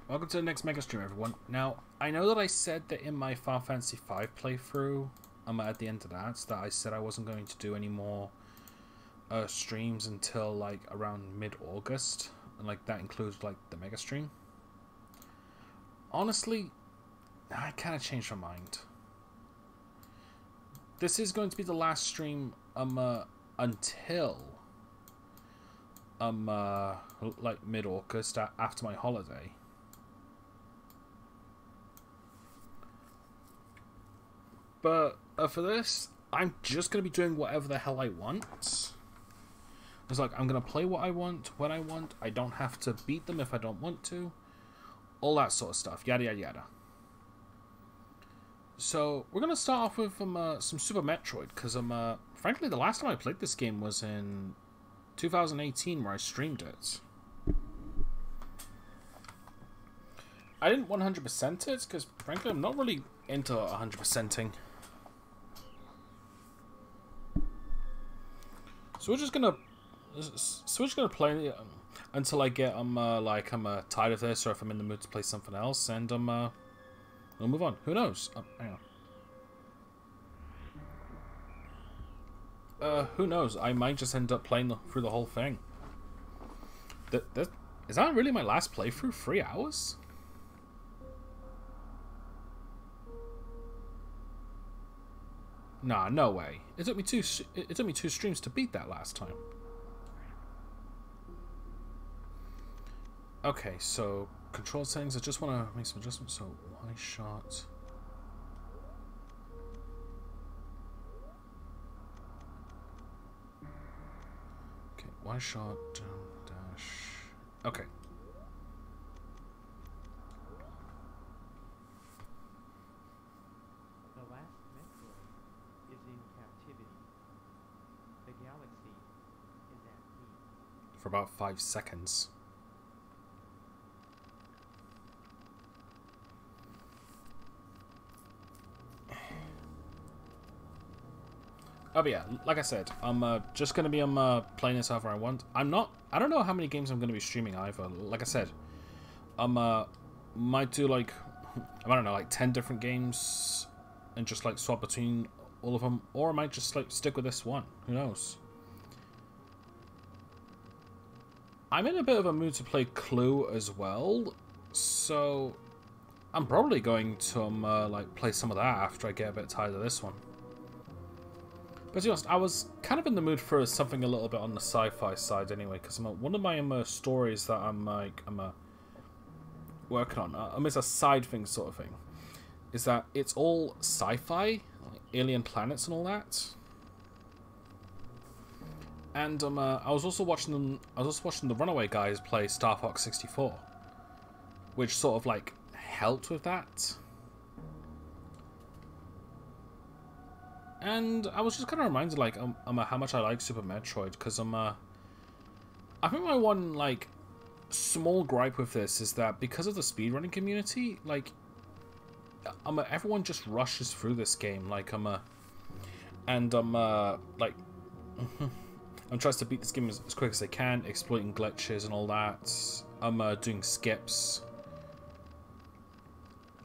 Welcome to the next Mega Stream, everyone. Now, I know that I said that in my Final Fantasy V playthrough, at the end of that I said I wasn't going to do any more streams until like around mid-August, and like that includes like the Mega Stream. Honestly, I kind of changed my mind. This is going to be the last stream until like mid-August after my holiday. But for this, I'm just going to be doing whatever the hell I want. It's like, I'm going to play what I want, when I want. I don't have to beat them if I don't want to. All that sort of stuff. Yada, yada, yada. So, we're going to start off with some Super Metroid. Because, frankly, the last time I played this game was in 2018 where I streamed it. I didn't 100% it because, frankly, I'm not really into 100%ing. So we're just gonna play until I get I'm tired of this, or if I'm in the mood to play something else, and we'll move on. Who knows? Hang on. Who knows? I might just end up playing through the whole thing. Is that really my last playthrough? 3 hours? Nah, no way. It took me two streams to beat that last time. Okay, so control settings. I just want to make some adjustments. So Y shot. Okay, Y shot down dash. Okay. For about 5 seconds. Oh, but yeah, like I said, I'm just gonna be playing this however I want. I don't know how many games I'm gonna be streaming either. Like I said, might do like I don't know, like 10 different games and just like swap between all of them, or I might just like stick with this one. Who knows? I'm in a bit of a mood to play Clue as well, so I'm probably going to like play some of that after I get a bit tired of this one. But to be honest, I was kind of in the mood for something a little bit on the sci-fi side anyway, because one of my stories that I'm working on, it's a side thing sort of thing, is that it's all sci-fi, like alien planets and all that. And I was also watching the Runaway guys play Star Fox 64, which sort of like helped with that. And I was just kind of reminded, like, how much I like Super Metroid, because I think my one like small gripe with this is that because of the speedrunning community, like, everyone just rushes through this game, like, like. I'm trying to beat this game as quick as I can, exploiting glitches and all that. I'm doing skips.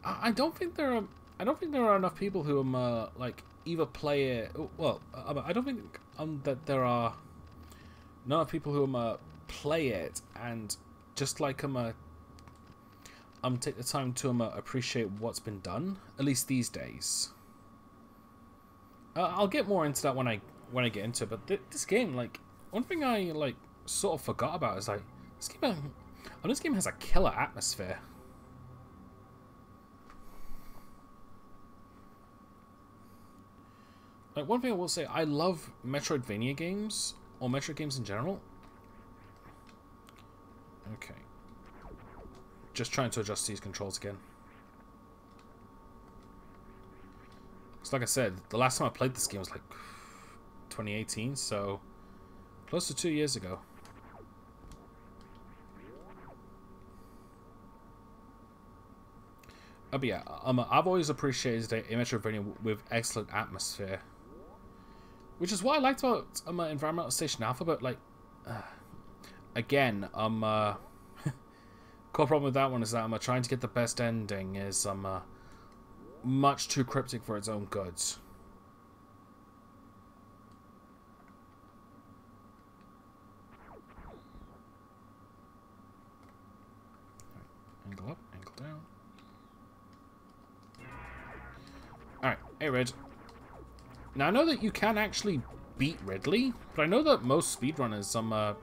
I don't think there are enough people who like either play it. Well, I don't think that there are enough people who play it and just like take the time to appreciate what's been done. At least these days. I'll get more into that when I get into it, but this game, like, one thing I like sort of forgot about is like this game has a killer atmosphere. Like, one thing I will say, I love Metroidvania games, or Metroid games in general. Okay. Just trying to adjust these controls again. Because like I said, the last time I played this game was like 2018, so close to 2 years ago. But yeah, I've always appreciated a Metroidvania with excellent atmosphere, which is what I liked about Environmental Station Alpha. But like, again, core problem with that one is that trying to get the best ending is much too cryptic for its own goods. Angle up, angle down. Alright, hey Red. Now I know that you can actually beat Ridley, but I know that most speedrunners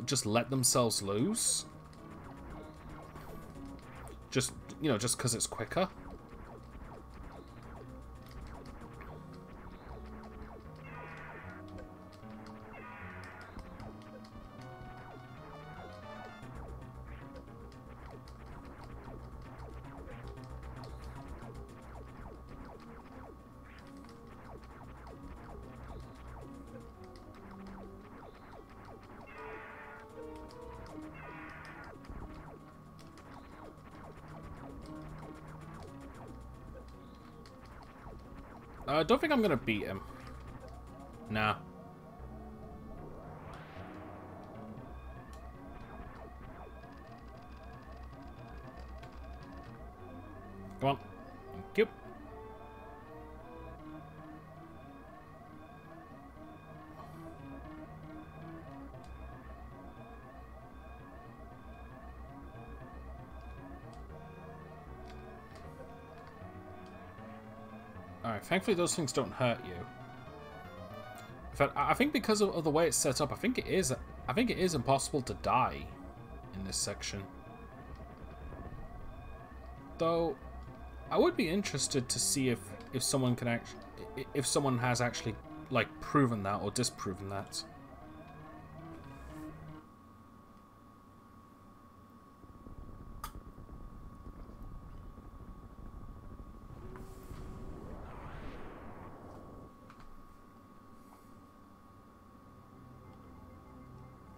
just let themselves lose. Just, you know, just because it's quicker. I don't think I'm gonna beat him. Nah. Come on. Thank you. Alright, thankfully those things don't hurt you. In fact, I think because of the way it's set up, I think it is impossible to die in this section. Though, I would be interested to see if someone can if someone has actually like proven that or disproven that.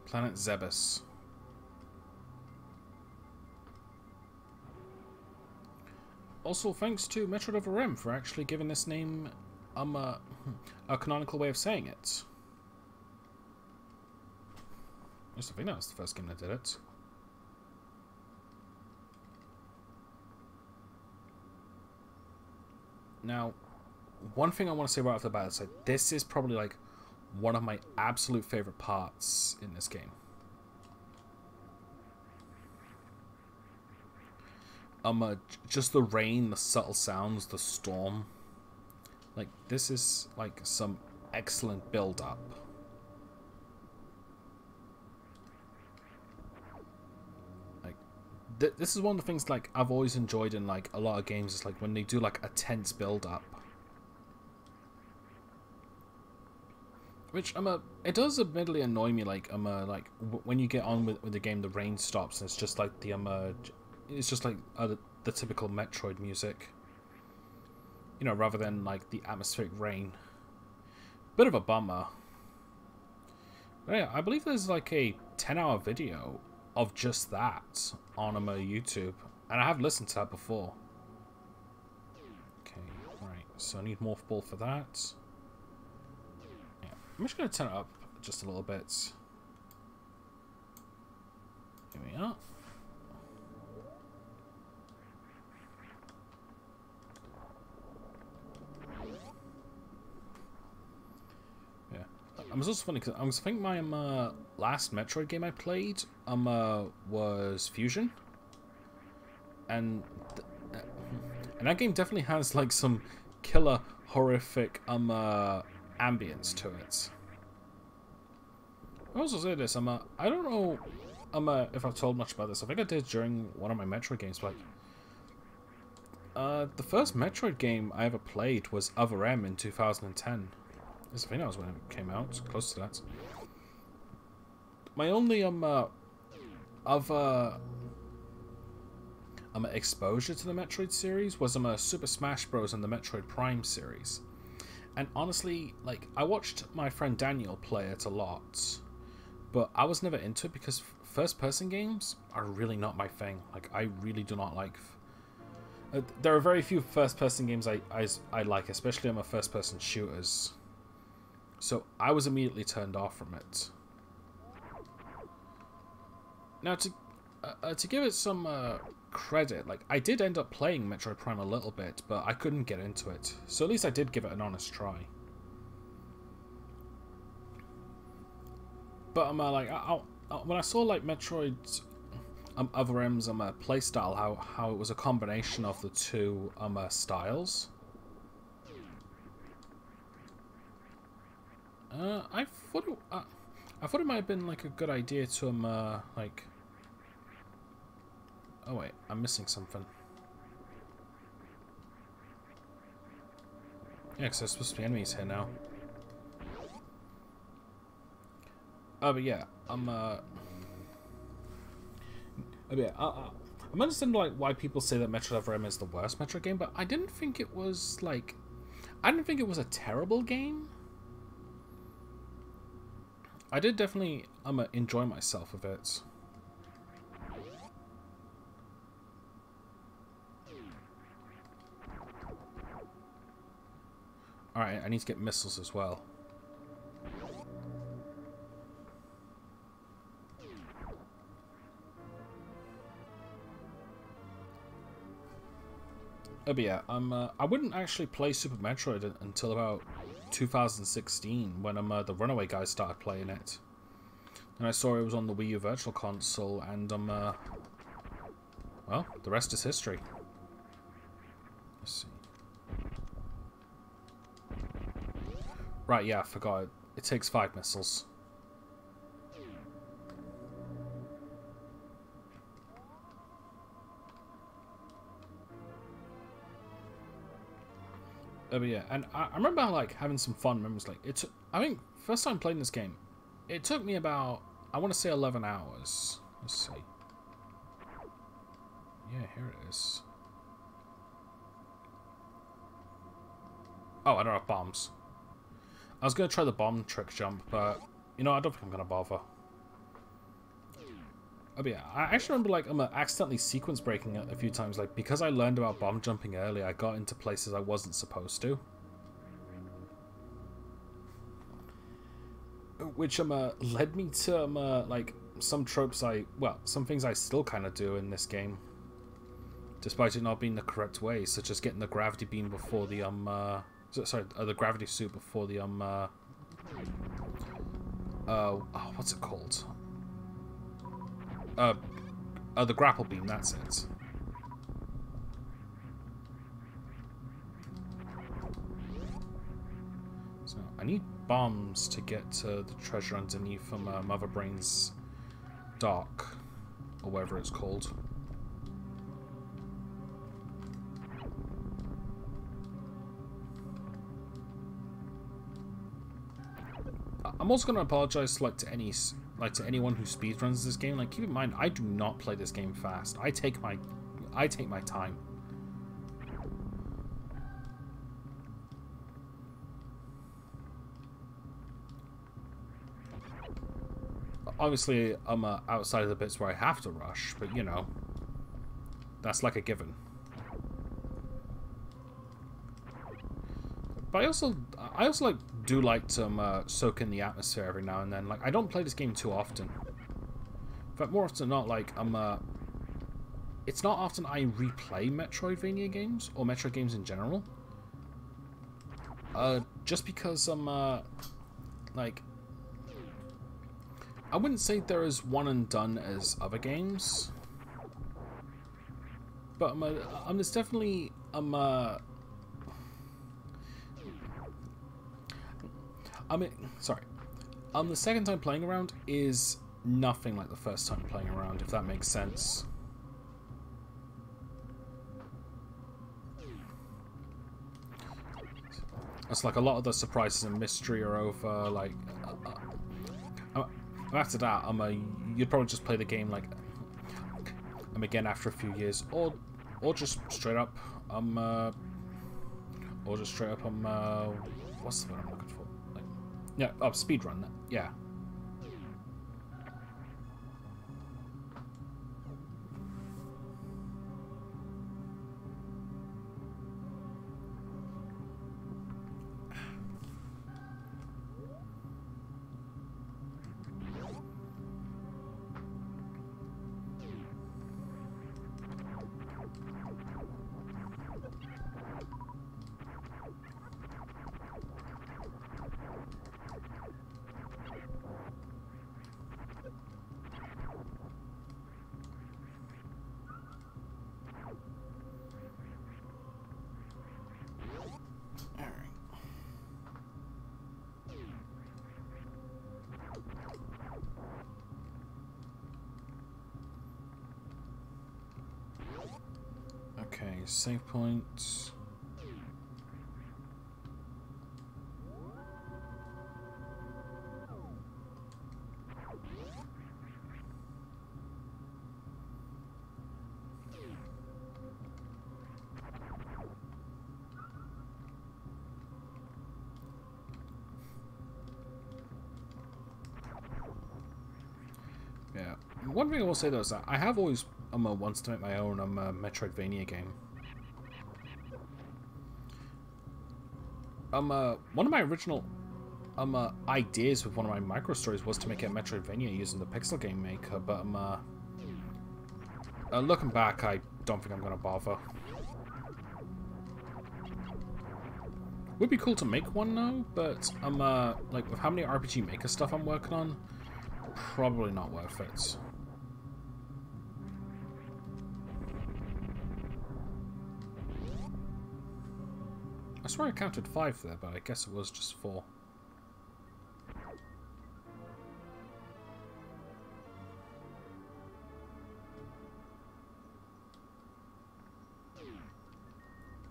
Planet Zebus. Also, thanks to Metroid Over M for actually giving this name a canonical way of saying it. I think that was the first game that did it. Now, one thing I want to say right off the bat is like this is probably like one of my absolute favorite parts in this game. Just the rain, the subtle sounds, the storm. Like, this is like some excellent build-up. Like, this is one of the things like I've always enjoyed in like a lot of games. Is like when they do like a tense build-up. Which it does admittedly annoy me. Like like when you get on with the game, the rain stops and it's just like the it's just like the typical Metroid music, you know, rather than like the atmospheric rain. Bit of a bummer. But yeah, I believe there's like a 10-hour video of just that on YouTube, and I have listened to that before. Okay, right. So I need Morph Ball for that. I'm just going to turn it up just a little bit. Here we are. Yeah. It was also funny because I think my last Metroid game I played was Fusion. And that game definitely has like some killer horrific ambience to it. I also say this, I don't know if I've told much about this. I think I did during one of my Metroid games, but the first Metroid game I ever played was Other M in 2010. I think that was when it came out, close to that. My only exposure to the Metroid series was Super Smash Bros. And the Metroid Prime series. And honestly, like, I watched my friend Daniel play it a lot, but I was never into it because first-person games are really not my thing. Like, I really do not like... there are very few first-person games I like, especially on my first-person shooters. So I was immediately turned off from it. Now, to give it some credit, like, I did end up playing Metroid Prime a little bit, but I couldn't get into it. So at least I did give it an honest try. But like, when I saw like Metroid's Other M's playstyle, how it was a combination of the two styles. I thought it might have been like a good idea to like. Oh wait, I'm missing something. Yeah, because there's supposed to be enemies here now. Oh, but yeah, I'm understanding like why people say that Metroid Other M is the worst Metroid game, but I didn't think it was like, I didn't think it was a terrible game. I did definitely enjoy myself with it. Alright, I need to get missiles as well. Oh, but yeah, I wouldn't actually play Super Metroid until about 2016 when the Runaway guys started playing it. And I saw it was on the Wii U Virtual Console, and well, the rest is history. Let's see. Right, yeah, I forgot. It takes 5 missiles. Oh, but yeah, and I remember like having some fun memories. Like I think first time playing this game, it took me about, I want to say 11 hours. Let's see. Yeah, here it is. Oh, I don't have bombs. I was going to try the bomb trick jump, but, you know, I don't think I'm going to bother. Oh, but yeah, I actually remember, like, I'm accidentally sequence breaking it a few times. Like, because I learned about bomb jumping early, I got into places I wasn't supposed to. Which, led me to, like, some tropes some things I still kind of do in this game. Despite it not being the correct way, such as getting the gravity beam before the, the gravity suit before the, what's it called? The grapple beam, that's it. So, I need bombs to get to the treasure underneath from Mother Brain's dock, or whatever it's called. I'm also going to apologize to anyone who speedruns this game. Like, keep in mind, I do not play this game fast. I take my time. Obviously, I'm outside of the bits where I have to rush, but you know, that's like a given. But I also like to soak in the atmosphere every now and then. Like, I don't play this game too often. In fact, more often than not, like, it's not often I replay Metroidvania games, or Metroid games in general. Just because like, I wouldn't say they're as one and done as other games. But there's definitely, the second time playing around is nothing like the first time playing around, if that makes sense. It's like a lot of the surprises and mystery are over. Like, after that, you'd probably just play the game like, again after a few years, or just straight up, what's the word I'm looking for? Yeah, speedrun. Yeah. save points. Yeah. One thing I will say though is that I have always wants to make my own Metroidvania game. One of my original ideas with one of my micro stories was to make a Metroidvania using the Pixel Game Maker, but looking back, I don't think I'm gonna bother. Would be cool to make one though, but like with how many RPG Maker stuff I'm working on, probably not worth it. I swear I counted 5 there, but I guess it was just 4.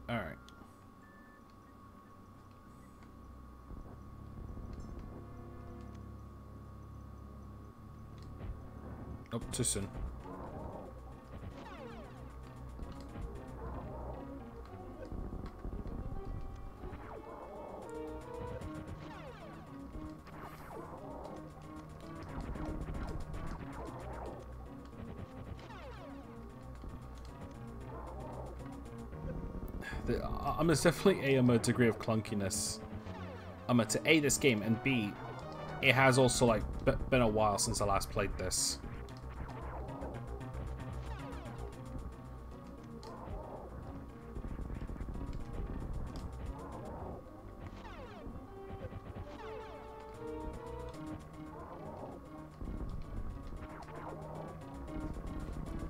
Alright. Oh, too soon. There's definitely a degree of clunkiness to A, this game, and B, it has also like been a while since I last played this.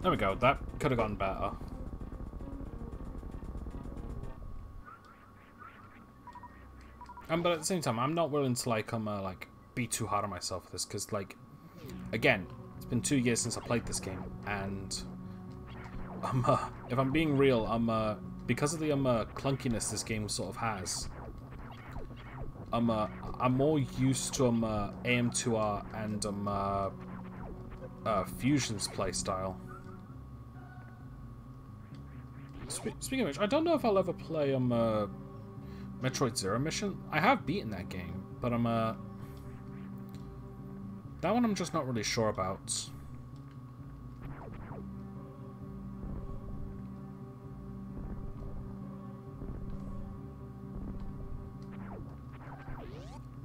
There we go, that could have gone better. But at the same time, I'm not willing to like be too hard on myself for this, because like, again, it's been 2 years since I played this game, and if I'm being real, because of the clunkiness this game sort of has, I'm more used to AM2R and Fusion's playstyle. Speaking of which, I don't know if I'll ever play Metroid Zero Mission. I have beaten that game, but that one I'm just not really sure about.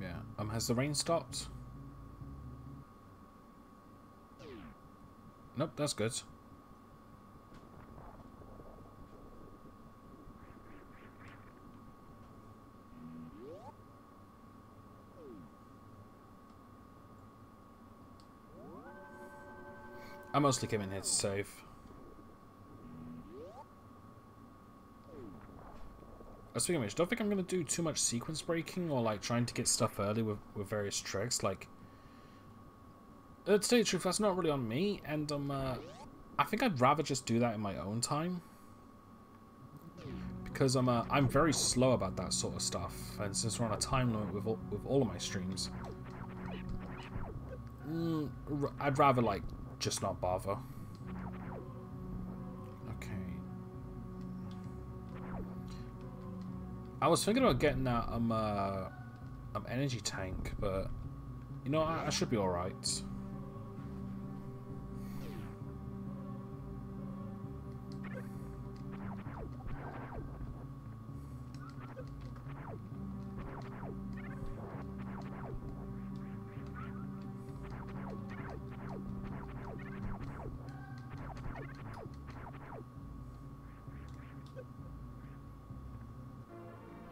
Yeah. Has the rain stopped? Nope, that's good. I mostly came in here to save. Speaking of which, don't think I'm going to do too much sequence breaking or like trying to get stuff early with various tricks. Like, to tell you the truth, that's not really on me, and I think I'd rather just do that in my own time. Because I'm very slow about that sort of stuff, and since we're on a time limit with all of my streams, I'd rather like just not bother. Okay. I was thinking about getting that energy tank, but you know, I should be all right.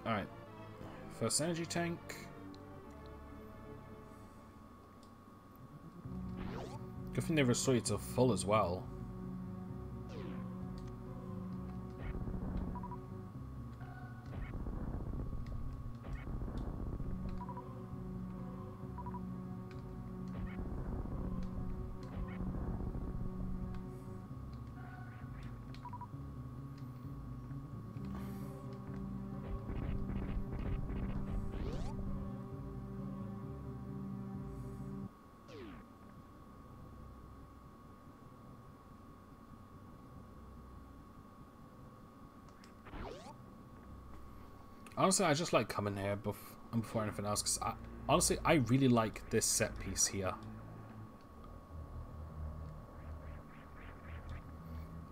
Alright, first energy tank. Good thing they restore you to full as well. Honestly, I just like coming here before anything else, because honestly, I really like this set piece here.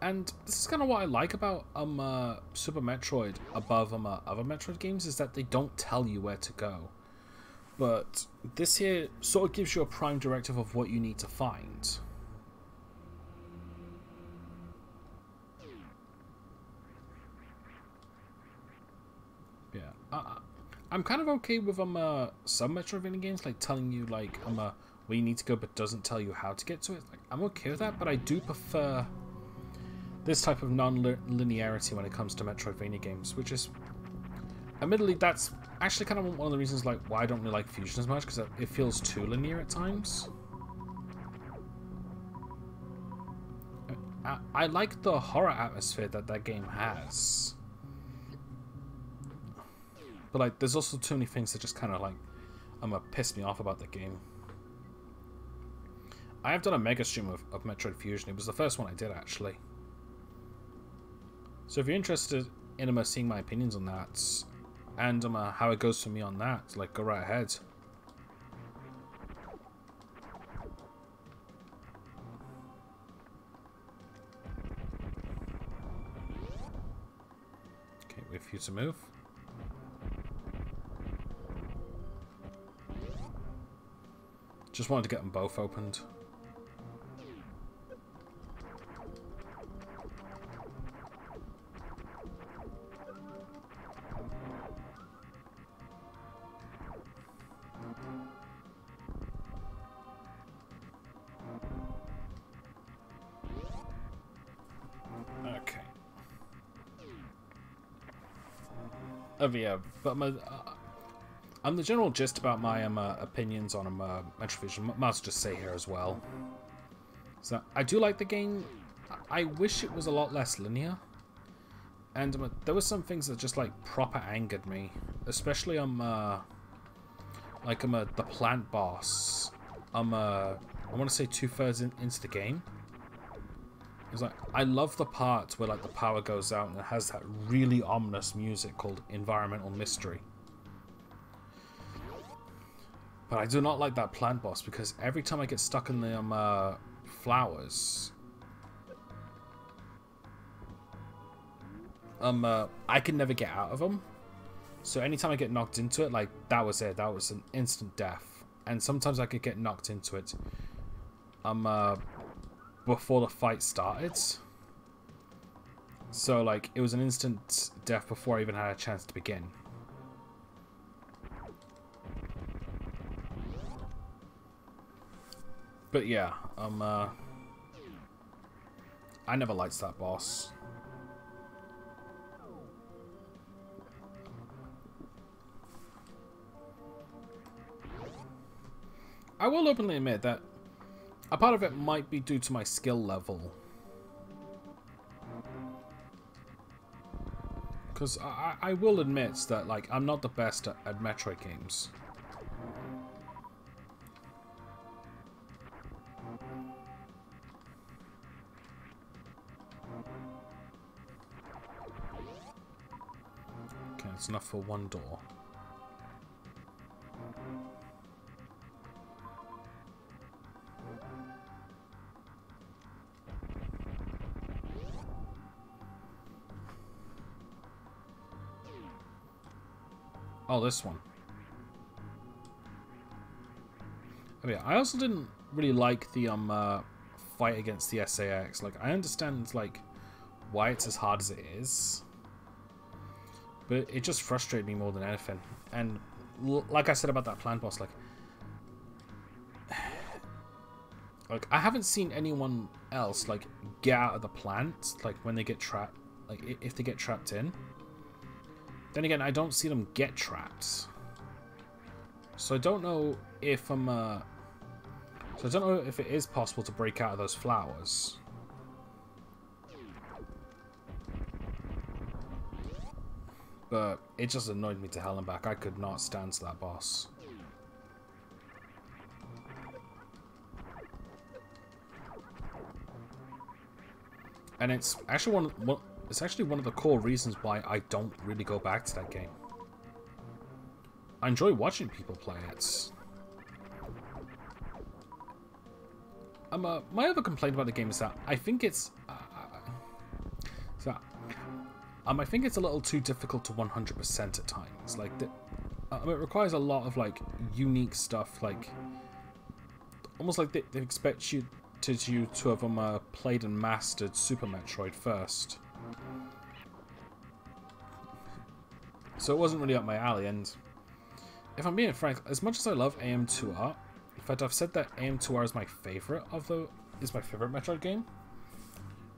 And this is kind of what I like about Super Metroid above other Metroid games, is that they don't tell you where to go. But this here sort of gives you a prime directive of what you need to find. Yeah, I'm kind of okay with some Metroidvania games like telling you like where you need to go, but doesn't tell you how to get to it. Like, I'm okay with that, but I do prefer this type of non-linearity when it comes to Metroidvania games, which is, admittedly, that's actually kind of one of the reasons like why I don't really like Fusion as much, because it feels too linear at times. I like the horror atmosphere that game has, but like there's also too many things that just kind of like piss me off about the game. I have done a mega stream of Metroid Fusion. It was the first one I did, actually. So if you're interested in seeing my opinions on that, and how it goes for me on that, like, go right ahead. Okay, wait for you to move. Just wanted to get them both opened. Okay. Yeah, but the general gist about my opinions on Metroid Fusion, might as well just say here as well. So I do like the game. I wish it was a lot less linear, and there were some things that just like proper angered me, especially the plant boss. I want to say 2/3 into the game. It's like, I love the part where like the power goes out and it has that really ominous music called Environmental Mystery. But I do not like that plant boss, because every time I get stuck in the flowers, I can never get out of them. So anytime I get knocked into it, like, that was it. That was an instant death. And sometimes I could get knocked into it before the fight started. So like, it was an instant death before I even had a chance to begin. But yeah, I never liked that boss. I will openly admit that a part of it might be due to my skill level. Because I will admit that, like, I'm not the best at Metroid games. Okay, that's enough for one door. Oh, this one. Oh yeah, I also didn't really like the fight against the SAX. Like, I understand like why it's as hard as it is, but it just frustrated me more than anything. And like I said about that plant boss, like I haven't seen anyone else like get out of the plant like when they get trapped. Like if they get trapped in. Then again, I don't see them get trapped. So I don't know if so I don't know if it is possible to break out of those flowers. But it just annoyed me to hell and back. I could not stand that boss. And it's actually one of the core reasons why I don't really go back to that game. I enjoy watching people play it. My other complaint about the game is that I think it's I think it's a little too difficult to 100% at times. Like, it requires a lot of like unique stuff, like almost like they expect you to have played and mastered Super Metroid first. So it wasn't really up my alley, and if I'm being frank, as much as I love AM2R, in fact I've said that AM2R is my favorite Metroid game,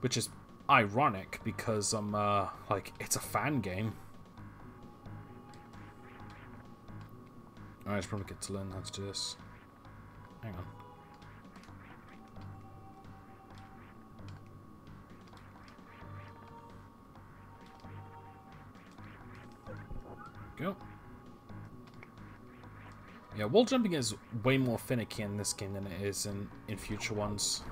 which is ironic because like, it's a fan game. Alright, I should probably get to learn how to do this. Hang on. Go. Yeah, wall jumping is way more finicky in this game than it is in future ones.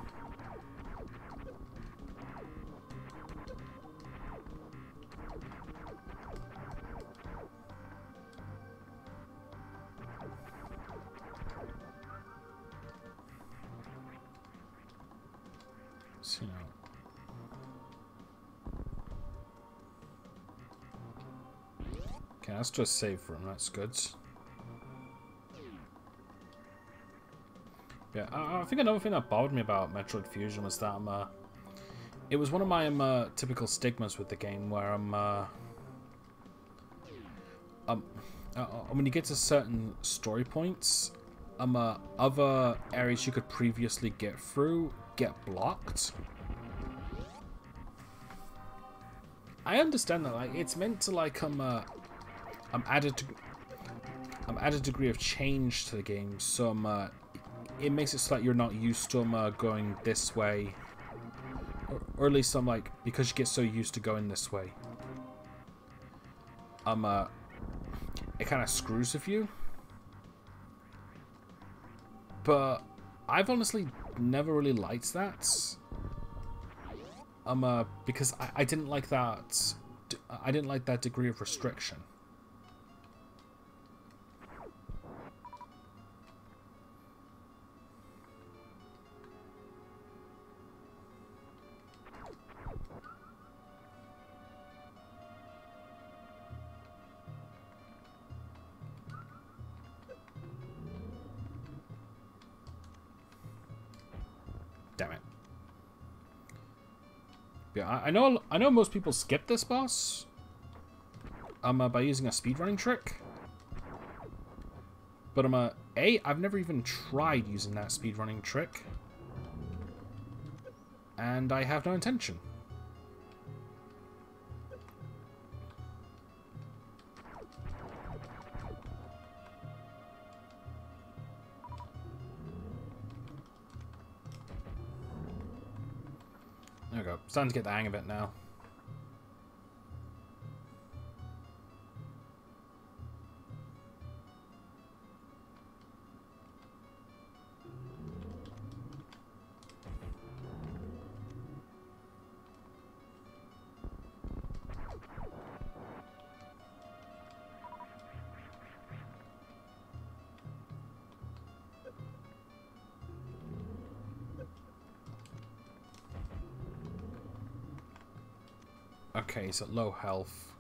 So, you know. Okay, that's just save room, that's good. Yeah, I think another thing that bothered me about Metroid Fusion was that it was one of my typical stigmas with the game, where when you get to certain story points, other areas you could previously get through get blocked. I understand that, like, it's meant to like add a degree of change to the game, so it makes it so that you're not used to going this way, or at least like, because you get so used to going this way, it kind of screws with you. But I've honestly never really liked that, because I didn't like that. I didn't like that degree of restriction. Damn it. Yeah, I know most people skip this boss by using a speedrunning trick. But I've never even tried using that speedrunning trick. And I have no intention. There we go. Starting to get the hang of it now. Okay, he's at low health.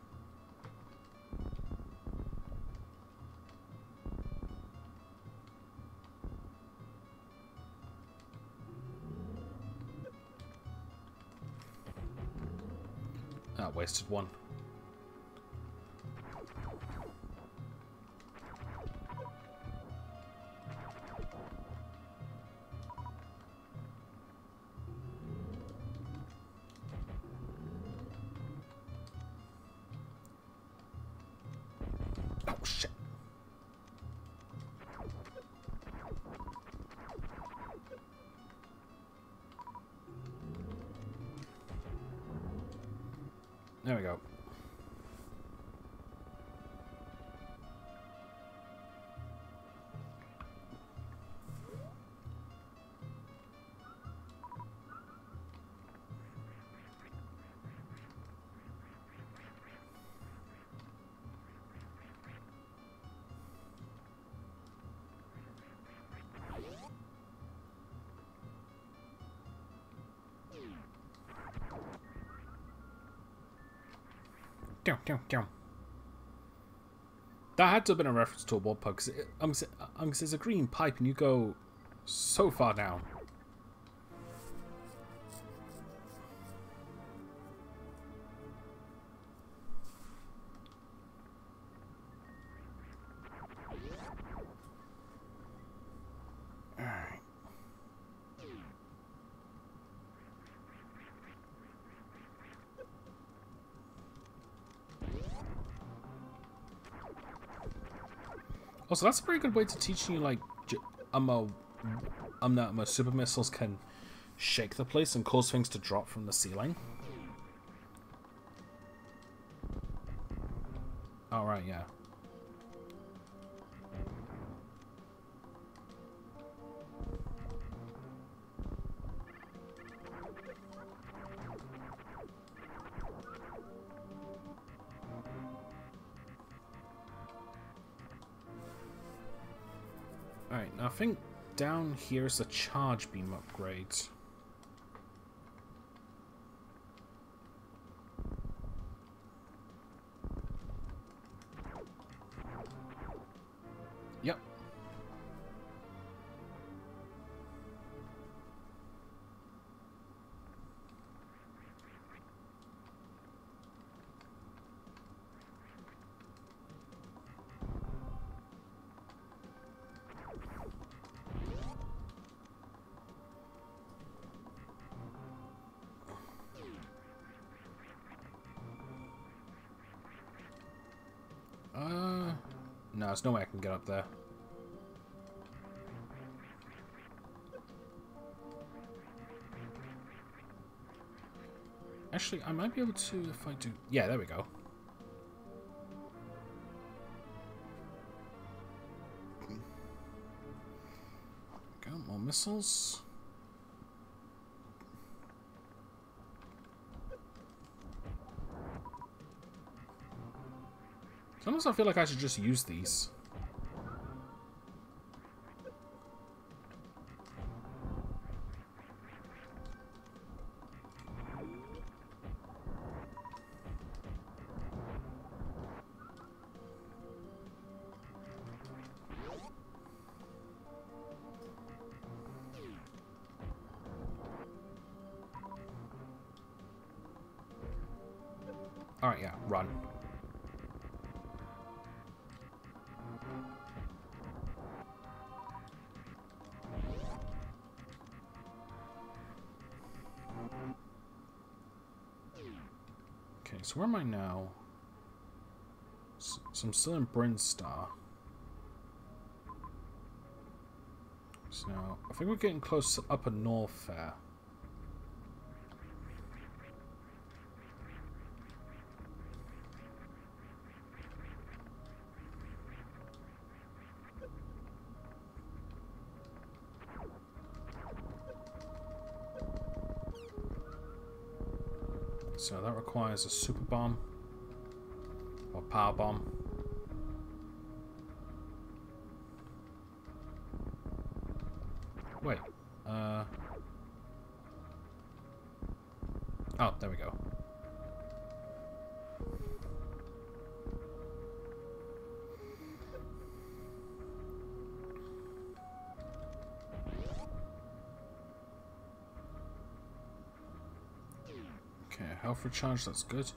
Ah, wasted one. Oh, shit. There we go. That had to have been a reference to a wall pug, because it's a green pipe and you go so far down. Alright. Also, that's a very good way to teach you, like, super missiles can shake the place and cause things to drop from the ceiling. Alright, yeah. Alright, now I think down here is the charge beam upgrade. Yep. No, there's no way I can get up there. Actually, I might be able to if I do... Yeah, there we go. Go, more missiles. Sometimes I feel like I should just use these. Alright, yeah, run. Okay, so where am I now? So I'm still in Brinstar. So I think we're getting close to Upper North there. So that requires a super bomb or power bomb. Wait. Oh, there we go. Okay, health recharge, that's good.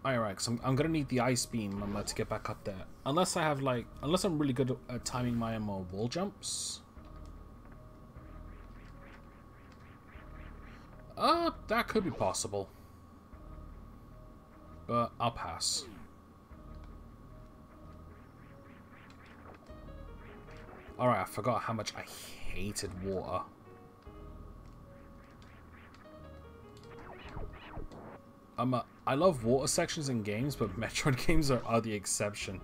Alright, because I'm going to need the ice beam to get back up there. Unless I have, like... Unless I'm really good at timing my wall jumps. That could be possible. But I'll pass. Alright, I forgot how much I hated water. I love water sections in games, but Metroid games are the exception.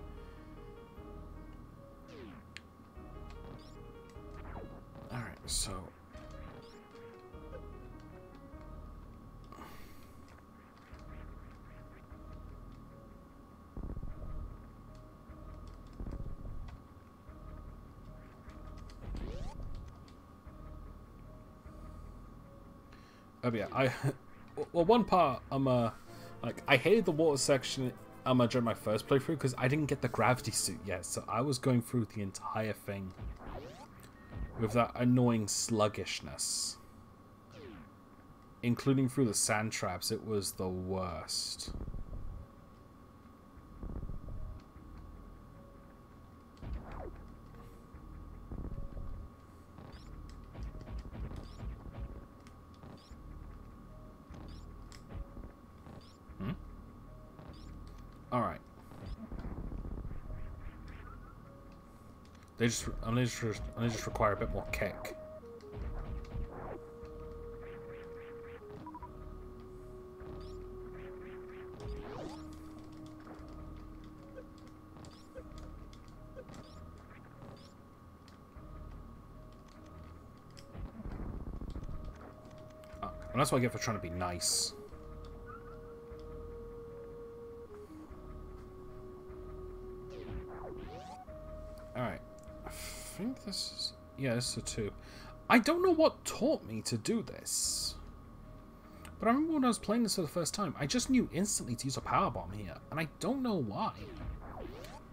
Alright, so... Oh yeah, well, one part I'm Like, I hated the water section during my first playthrough because I didn't get the gravity suit yet, so I was going through the entire thing with that annoying sluggishness. Including through the sand traps, it was the worst. Alright. They just require a bit more kick. And that's what I get for trying to be nice. Alright. I think this is... Yeah, this is a 2. I don't know what taught me to do this. But I remember when I was playing this for the first time, I just knew instantly to use a power bomb here. And I don't know why.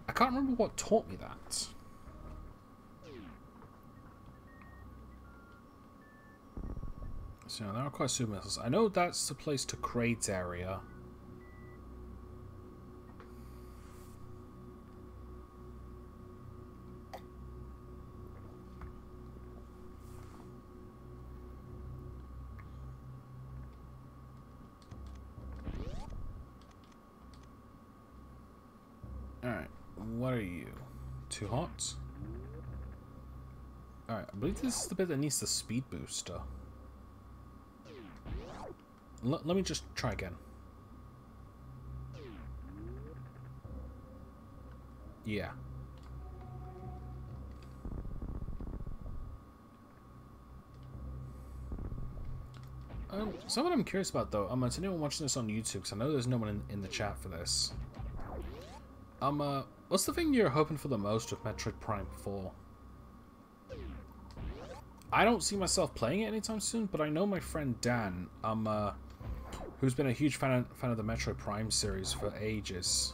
I can't remember what taught me that. So there are quite super missiles. I know that's the place to Kraid's area. Alright, what are you? Too hot? Alright, I believe this is the bit that needs the speed booster. Let me just try again. Yeah. Something I'm curious about though, to anyone watching this on YouTube, because I know there's no one in the chat for this. What's the thing you're hoping for the most with Metroid Prime 4? I don't see myself playing it anytime soon, but I know my friend Dan, who's been a huge fan of the Metroid Prime series for ages,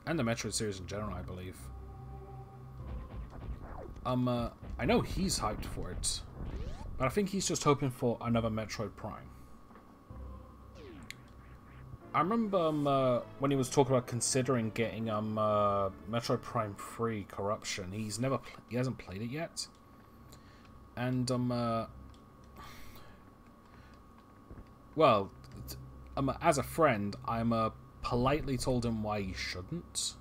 and the Metroid series in general, I believe. I know he's hyped for it, but I think he's just hoping for another Metroid Prime. I remember when he was talking about considering getting Metroid Prime 3 Corruption. He hasn't played it yet, and well, as a friend, I'm politely told him why he shouldn't,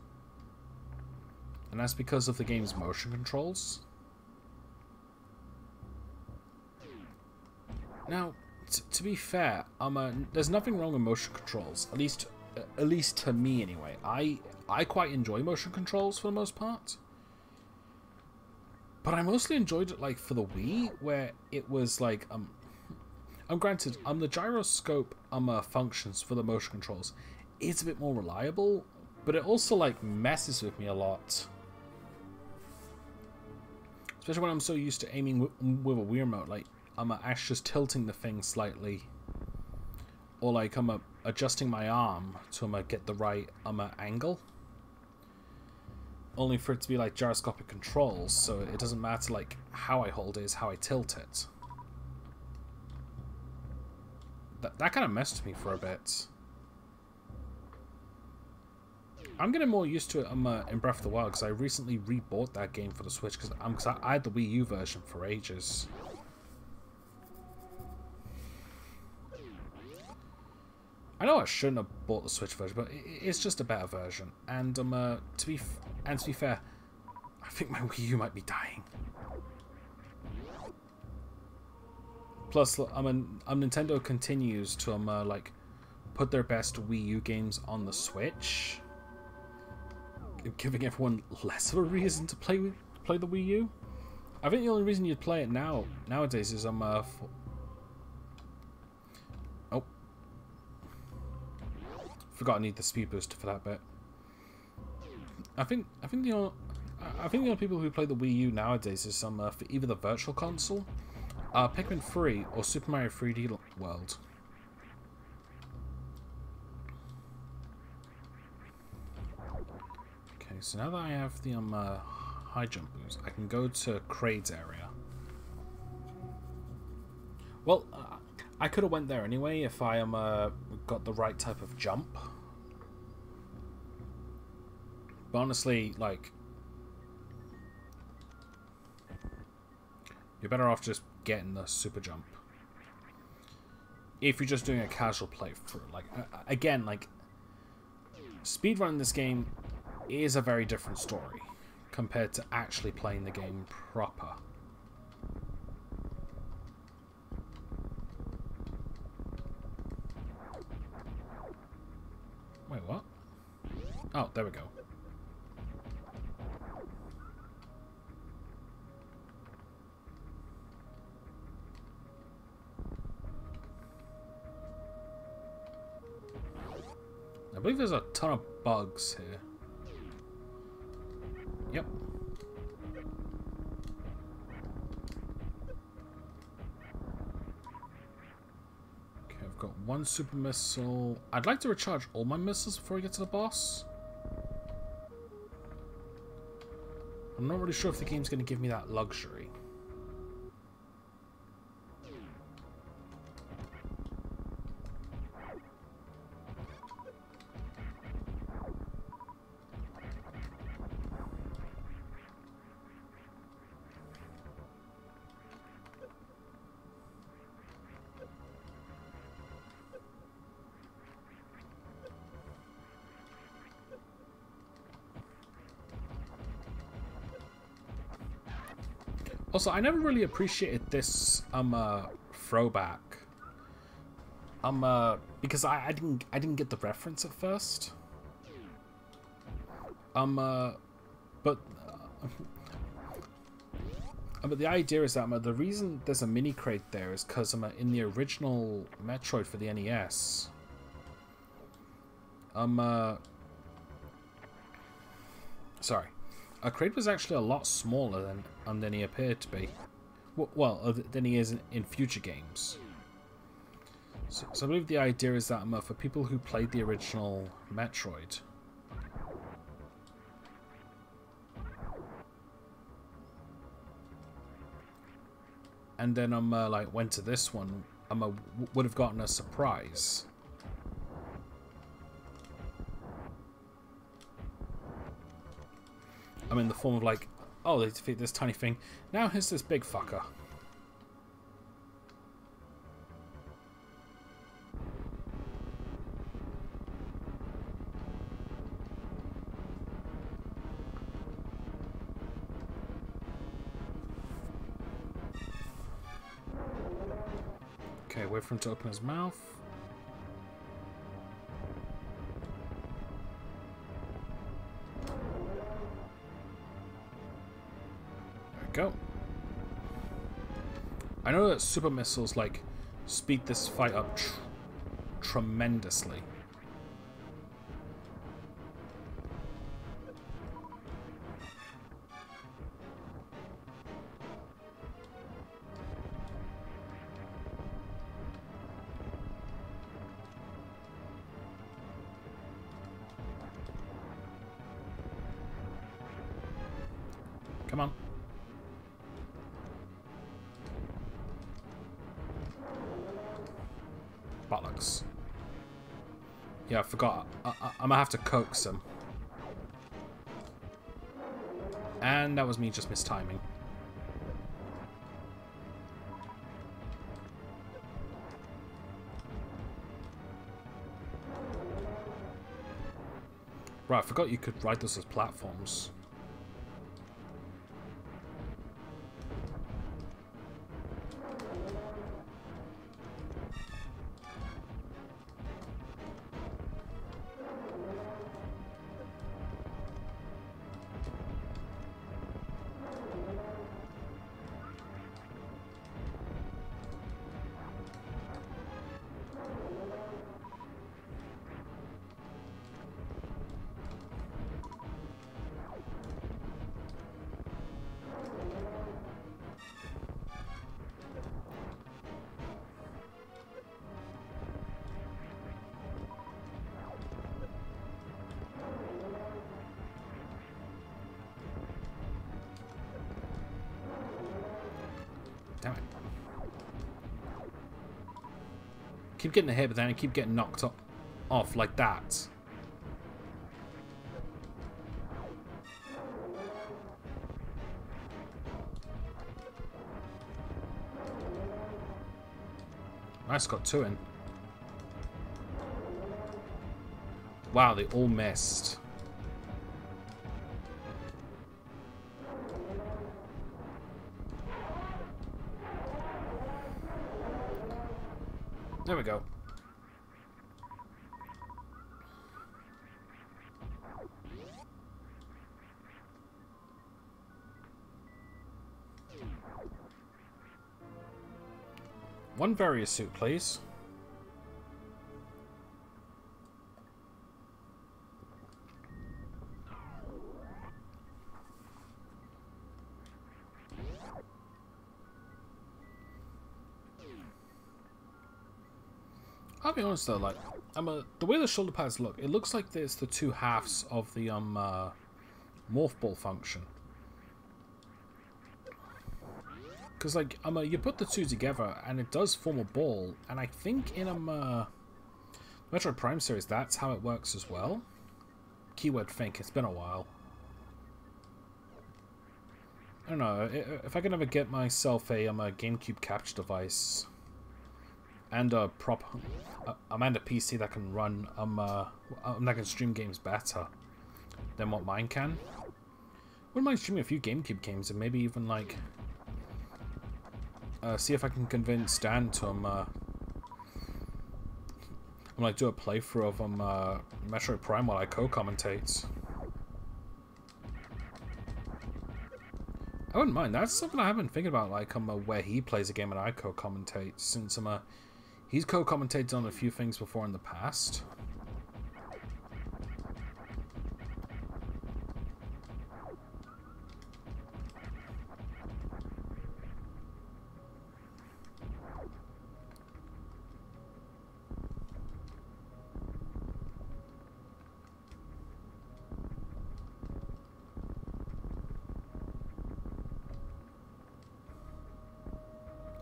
and that's because of the game's motion controls. Now, to be fair, there's nothing wrong with motion controls. At least to me, anyway. I quite enjoy motion controls for the most part, but I mostly enjoyed it like for the Wii, where it was like granted, the gyroscope functions for the motion controls. It's a bit more reliable, but it also like messes with me a lot. Especially when I'm so used to aiming with a Wii remote, like actually just tilting the thing slightly, or like adjusting my arm to get the right angle. Only for it to be like gyroscopic controls, so it doesn't matter like how I hold it, it's how I tilt it. That kind of messed with me for a bit. I'm getting more used to it in Breath of the Wild, because I recently rebought that game for the Switch, because I had the Wii U version for ages. I know I shouldn't have bought the Switch version, but it's just a better version. And to be fair, I think my Wii U might be dying. Plus, Nintendo continues to like put their best Wii U games on the Switch, giving everyone less of a reason to play the Wii U. I think the only reason you'd play it nowadays is forgot I need the speed booster for that bit. I think the only people who play the Wii U nowadays is for either the Virtual Console, Pikmin 3, or Super Mario 3D World. Okay, so now that I have the high jump boost, I can go to Kraid's area. Well, I could have went there anyway if I got the right type of jump. But honestly, like, you're better off just getting the super jump. If you're just doing a casual playthrough. Like, again, like, speedrunning this game is a very different story compared to actually playing the game proper. Wait, what? Oh, there we go. I believe there's a ton of bugs here. Yep. Okay, I've got one super missile. I'd like to recharge all my missiles before I get to the boss. I'm not really sure if the game's going to give me that luxury. Also, I never really appreciated this throwback. Because I didn't get the reference at first. But the idea is that the reason there's a mini Kraid there is because in the original Metroid for the NES, sorry. Kraid was actually a lot smaller than he appeared to be. Well, than he is in future games. So I believe the idea is that for people who played the original Metroid, and then like went to this one, would have gotten a surprise. In the form of like, oh, they defeat this tiny thing. Now here's this big fucker. Okay, wait for him to open his mouth. Go. I know that super missiles like speed this fight up tremendously. Come on. Bollocks. Yeah, I forgot. I'm gonna have to coax him. And that was me just mistiming. Right, I forgot you could ride those as platforms. Damn it. Keep getting hit, but then I keep getting knocked off like that. Nice, got 2 in. Wow, they all missed. There we go. One various suit, please. I'll be honest though, like, the way the shoulder pads look, it looks like there's the 2 halves of the morph ball function. Because like you put the 2 together and it does form a ball, and I think in Metroid Prime series that's how it works as well. Keyword think. It's been a while. I don't know if I can ever get myself a GameCube capture device. And a PC that can run that can stream games better than what mine can. Wouldn't mind streaming a few GameCube games and maybe even like see if I can convince Dan to like do a playthrough of Metroid Prime while I co-commentate. I wouldn't mind. That's something I have been thinking about, like where he plays a game and I co-commentate, since he's co-commentated on a few things before in the past.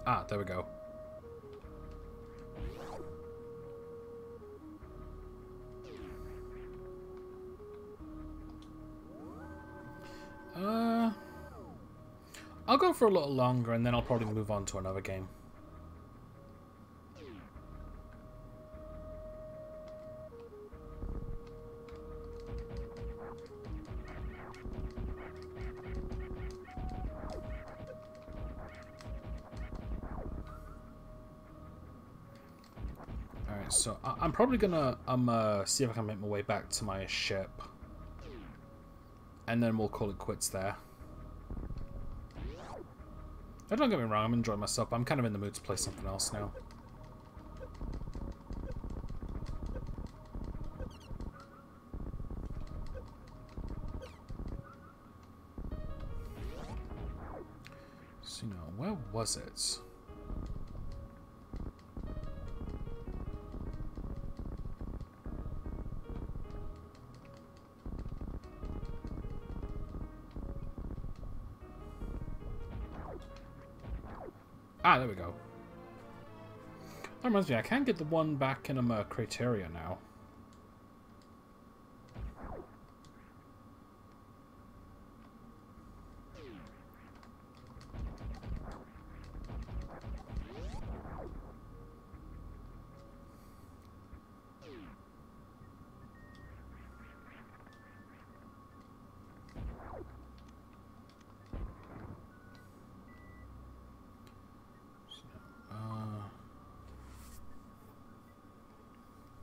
Ah, there we go. I'll go for a little longer and then I'll probably move on to another game. Alright, so I'm probably gonna see if I can make my way back to my ship. And then we'll call it quits there. Don't get me wrong, I'm enjoying myself, but I'm kind of in the mood to play something else now. So, now, where was it? Ah, there we go. That reminds me, I can get the one back in Criteria now.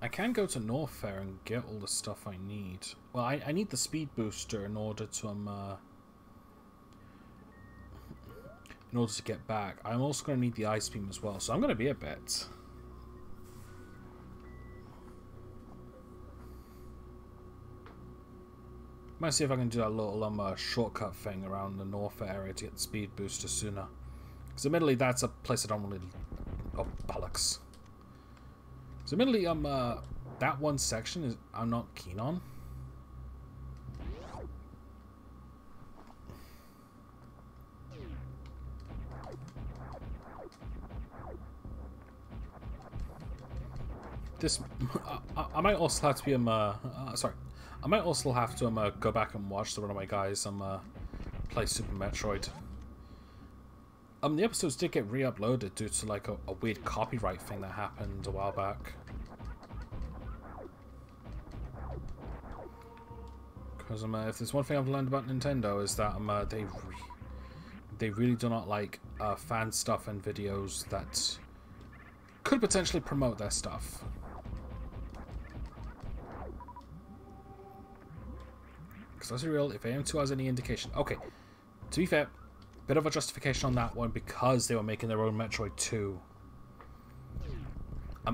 I can go to North Fair and get all the stuff I need. Well, I need the speed booster in order to get back. I'm also going to need the ice beam as well, so I'm going to be a bit. Might see if I can do that little shortcut thing around the North Fair area to get the speed booster sooner. Because admittedly, that's a place I don't really. Oh bollocks. So admittedly, that one section I'm not keen on. this I might also have to be sorry, I might also have to go back and watch one of my guys play Super Metroid. The episodes did get re-uploaded due to like a weird copyright thing that happened a while back. Because if there's one thing I've learned about Nintendo is that they really do not like fan stuff and videos that could potentially promote their stuff. Because let's be real, if AM2 has any indication... Okay, to be fair, bit of a justification on that one because they were making their own Metroid 2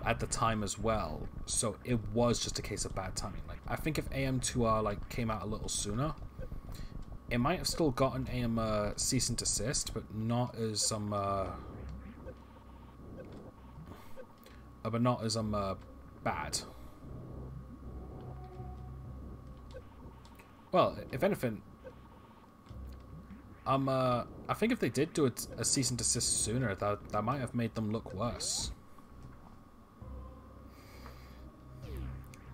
at the time as well, so it was just a case of bad timing. Like, I think if AM2R like came out a little sooner, it might have still gotten AM cease and desist, but not as bad. Well, if anything, I think if they did do a cease and desist sooner, that might have made them look worse.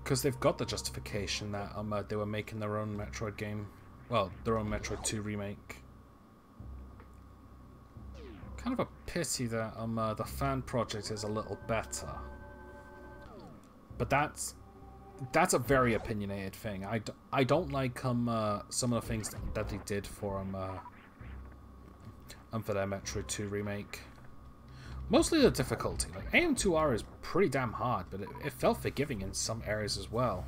Because they've got the justification that they were making their own Metroid game. Well, their own Metroid 2 remake. Kind of a pity that the fan project is a little better. But that's a very opinionated thing. I don't like some of the things that they did for their Metroid 2 remake. Mostly the difficulty. Like, AM2R is pretty damn hard, but it felt forgiving in some areas as well.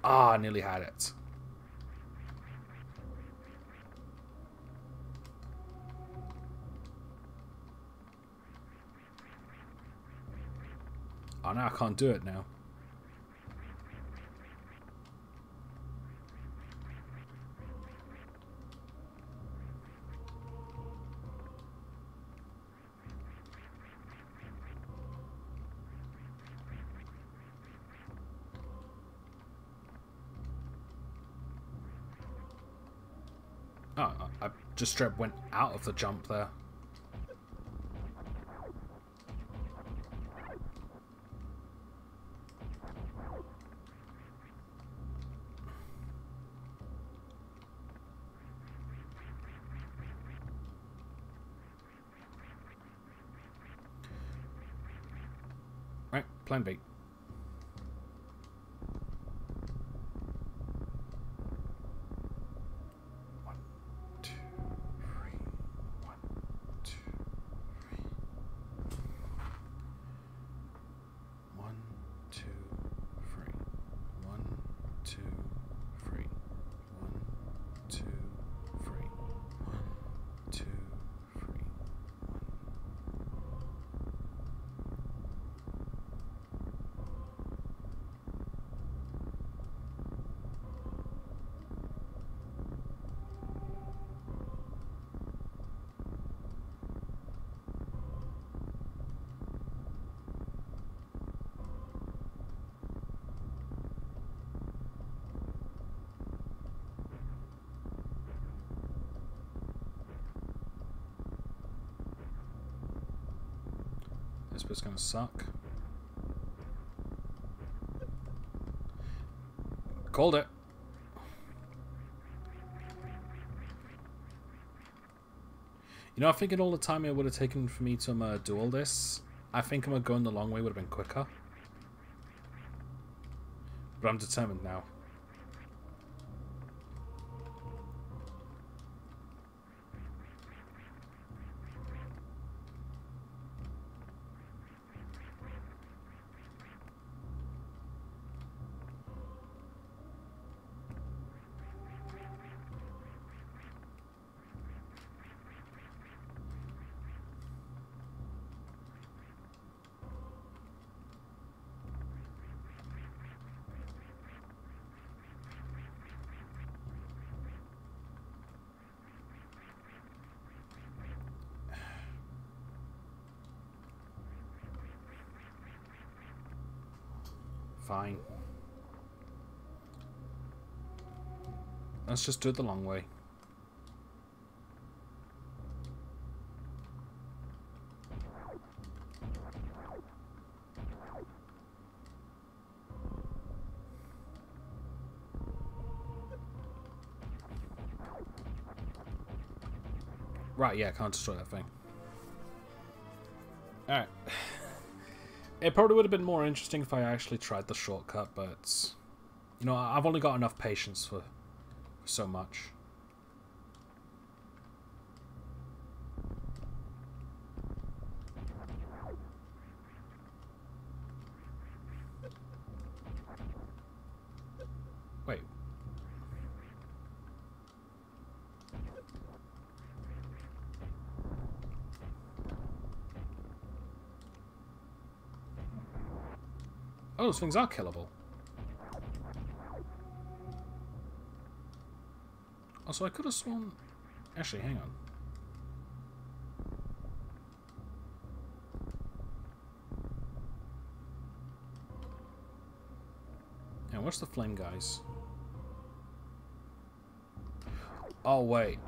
Ah, nearly had it. Oh, no, I can't do it now. Oh, I just straight went out of the jump there. Right, plan B. This bit's gonna suck. Called it. You know, I'm thinking all the time it would have taken for me to do all this. I think going the long way would have been quicker. But I'm determined now. Fine. Let's just do it the long way. Right, yeah, I can't destroy that thing. Alright. It probably would have been more interesting if I actually tried the shortcut, but... You know, I've only got enough patience for so much. Wait. Oh, those things are killable. Oh, so I could have sworn... Actually, hang on. Yeah, what's the flame guys? Oh, wait.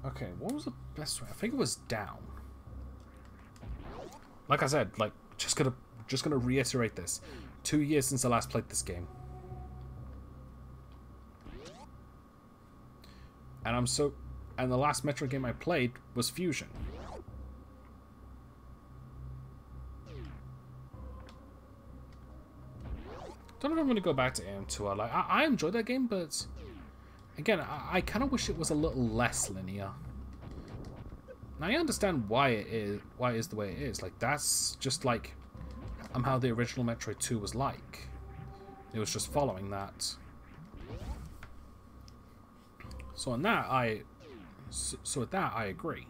Okay, what was the best way? I think it was down. Like I said, like just gonna reiterate this. 2 years since I last played this game. And the last Metroid game I played was Fusion. Don't know if I'm gonna go back to AM2. Like I enjoyed that game, but again, I kind of wish it was a little less linear. Now I understand why it is the way it is. Like that's just like how the original Metroid 2 was like. It was just following that. So with that I agree.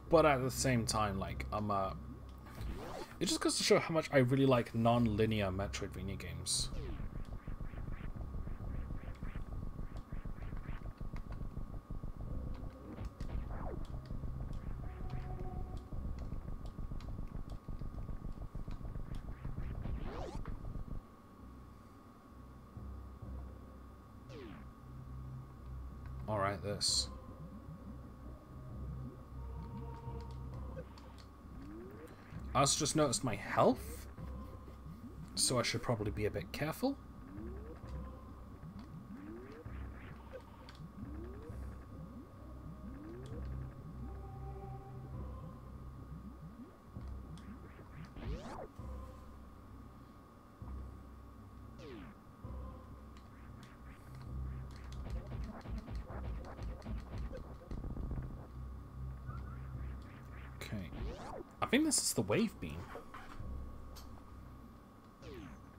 But at the same time, like it just goes to show how much I really like non-linear Metroidvania games. Alright, this. I also just noticed my health, so I should probably be a bit careful. Okay. I think this is the wave beam.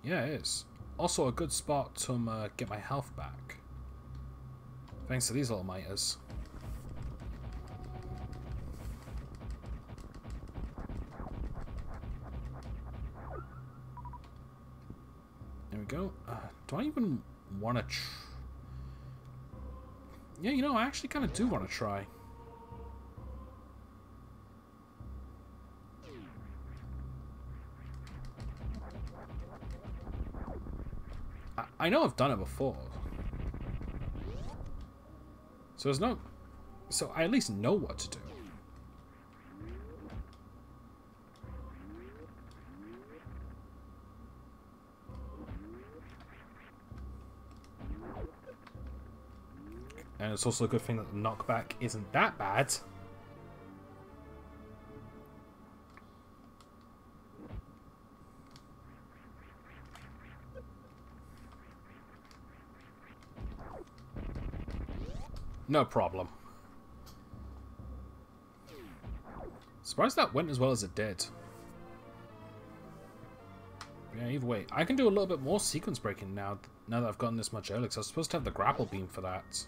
Yeah, it is. Also a good spot to get my health back. Thanks to these little miters. There we go. Do I even want to yeah, you know, I actually kind of do want to try. I know I've done it before. So there's no... So I at least know what to do. And it's also a good thing that the knockback isn't that bad. No problem. Surprised that went as well as it did. Yeah, either way. I can do a little bit more sequence breaking now that I've gotten this much earlier, because I was supposed to have the grapple beam for that.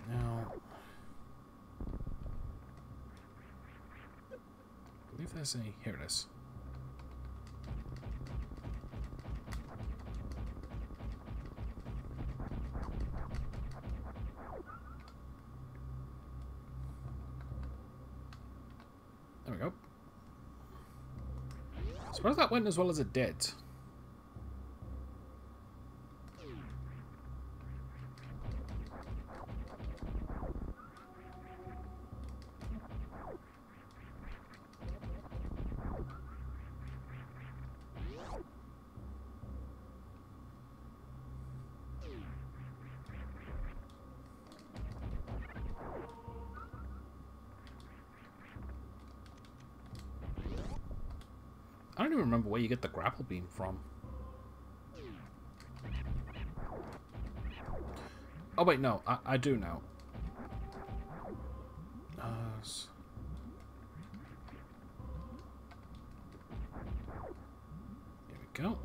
Now... I believe there's a... Here it is. There we go. I suppose that went as well as it did. I don't even remember where you get the grapple beam from. Oh wait, no, I do know. Here we go.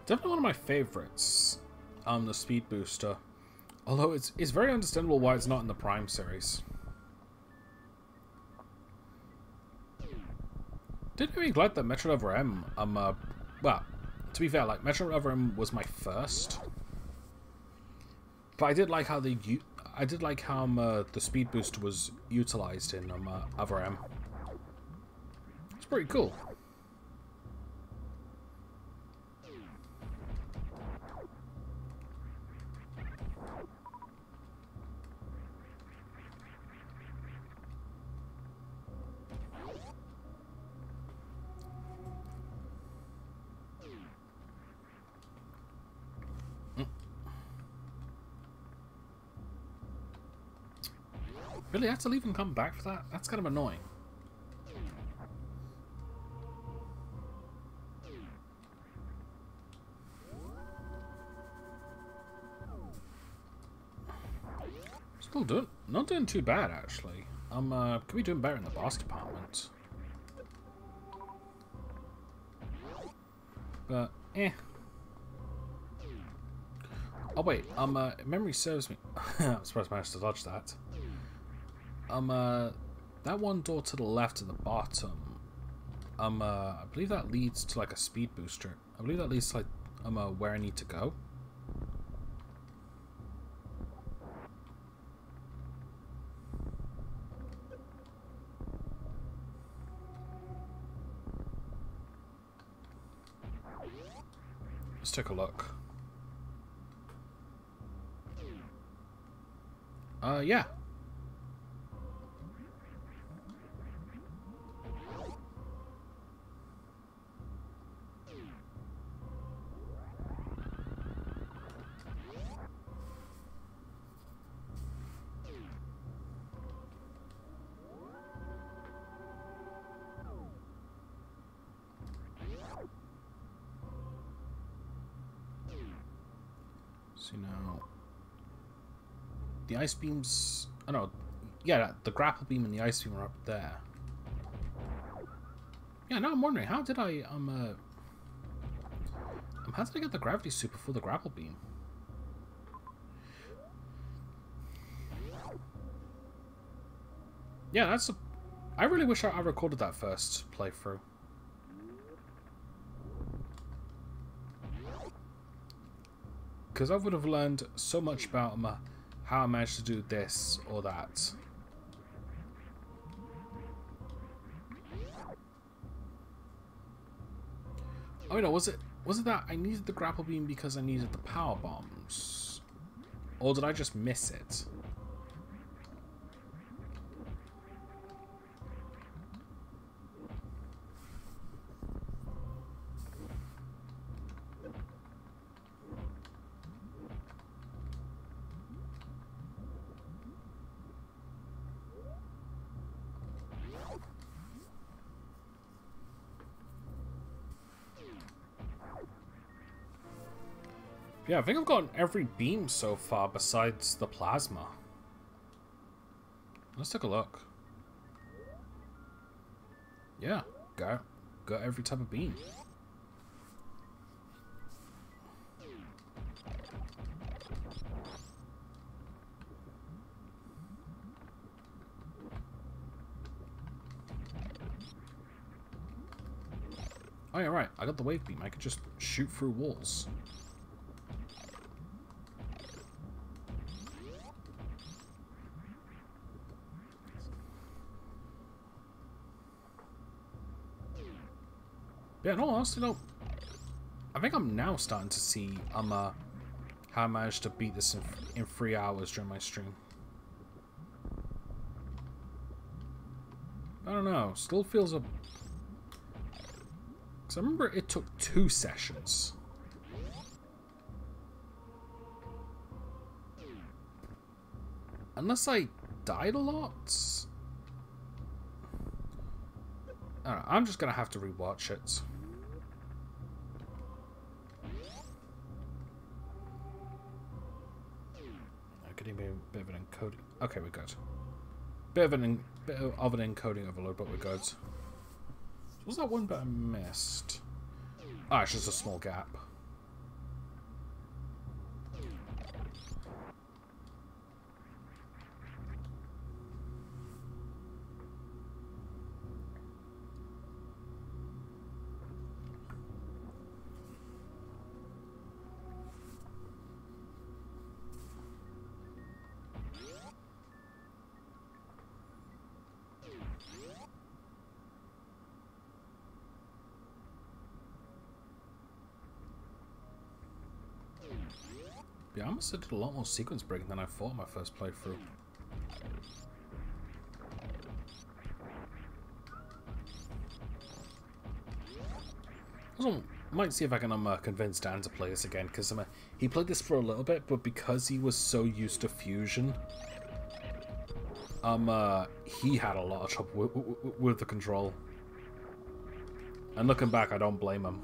Definitely one of my favorites, the speed booster. Although it's very understandable why it's not in the Prime series. Didn't really glad that Metro Over M, well, to be fair, like, Metro Over M was my first. But I did like how the speed booster was utilized in Over M. It's pretty cool. Really, I have to leave and come back for that? That's kind of annoying. Still not doing too bad, actually. Could be doing better in the boss department. But, eh. Oh wait, if memory serves me. I'm surprised I managed to dodge that. That one door to the left at the bottom, I believe that leads to, like, a speed booster. I believe that leads to, like, where I need to go. Let's take a look. Yeah. So now, the ice beams. Oh no, yeah, the grapple beam and the ice beam are up there. Yeah, now I'm wondering how did I how did I get the gravity suit before the grapple beam? Yeah, that's a. I really wish I recorded that first playthrough. Because I would have learned so much about how I managed to do this or that. Oh no, was it that I needed the grapple beam because I needed the power bombs? Or did I just miss it? Yeah, I think I've gotten every beam so far besides the plasma. Let's take a look. Yeah, got every type of beam. Oh yeah, right. I got the wave beam. I could just shoot through walls. Yeah, no, honestly, no. I think I'm now starting to see how I managed to beat this in 3 hours during my stream. I don't know. Still feels a... Because I remember it took 2 sessions. Unless I died a lot? I don't know, I'm just going to have to rewatch it. Getting a bit of an encoding. Okay, we're good. Bit of an encoding overload, but we're good. What was that one bit I missed? Ah, it's just a small gap. Yeah, I must have did a lot more sequence breaking than I thought in my first playthrough. Also, might see if I can convince Dan to play this again, because he played this for a little bit, but because he was so used to fusion, he had a lot of trouble with the control. And looking back, I don't blame him.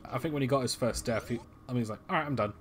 I think when he got his first death, he's like, alright, I'm done.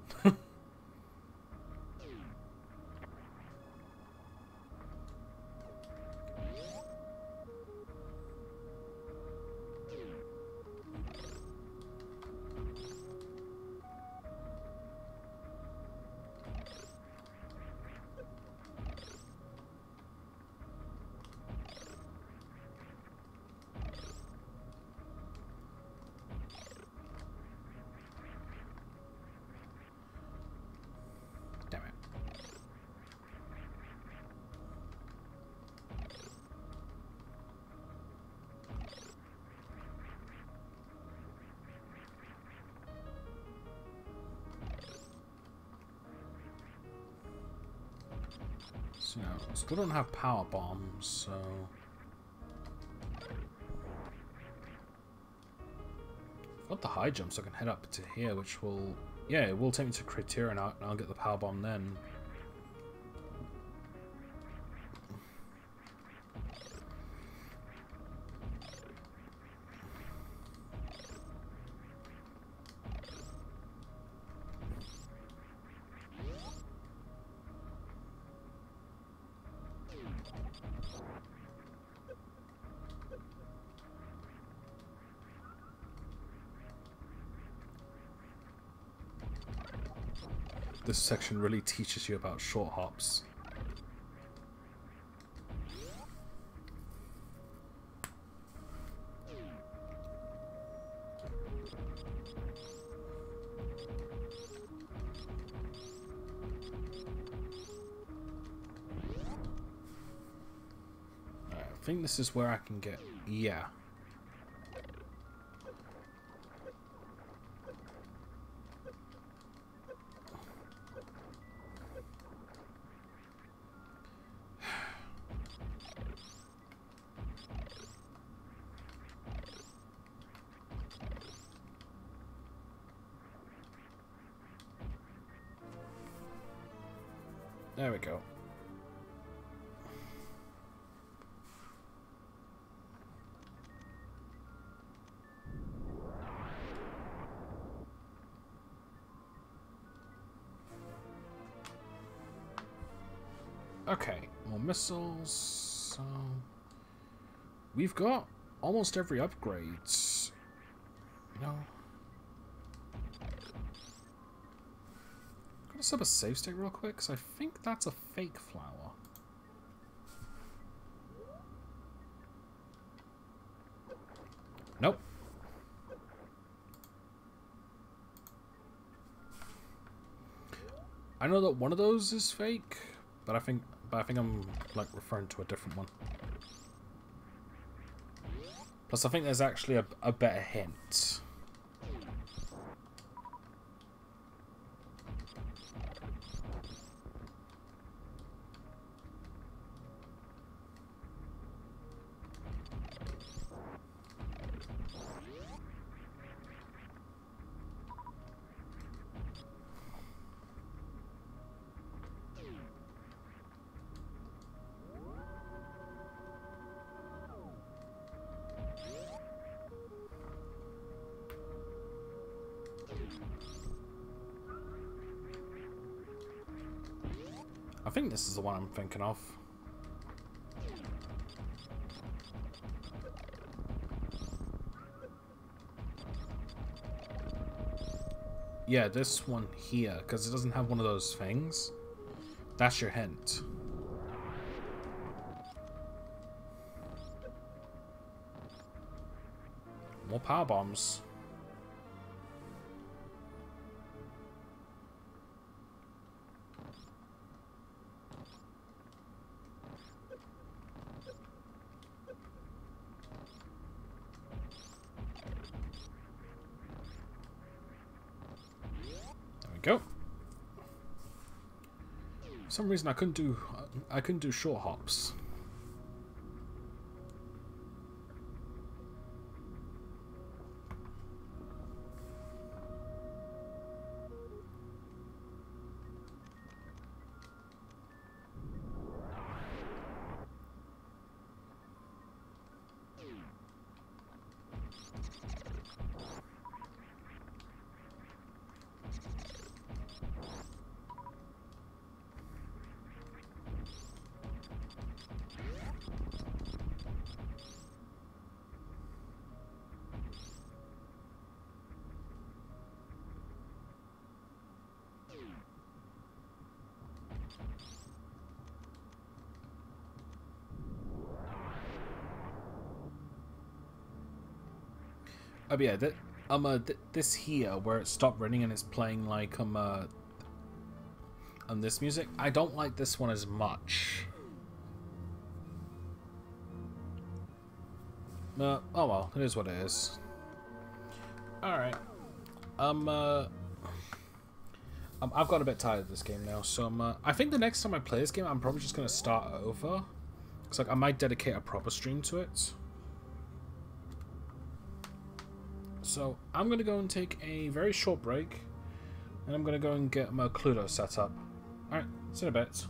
So, still don't have power bombs, so... I've got the high jump, so I can head up to here, which will... Yeah, it will take me to Criterion, and I'll get the power bomb then. This section really teaches you about short hops. I think this is where I can get... Yeah. There we go. Okay, more missiles. So we've got almost every upgrade. No. I'm gonna set up a save state real quick, because I think that's a fake flower. Nope. I know that one of those is fake, but I think I'm like referring to a different one. Plus, I think there's actually a better hint. I think this is the one I'm thinking of. Yeah, this one here, because it doesn't have one of those things. That's your hint. More power bombs. Go. For some reason I couldn't do short hops. Oh, but yeah, this here where it stopped running and it's playing like this music. I don't like this one as much. Oh well, it is what it is. All right. I've got a bit tired of this game now, so I think the next time I play this game, I'm probably just gonna start over. It's like I might dedicate a proper stream to it. So I'm going to go and take a very short break, and I'm going to go and get my Cluedo set up. Alright, see you in a bit.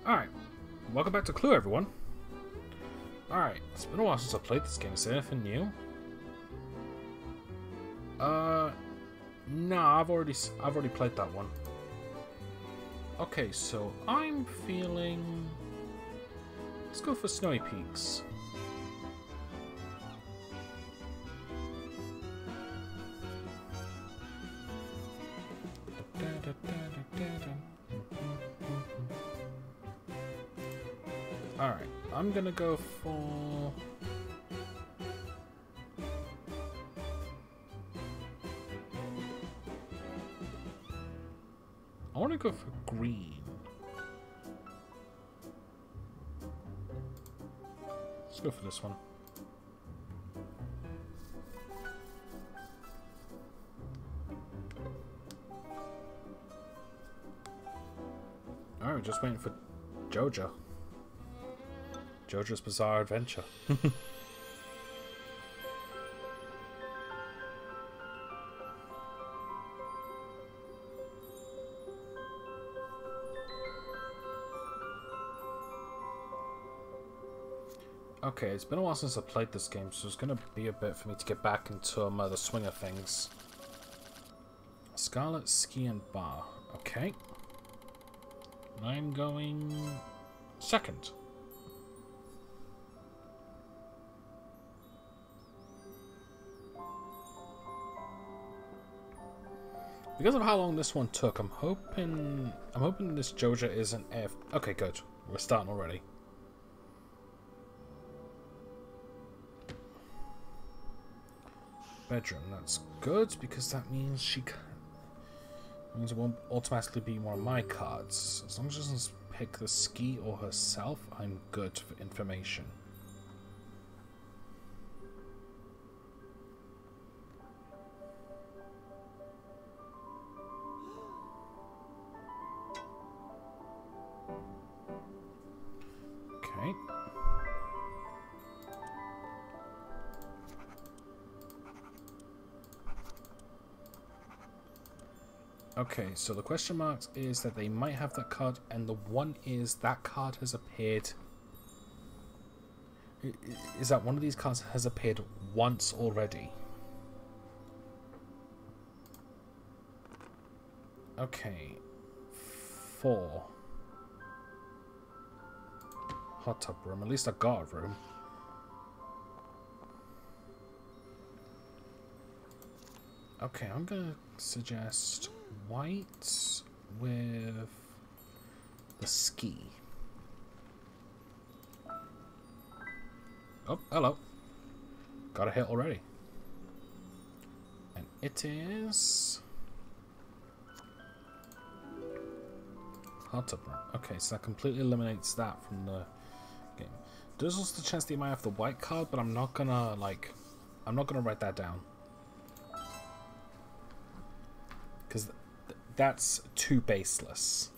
Alright, welcome back to Clue, everyone. Alright, it's been a while since I played this game. Is there anything new? No, I've already played that one. Okay, so I'm feeling... Let's go for Snowy Peaks. Alright, I'm gonna go for... I want to go for green. Let's go for this one. Alright, we're just waiting for Jojo. Jojo's Bizarre Adventure. Okay, it's been a while since I played this game, so it's going to be a bit for me to get back into the swing of things. Scarlet Ski and Bar. Okay. I'm going second. Because of how long this one took, I'm hoping this Joja isn't F. Okay, good. We're starting already. Bedroom. That's good because that means it won't automatically be one of my cards. As long as she doesn't pick the ski or herself, I'm good for information. Okay. Okay, so the question marks is that they might have that card, and the one is that card has appeared. Is that one of these cards has appeared once already? Okay. 4. Hot tub room. At least I got a room. Okay, I'm gonna suggest white with the ski. Oh, hello. Got a hit already. And it is... Hot tub room. Okay, so that completely eliminates that from the game. There's also the chance that you might have the white card, but I'm not gonna write that down. Because that's too baseless.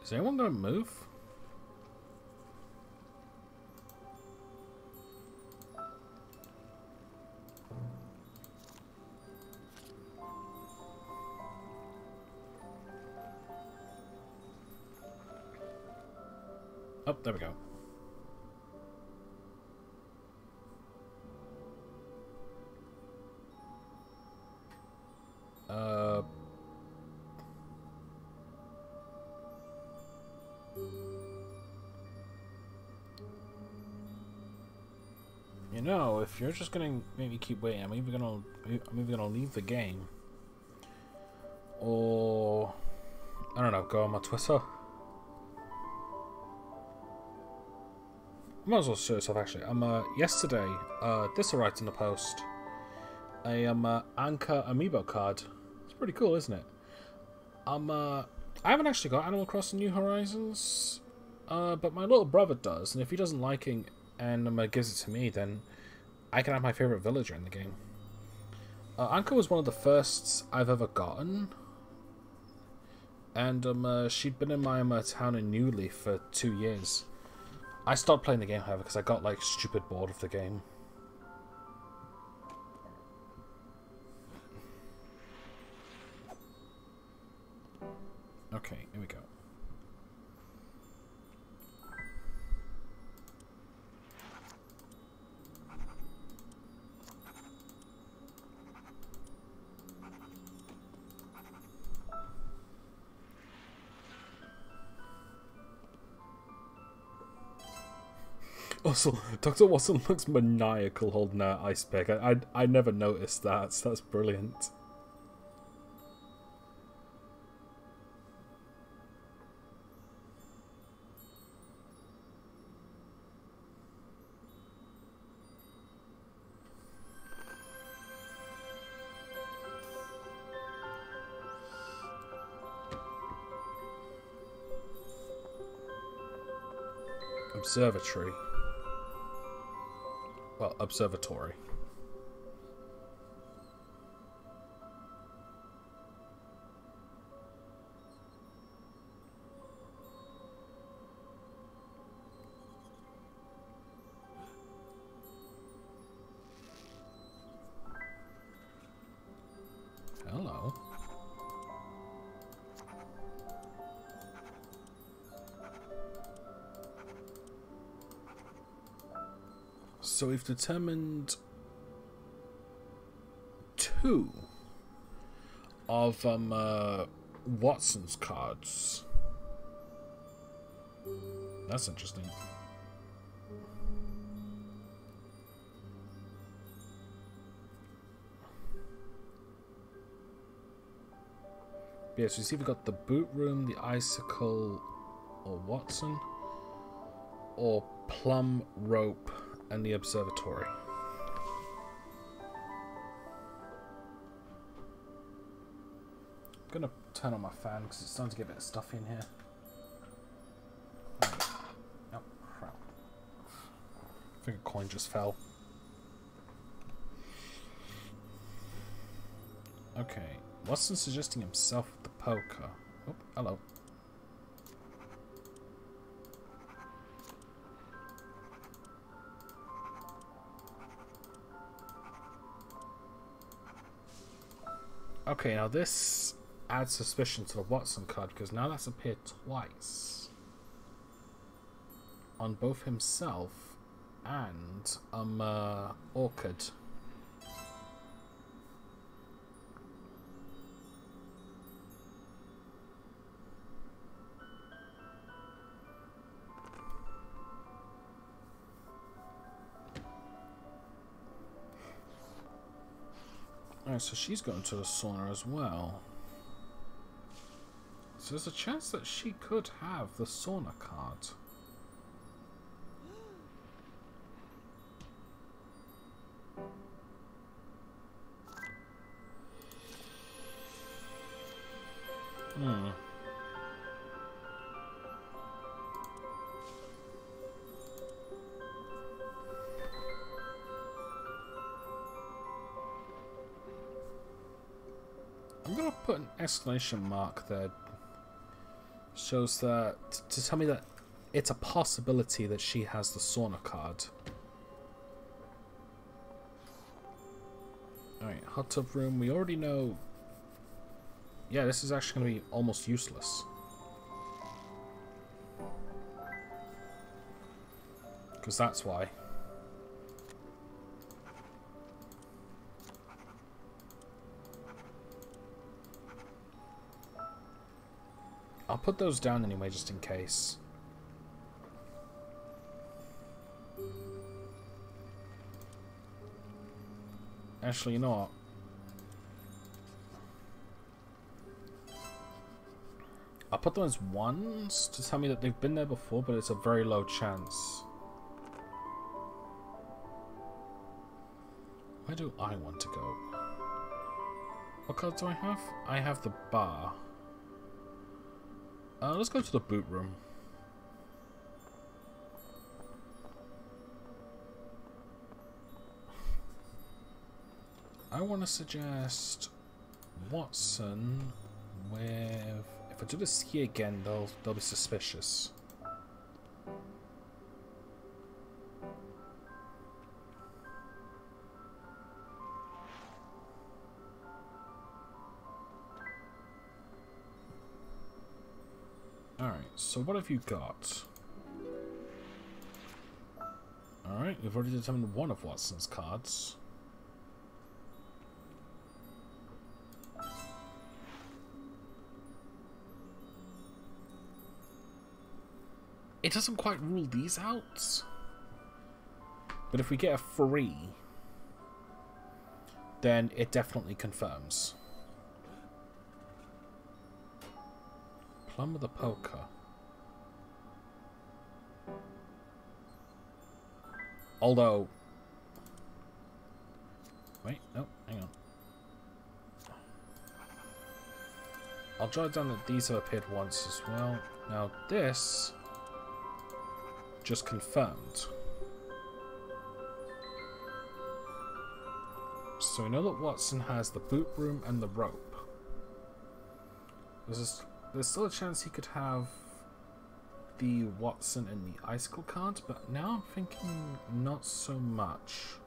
Is anyone going to move? Oh, there we go. You know, if you're just gonna make me keep waiting, I'm either gonna leave the game, or I don't know, go on my Twitter. I might as well show this off actually. Yesterday, this arrived in the post. A Anchor Amiibo card. It's pretty cool, isn't it? I haven't actually got Animal Crossing New Horizons But my little brother does, and if he doesn't like it and gives it to me, then I can have my favourite villager in the game. Anka was one of the firsts I've ever gotten, and she'd been in my town in New Leaf for 2 years. I stopped playing the game, however, because I got like stupid bored of the game. Okay, here we go. Also, Dr. Watson looks maniacal holding that ice pick. I never noticed that. So that's brilliant. Observatory. Well, observatory. Hello. So we've determined 2 of Watson's cards. That's interesting. Yeah, so you see we've got the boot room, the icicle, or Watson, or plum rope, and the observatory. I'm gonna turn on my fan because it's starting to get a bit of stuff in here. Oh, crap. I think a coin just fell. Okay, Watson suggesting himself with the poker. Oh, hello. Okay, now this adds suspicion to the Watson card because now that's appeared twice on both himself and Orchid. Alright, so she's going to the sauna as well. So there's a chance that she could have the sauna card. I'm gonna put an exclamation mark there. Shows that to tell me that it's a possibility that she has the sauna card. Alright, hot tub room. We already know. Yeah, this is actually going to be almost useless. Because that's why. I'll put those down anyway, just in case. Actually, you know what? I'll put them as ones to tell me that they've been there before, but it's a very low chance. Where do I want to go? What card do I have? I have the bar. Let's go to the boot room. I want to suggest Watson with... If I do this here again, they'll be suspicious. Alright, so what have you got? Alright, we've already determined one of Watson's cards. It doesn't quite rule these out. But if we get a 3, then it definitely confirms. Plum of the poker. Although... Wait, no, hang on. I'll jot down that these have appeared once as well. Now this... just confirmed. So we know that Watson has the boot room and the rope. There's still a chance he could have the Watson and the icicle card, but now I'm thinking not so much.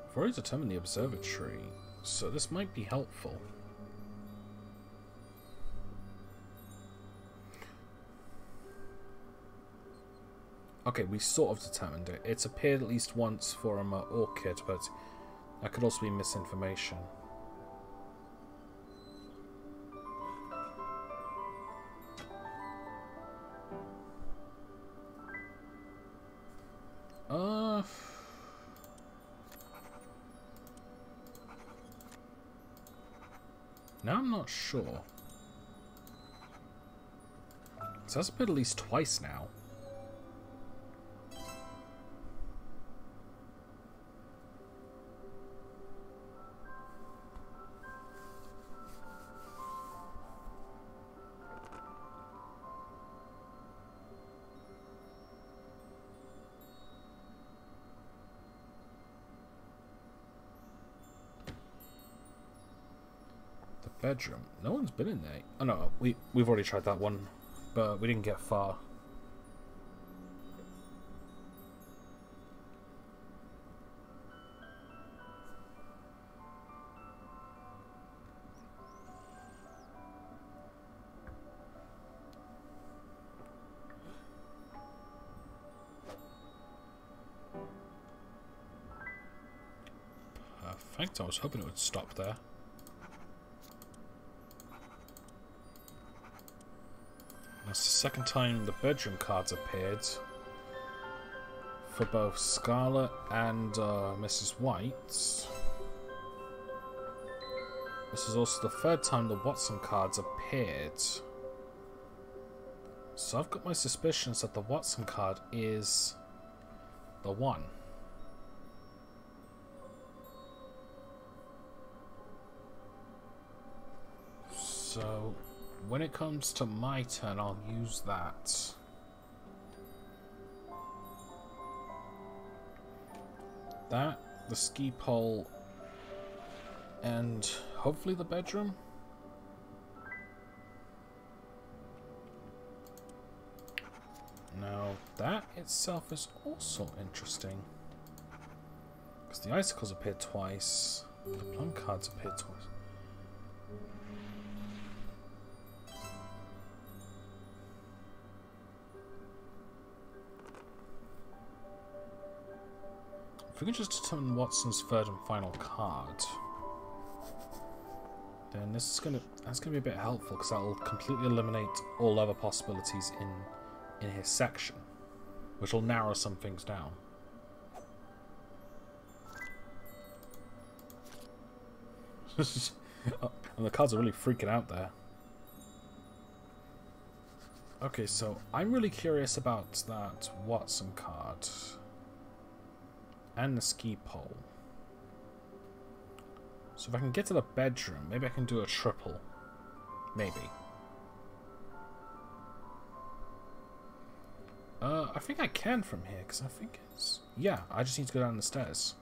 I've already determined the observatory, so this might be helpful. Okay, we sort of determined it. It's appeared at least once for Orchid, but that could also be misinformation. Now I'm not sure. So that's appeared at least twice now. Bedroom. No one's been in there. Oh no, we've already tried that one, but we didn't get far. Perfect. I was hoping it would stop there. That's the second time the bedroom cards appeared for both Scarlet and Mrs. White. This is also the third time the Watson cards appeared. So I've got my suspicions that the Watson card is the one. So... when it comes to my turn, I'll use that. That, the ski pole, and hopefully the bedroom. Now, that itself is also interesting. Because the icicles appeared twice, the plum cards appeared twice. If we can just determine Watson's third and final card, then that's gonna be a bit helpful, because that'll completely eliminate all other possibilities in his section, which will narrow some things down. And the cards are really freaking out there. Okay, so I'm really curious about that Watson card. And the ski pole. So if I can get to the bedroom, maybe I can do a triple. Maybe. I think I can from here, because I think it's... Yeah, I just need to go down the stairs.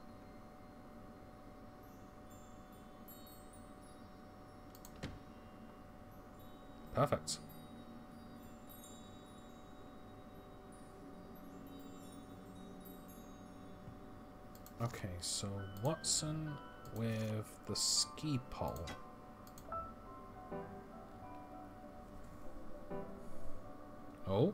Perfect. Okay, so Watson with the ski pole. Oh.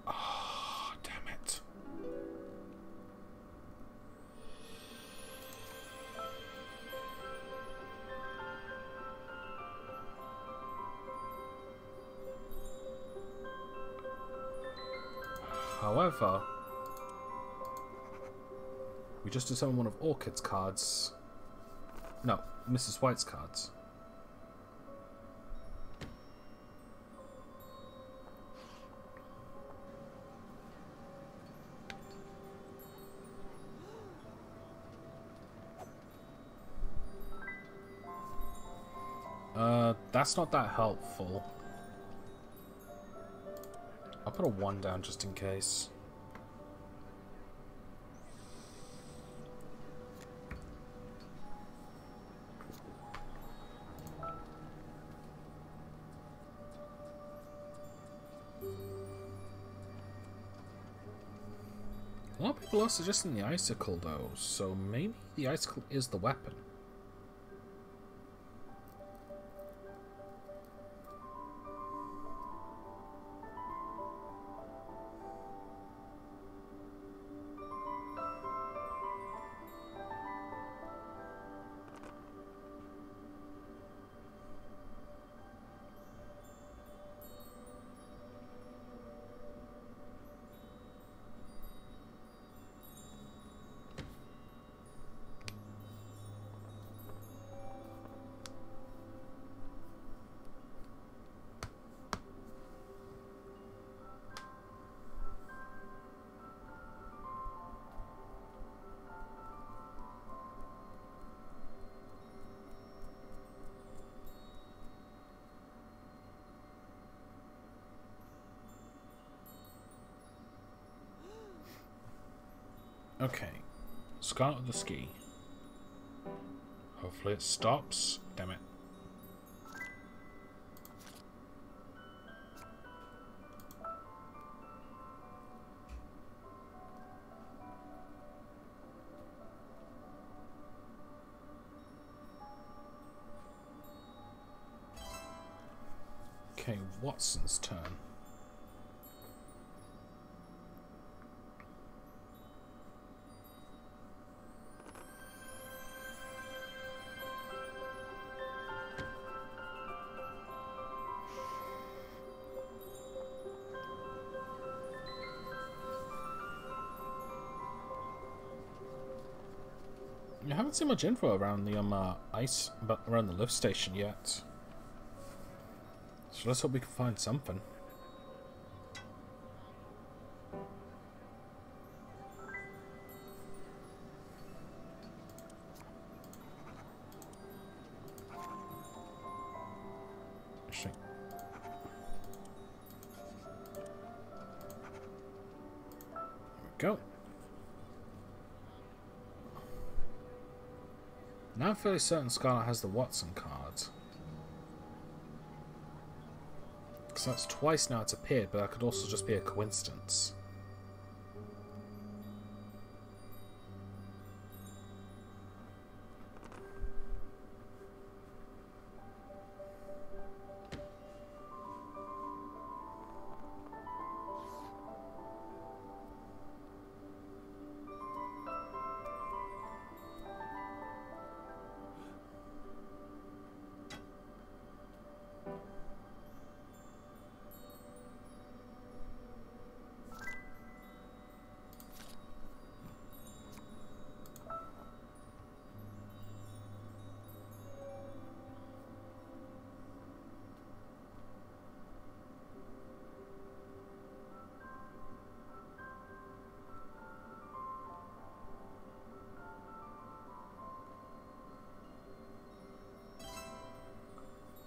Oh, damn it. However, we just determined one of Orchid's cards. No, Mrs. White's cards. That's not that helpful. I'll put a 1 down just in case. A lot of people are suggesting the icicle though, so maybe the icicle is the weapon. Okay, Scarlet of the Ski. Hopefully it stops. Damn it. Okay, Watson's turn. I haven't seen much info around the ice, but around the lift station yet. So let's hope we can find something. Actually, there we go. Now I'm fairly certain Scarlet has the Watson card. Because that's twice now it's appeared, but that could also just be a coincidence.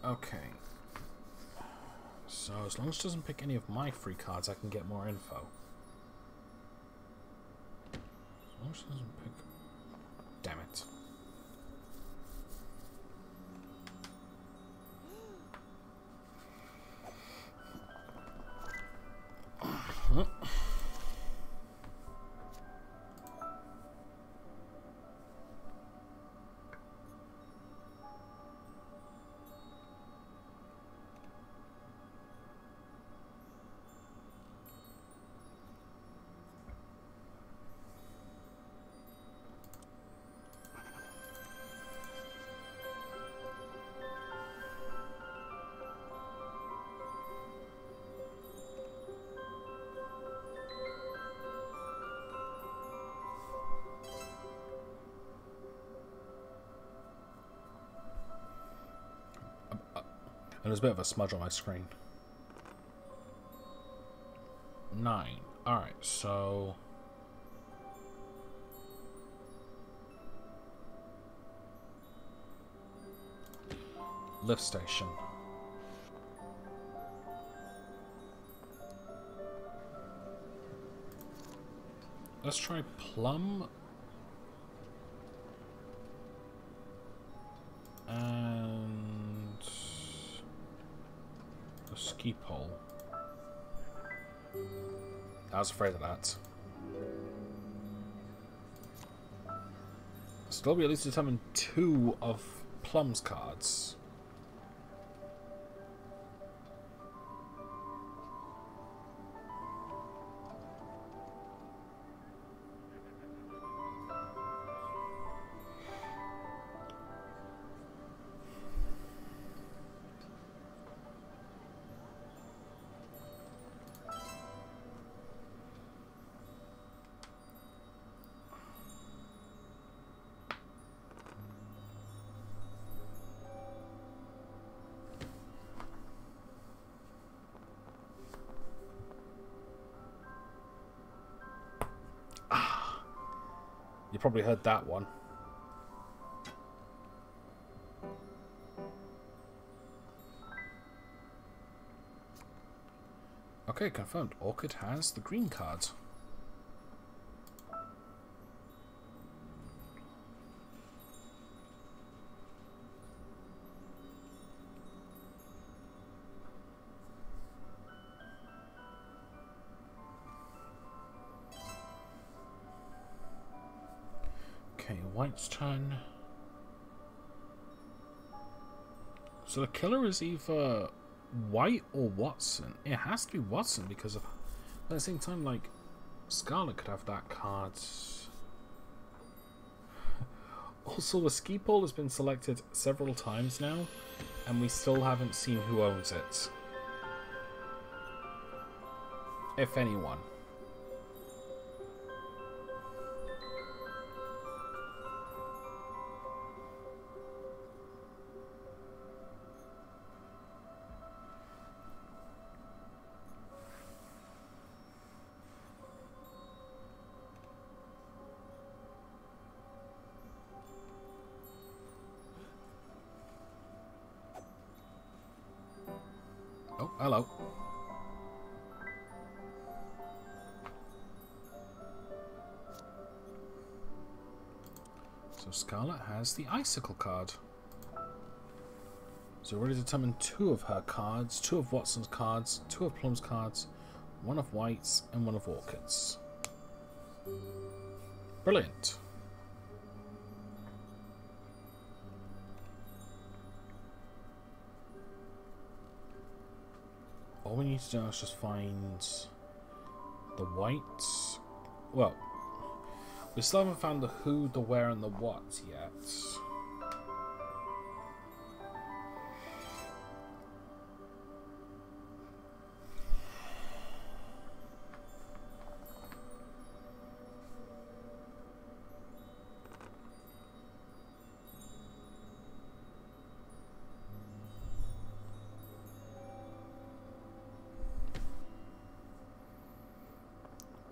Okay. So, as long as it doesn't pick any of my free cards, I can get more info. As long as it doesn't pick... Damn it. And there's a bit of a smudge on my screen. 9. Alright, so... lift station. Let's try plum. And... a ski pole. I was afraid of that. Still be at least determine 2 of Plum's cards. You probably heard that one. Okay, confirmed. Orchid has the green card. Okay, White's turn. So the killer is either White or Watson. It has to be Watson because of, at the same time, like, Scarlet could have that card. Also, the ski pole has been selected several times now, and we still haven't seen who owns it. If anyone. Oh, hello. So Scarlet has the Icicle card. So we've already determined 2 of her cards, 2 of Watson's cards, 2 of Plum's cards, 1 of White's, and 1 of Orchid's. Brilliant. All we need to do is just find the Whites. Well, we still haven't found the who, the where, and the what yet.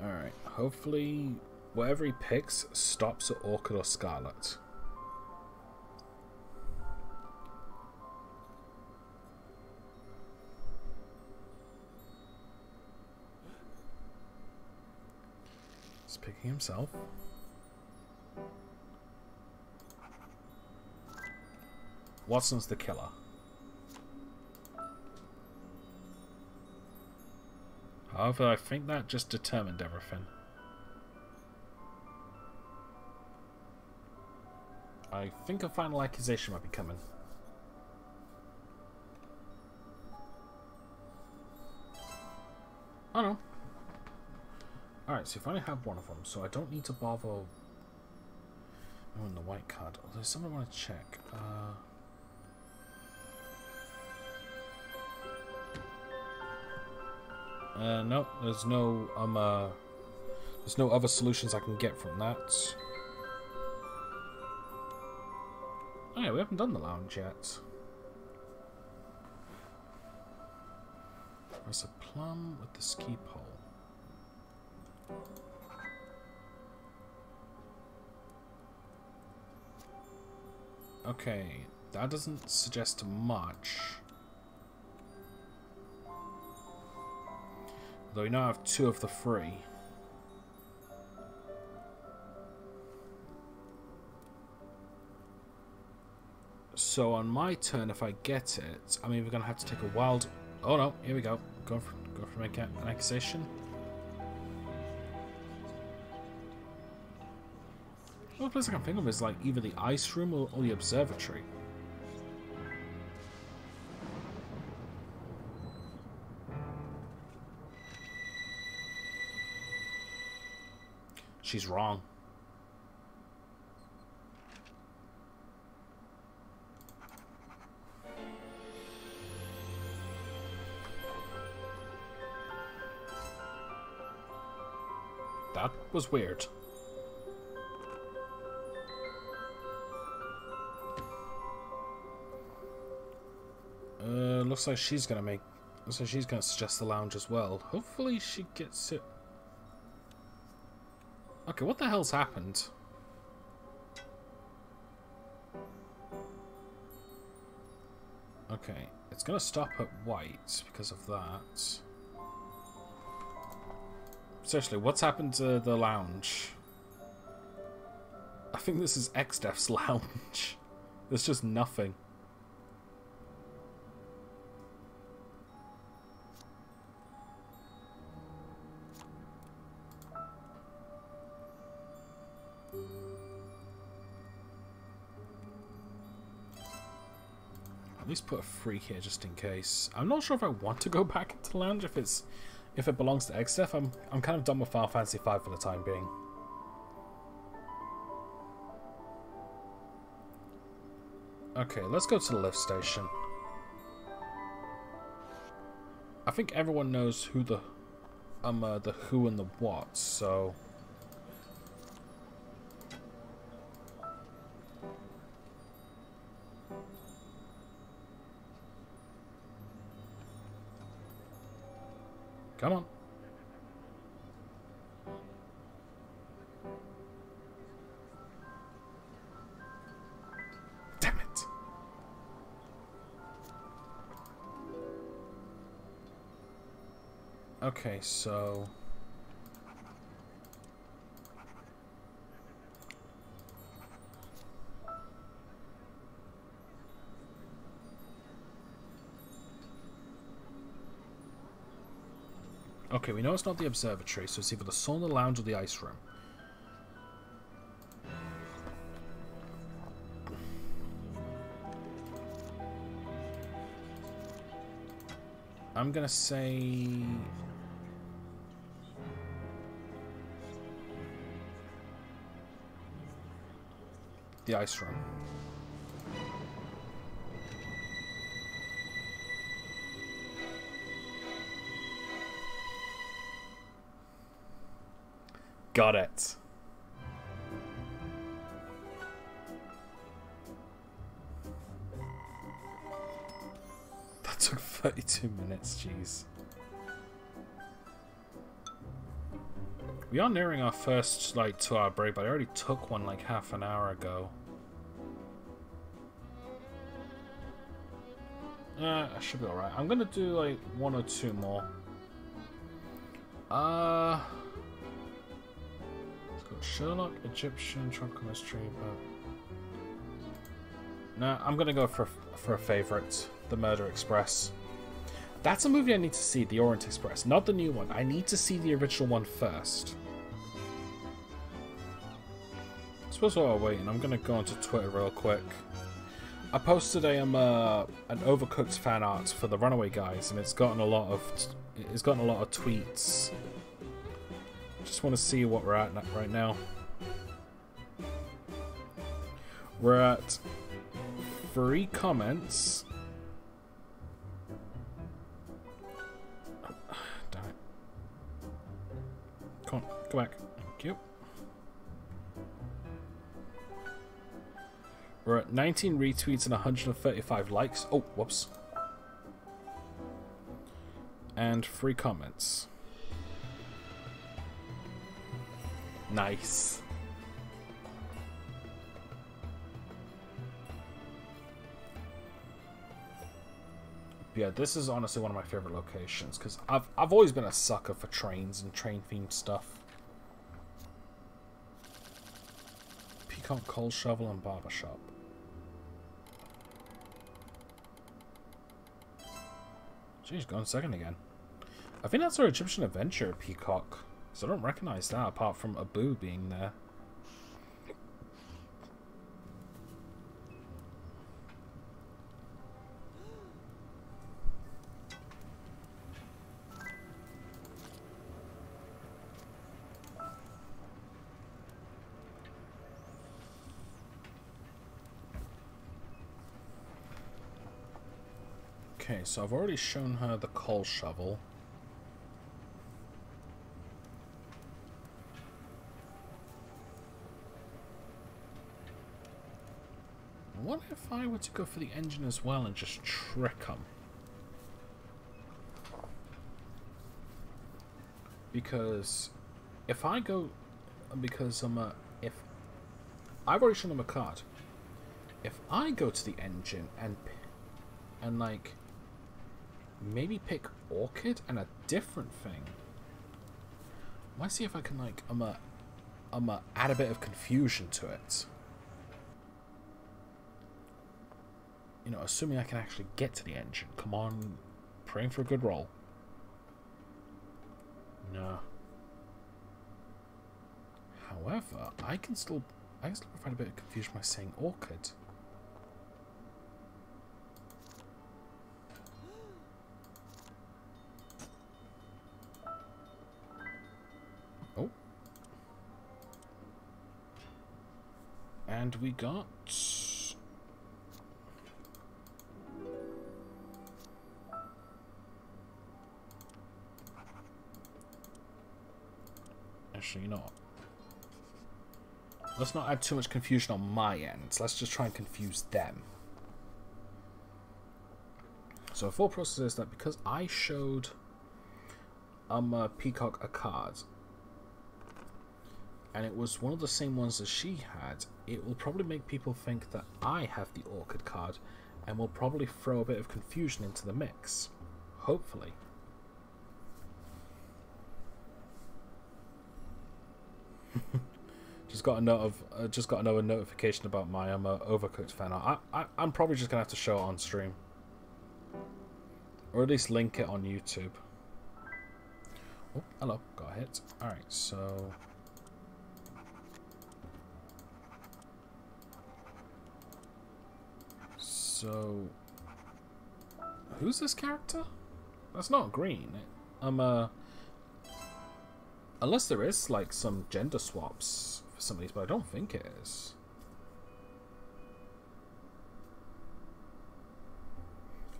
Alright, hopefully whatever he picks stops at Orchid or Scarlet. picking himself. Watson's the killer. However, I think that just determined everything. I think a final accusation might be coming. Oh no. Alright, so if I only have one of them, so I don't need to bother... Oh, and the white card. Oh, there's something I want to check. No, there's no other solutions I can get from that. Oh yeah, we haven't done the lounge yet. There's a plum with the ski pole. Okay, that doesn't suggest much. Though we now have 2 of the 3. So on my turn, if I get it, I'm either going to have to take a wild... Oh no, here we go. Go for an accusation. The only place I can think of is like either the ice room or the observatory. She's wrong. That was weird. Looks like she's gonna make. Looks like she's gonna suggest the lounge as well. Hopefully she gets it. Okay, what the hell's happened? Okay, it's gonna stop at white because of that. Seriously, what's happened to the lounge? I think this is XDef's lounge. There's just nothing. At least put a 3 here just in case. I'm not sure if I want to go back into the lounge if it belongs to XDef. I'm kind of done with Final Fantasy V for the time being. Okay, let's go to the lift station. I think everyone knows who the who and the what, so come on. Damn it. Okay, so okay, we know it's not the observatory, so it's either the sauna lounge or the ice room. I'm gonna say the ice room. Got it. That took 32 minutes, jeez. We are nearing our first, like, 2-hour break, but I already took one, like, half an hour ago. I should be alright. I'm gonna do, like, 1 or 2 more. Sherlock, Egyptian, Tropical Mystery, but... Nah, I'm gonna go for a favourite. The Murder Express. That's a movie I need to see, The Orient Express. Not the new one. I need to see the original one first. I suppose while we're waiting, I'm gonna go onto Twitter real quick. I posted an Overcooked fan art for the Runaway Guys, and it's gotten a lot of tweets. Just want to see what we're at right now. We're at 3 comments. Damn it. Come on, go back. Thank you. We're at 19 retweets and 135 likes. Oh, whoops. And 3 comments. Nice. Yeah, this is honestly one of my favorite locations because I've always been a sucker for trains and train themed stuff. Peacock, coal shovel, and barbershop. Jeez, going second again. I think that's our Egyptian adventure, Peacock. So I don't recognize that apart from Abu being there. Okay, so I've already shown her the coal shovel. What if I were to go for the engine as well and just trick them? Because if I go, because if I've already shown them a card, if I go to the engine and like maybe pick Orchid and a different thing, let's see if I can like add a bit of confusion to it. You know, assuming I can actually get to the engine. Come on, praying for a good roll. No. However, I can still provide a bit of confusion by saying Orchid. Oh. And we got... Actually, you know what? Let's not add too much confusion on my end. Let's just try and confuse them. So the full process is that because I showed Peacock a card, and it was one of the same ones as she had, it will probably make people think that I have the Orchid card, and will probably throw a bit of confusion into the mix. Hopefully. Just got another notification about my Overcooked fan art. I'm probably just gonna have to show it on stream, or at least link it on YouTube. Oh, hello, got a hit. All right, so who's this character? That's not green. Unless there is like some gender swaps for some of these, but I don't think it is.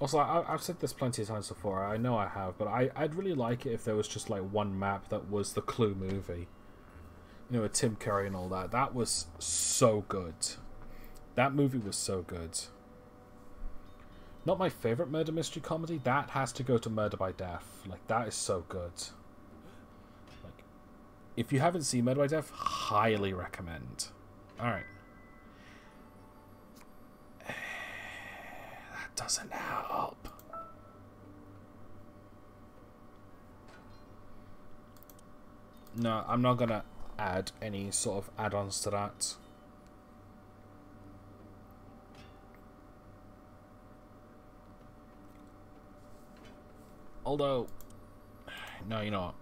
Also, I've said this plenty of times before. I know I have, but I'd really like it if there was just like one map that was the Clue movie. You know, with Tim Curry and all that. That was so good. That movie was so good. Not my favorite murder mystery comedy. That has to go to Murder by Death. Like, that is so good. Like, if you haven't seen Murder by Death, highly recommend. Alright. That doesn't help. No, I'm not gonna add any sort of add-ons to that. Although, no, you know what?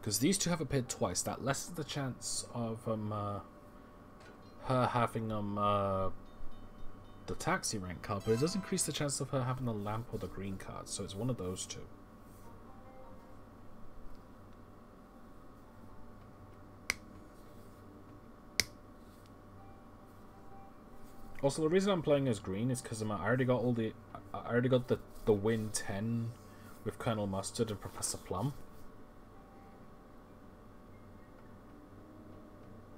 Because these two have appeared twice, that lessens the chance of her having the taxi rank card, but it does increase the chance of her having the lamp or the green card, so it's one of those two. Also, the reason I'm playing as green is because I already got the win 10 with Colonel Mustard and Professor Plum.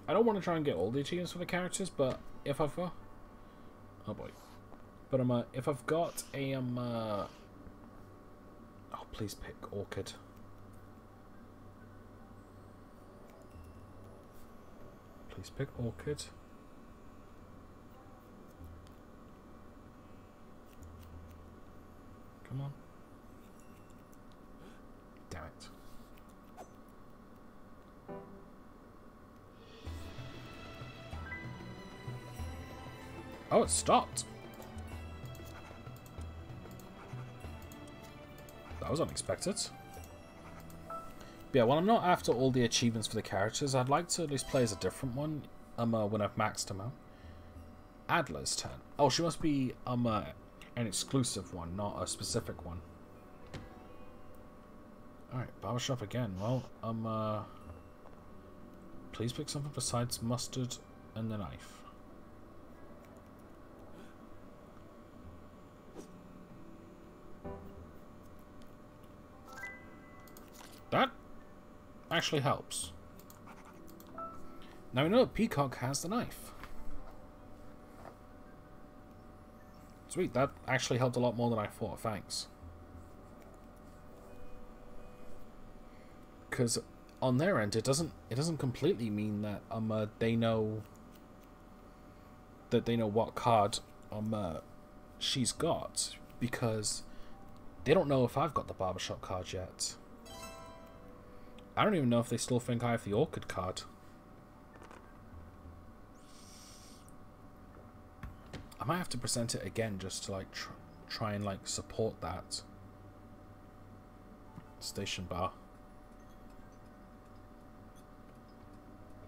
I don't want to try and get all the achievements for the characters, but if I've got... Oh boy. But if I've got a oh, please pick Orchid. Please pick Orchid. Come on. Damn it. Oh, it stopped. That was unexpected. But yeah, well, I'm not after all the achievements for the characters. I'd like to at least play as a different one when I've maxed them out. Adler's turn. Oh, she must be an exclusive one, not a specific one. Alright, barbershop again. Well, please pick something besides mustard and the knife. That actually helps. Now we know that Peacock has the knife. Sweet, that actually helped a lot more than I thought, thanks. Because on their end, it doesn't completely mean that they know what card she's got, because they don't know if I've got the barbershop card yet. I don't even know if they still think I have the Orchid card. I might have to present it again just to like try and like support that station bar.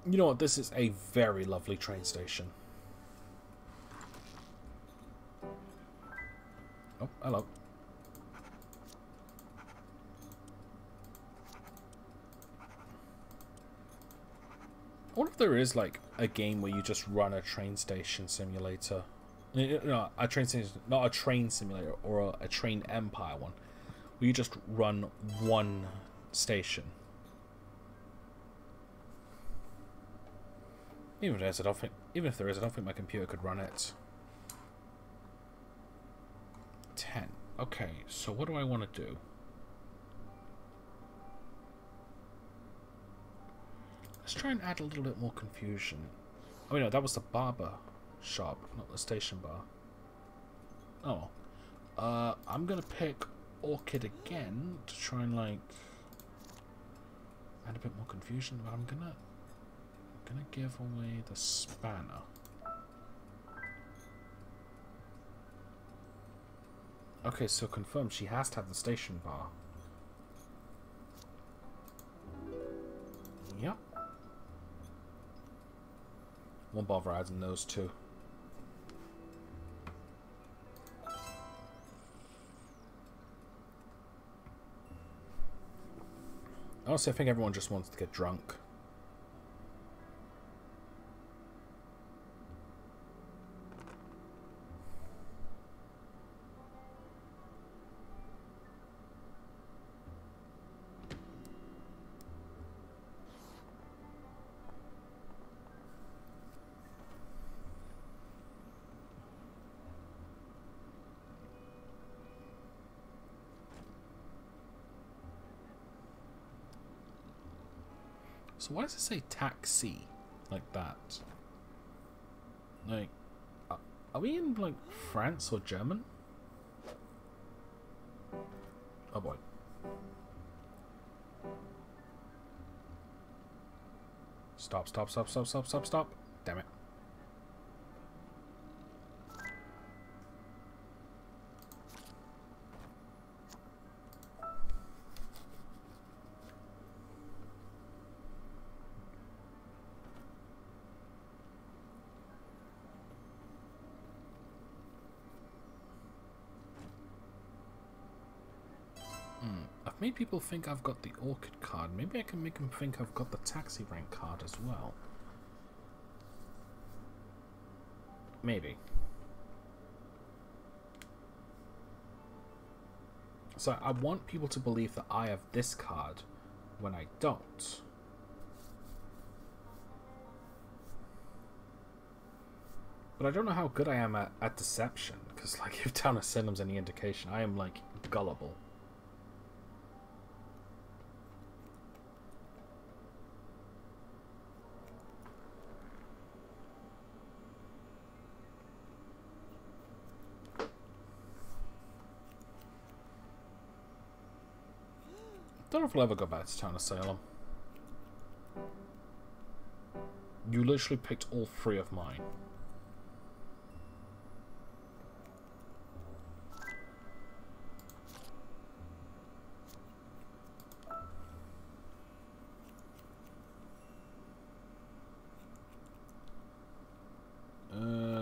You know what? This is a very lovely train station. Oh, hello. I wonder if there is like a game where you just run a train station simulator. No, a train station, not a train simulator, or a train empire one, where you just run one station. Even if there is, I don't think my computer could run it. 10. Okay, so what do I want to do? Let's try and add a little bit more confusion. Oh no, that was the barber shop, not the station bar. Oh. I'm gonna pick Orchid again to try and like add a bit more confusion, but I'm gonna give away the spanner. Okay, so confirmed she has to have the station bar. Yep. Won't bother adding those two. Honestly, I think everyone just wants to get drunk. So why does it say taxi like that? Like, are we in like France or German? Oh boy. Stop, stop, stop, stop, stop, stop, stop. Damn it. I've made people think I've got the Orchid card. Maybe I can make them think I've got the Taxi Rank card as well. Maybe. So I want people to believe that I have this card when I don't. But I don't know how good I am at deception, because like if Town of Salem's any indication, I am like gullible. Don't know if we'll ever go back to Town of Salem. You literally picked all three of mine.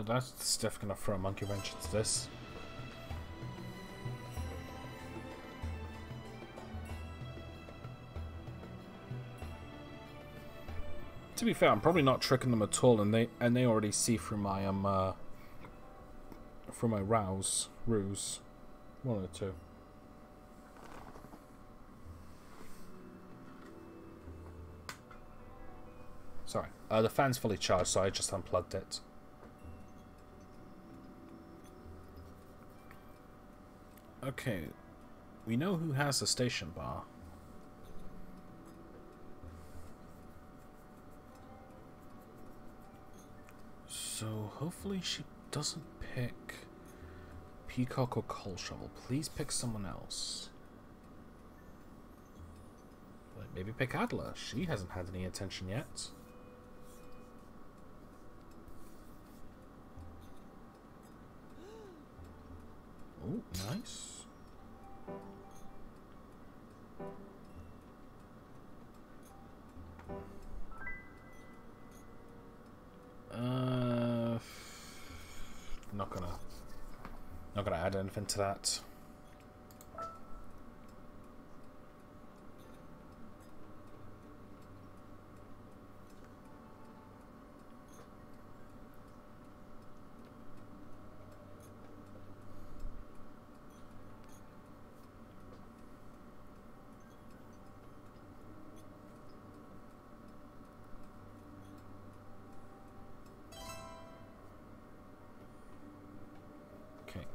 That's definitely gonna throw a monkey wrench into this. To be fair, I'm probably not tricking them at all, and they already see through my ruse. One or two. Sorry, the fan's fully charged, so I just unplugged it. Okay, we know who has the station bar. So hopefully she doesn't pick Peacock or Coal Shovel. Please pick someone else. Like maybe pick Adler. She hasn't had any attention yet. Oh, nice. Not gonna add anything to that.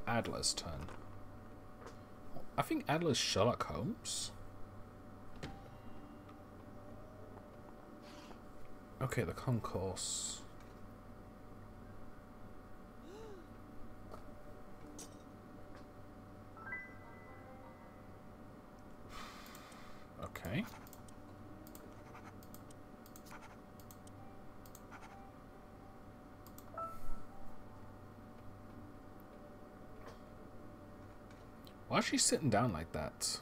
Adler's turn. I think Adler's Sherlock Holmes. Okay, the concourse. Okay. Why is she sitting down like that?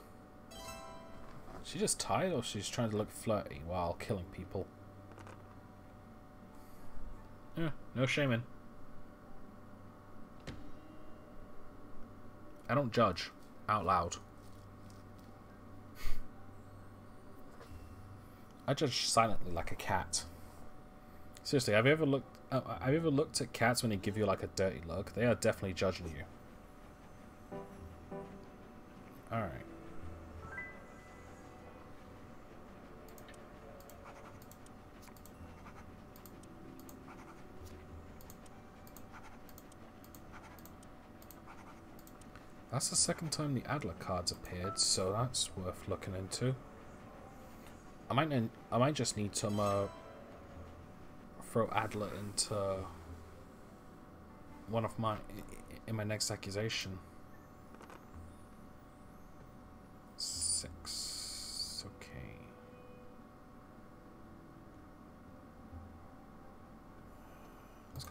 She just tired, or she's trying to look flirty while killing people? Yeah, no shaming. I don't judge out loud. I judge silently like a cat. Seriously, have you ever looked at cats when they give you like a dirty look? They are definitely judging you. Alright. That's the second time the Adler cards appeared, so that's worth looking into. I might just need to throw Adler into one of in my next accusation. 6. Okay.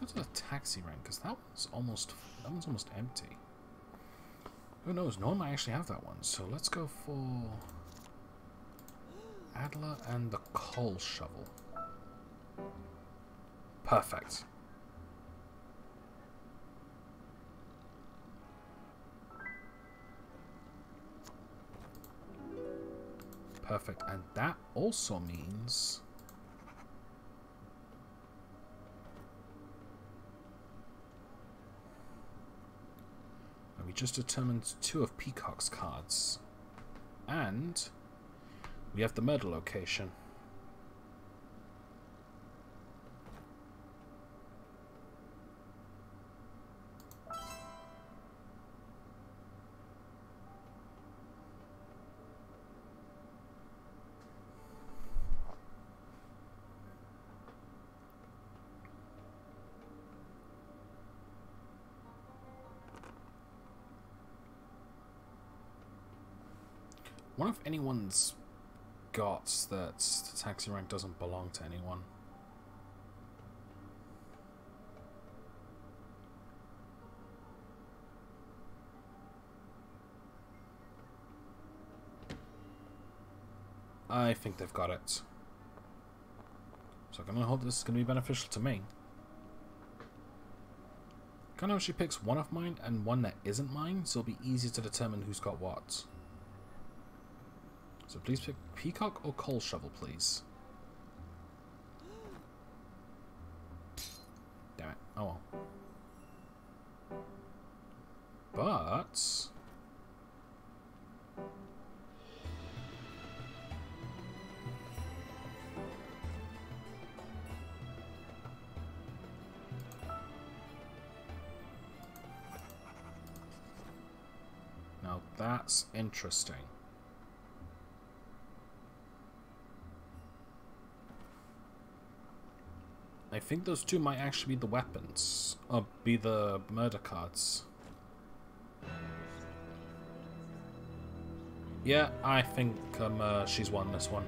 let's go to the taxi rank, because that one's almost empty. Who knows? No one might actually have that one. So let's go for Adler and the coal shovel. Perfect. Perfect. And that also means we just determined 2 of Peacock's cards. And we have the murder location. I wonder if anyone's got that the taxi rank doesn't belong to anyone. I think they've got it. So I can only hope this is going to be beneficial to me. I know she picks one of mine and one that isn't mine, so it'll be easier to determine who's got what. So please pick Peacock or Coal Shovel, please. Damn it. Oh well. But now that's interesting. I think those 2 might actually be the weapons, or be the murder cards. Yeah, I think she's won this one.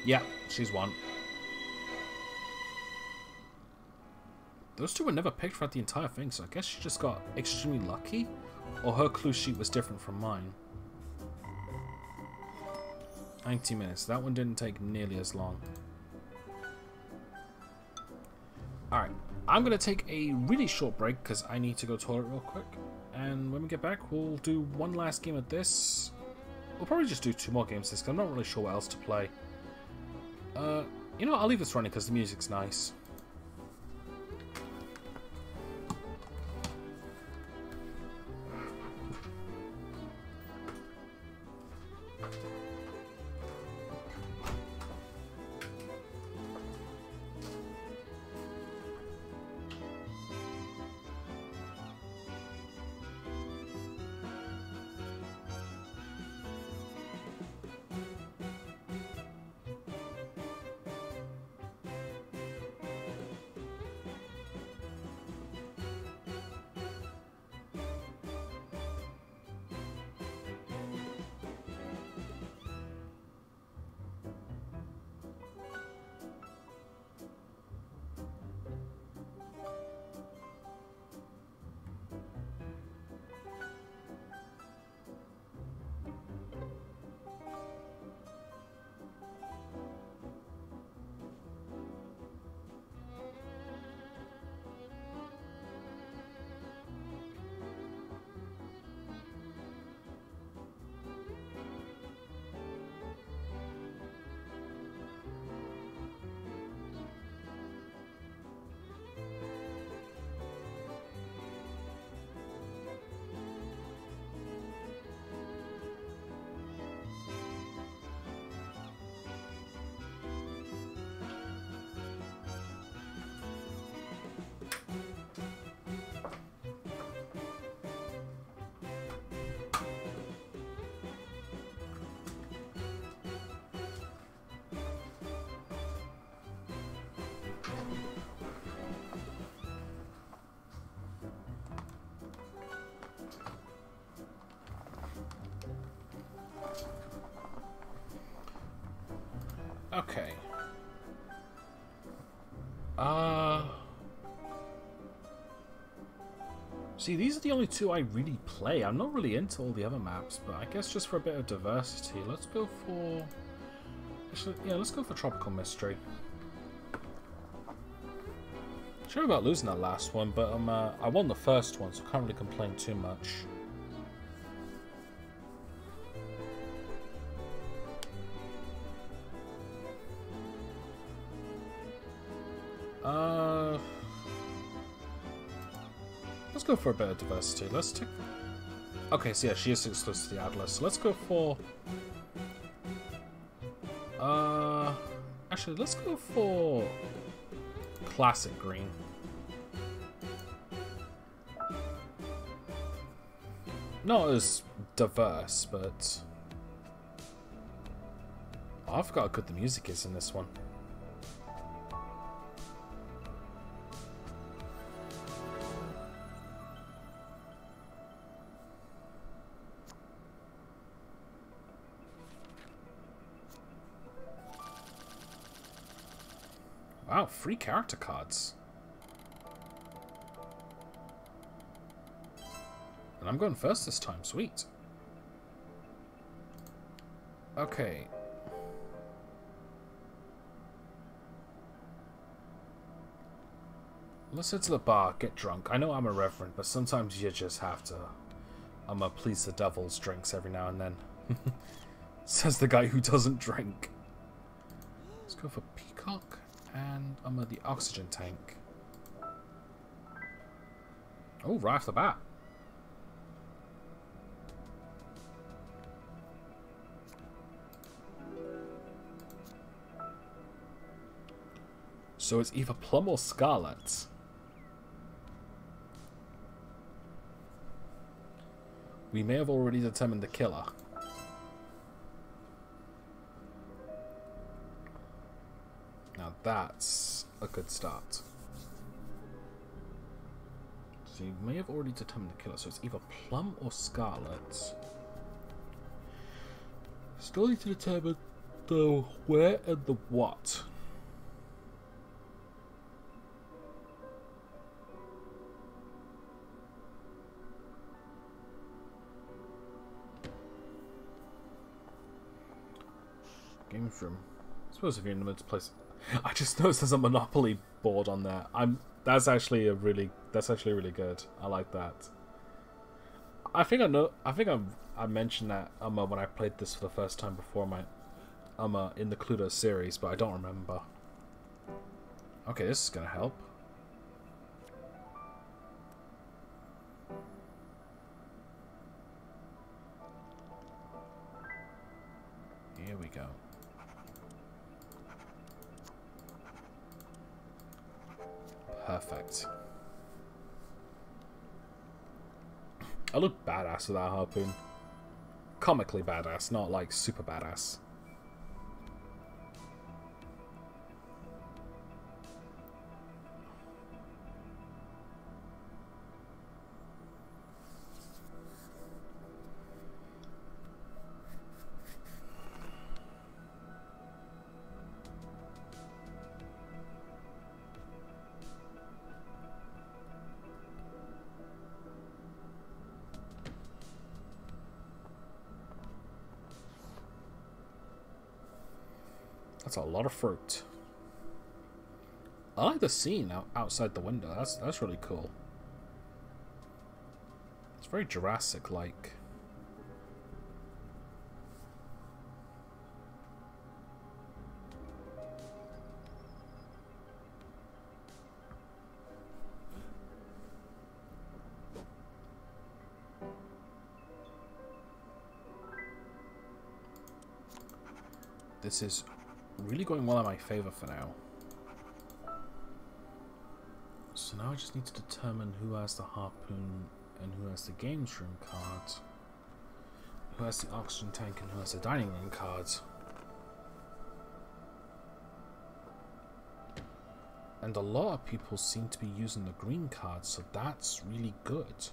Yeah, she's won. Those 2 were never picked throughout the entire thing, so I guess she just got extremely lucky, or her clue sheet was different from mine. 90 minutes. That one didn't take nearly as long. Alright, I'm going to take a really short break because I need to go to the toilet real quick. And when we get back, we'll do one last game of this. We'll probably just do 2 more games this because I'm not really sure what else to play. You know, I'll leave this running because the music's nice. Uh... See, these are the only two I really play. I'm not really into all the other maps, but I guess just for a bit of diversity, let's go for... Actually, yeah, let's go for Tropical Mystery. Sure about losing that last one, but I won the first one, so I can't really complain too much. Let's go for a bit of diversity. Let's take... Okay, so yeah, she is exclusive to the Atlas. So let's go for... Actually, let's go for... Classic green. Not as diverse, but... Oh, I forgot how good the music is in this one. Wow, free character cards. And I'm going first this time, sweet. Okay. Let's head to the bar, get drunk. I know I'm irreverent, but sometimes you just have to please the devil's drinks every now and then. Says the guy who doesn't drink. Let's go for Peacock. And I'm at the oxygen tank. Oh, right off the bat. So it's either Plum or Scarlet. We may have already determined the killer. Now that's a good start. So you may have already determined the killer, so it's either Plum or Scarlet. Still need to determine the where and the what. Games room. I suppose if you're in the mood to play. I just noticed there's a Monopoly board on there. That's actually really good. I like that. I think I mentioned that when I played this for the first time before my in the Cluedo series, but I don't remember. Okay, this is gonna help. Here we go. Perfect. I look badass with that harpoon. Comically badass, not like super badass. That's a lot of fruit. I like the scene outside the window. That's really cool. It's very Jurassic-like. This is really going well in my favor for now. So now I just need to determine who has the harpoon and who has the games room card, who has the oxygen tank and who has the dining room cards. And a lot of people seem to be using the green card, so that's really good.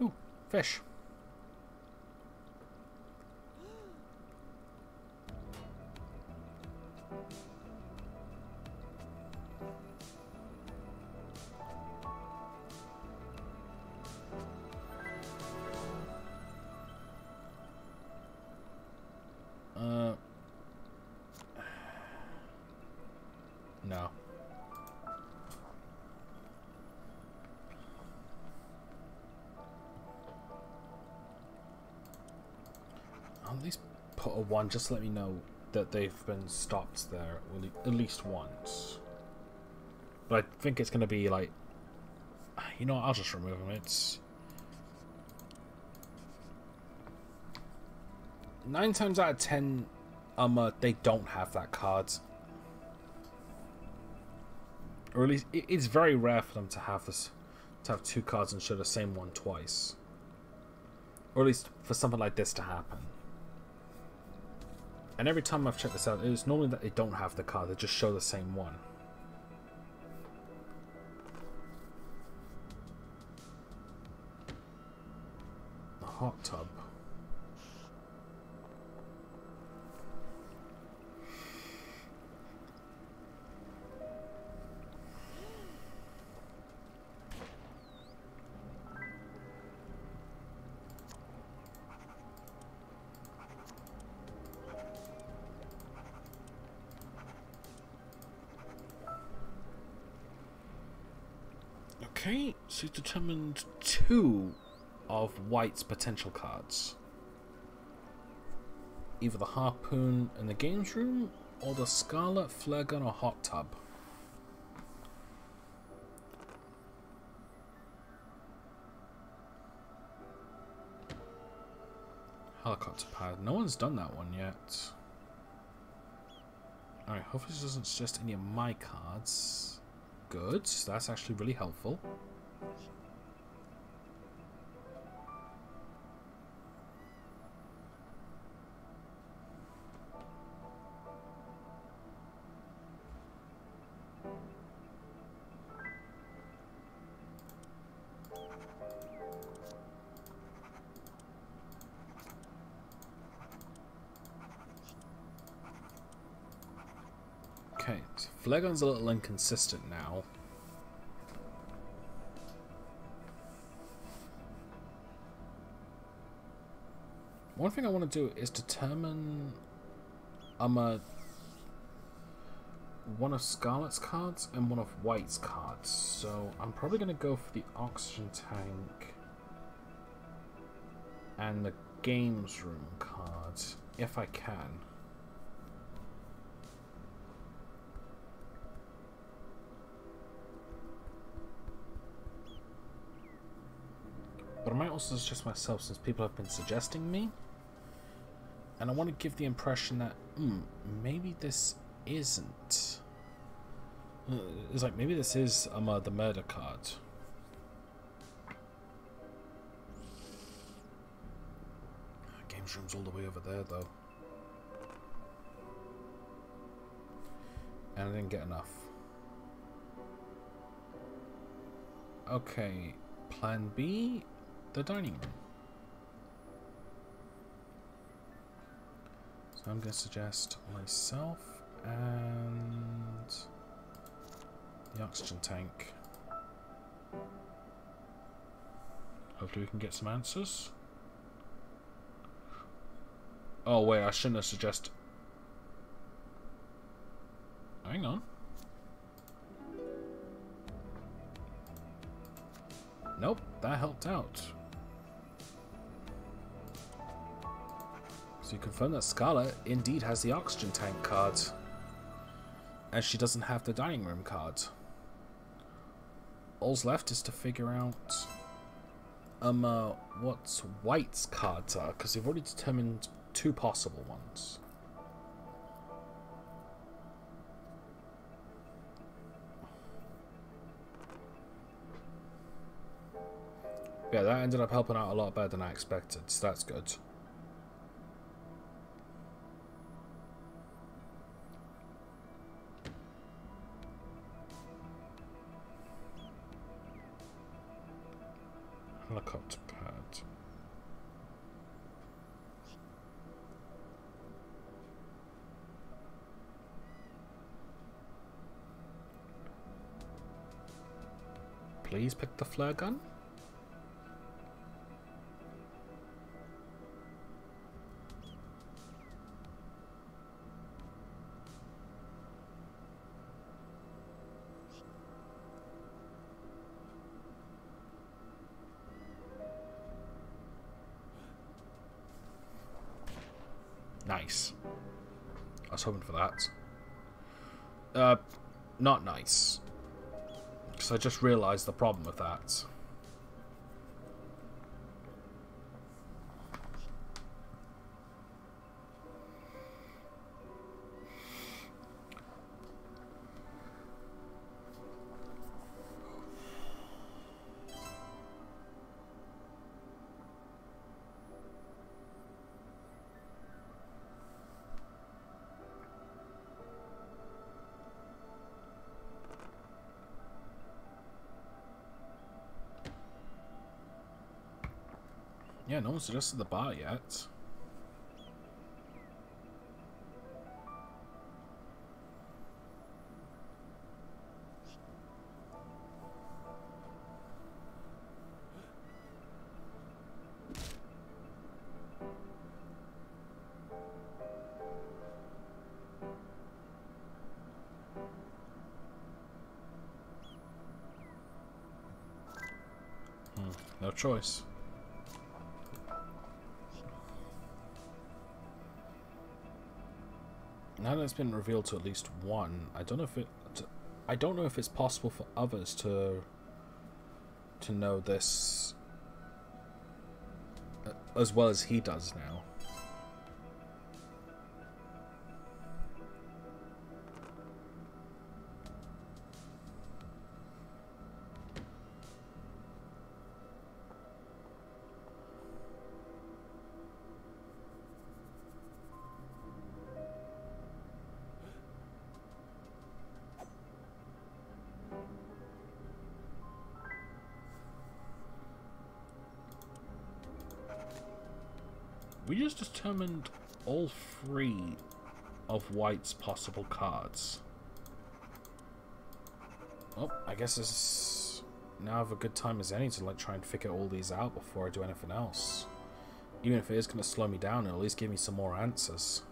Ooh, fish. No. I'll at least put a 1 just to let me know that they've been stopped there at least once. But I think it's going to be like... You know what, I'll just remove them. It's... 9 times out of 10, they don't have that card. Or at least, it's very rare for them to have this, to have 2 cards and show the same one twice. Or at least for something like this to happen. And every time I've checked this out, it's normally that they don't have the card, they just show the same one. The hot tub. Okay, so you've determined 2 of White's potential cards. Either the Harpoon in the games room, or the Scarlet, Flare Gun, or Hot Tub. Helicopter pad. No one's done that one yet. Alright, hopefully this doesn't suggest any of my cards. Good, that's actually really helpful. Okay, so Flare Gun's a little inconsistent now. One thing I want to do is determine one of Scarlet's cards and one of White's cards. So I'm probably going to go for the oxygen tank and the games room card if I can. But I might also suggest myself, since people have been suggesting me. And I want to give the impression that, maybe this isn't. It's like, maybe this is the murder card. Games room's all the way over there, though. And I didn't get enough. Okay, plan B. The dining room. So I'm going to suggest myself and the oxygen tank. Hopefully we can get some answers. Oh wait, I shouldn't have suggested. Hang on. Nope, that helped out. So you confirm that Scarlet indeed has the oxygen tank card. And she doesn't have the dining room card. All's left is to figure out what White's cards are, because they've already determined 2 possible ones. Yeah, that ended up helping out a lot better than I expected, so that's good. Helicopter pad. Please pick the flare gun. Nice. I was hoping for that. Not nice. Because I just realised the problem with that. Yeah, no one suggested the bar yet. No choice. Now that it's been revealed to at least one, I don't know if it's possible for others to know this as well as he does now. We just determined all three of White's possible cards. Well, I guess it's now a good time as any to like try and figure all these out before I do anything else. Even if it is going to slow me down, it'll at least give me some more answers.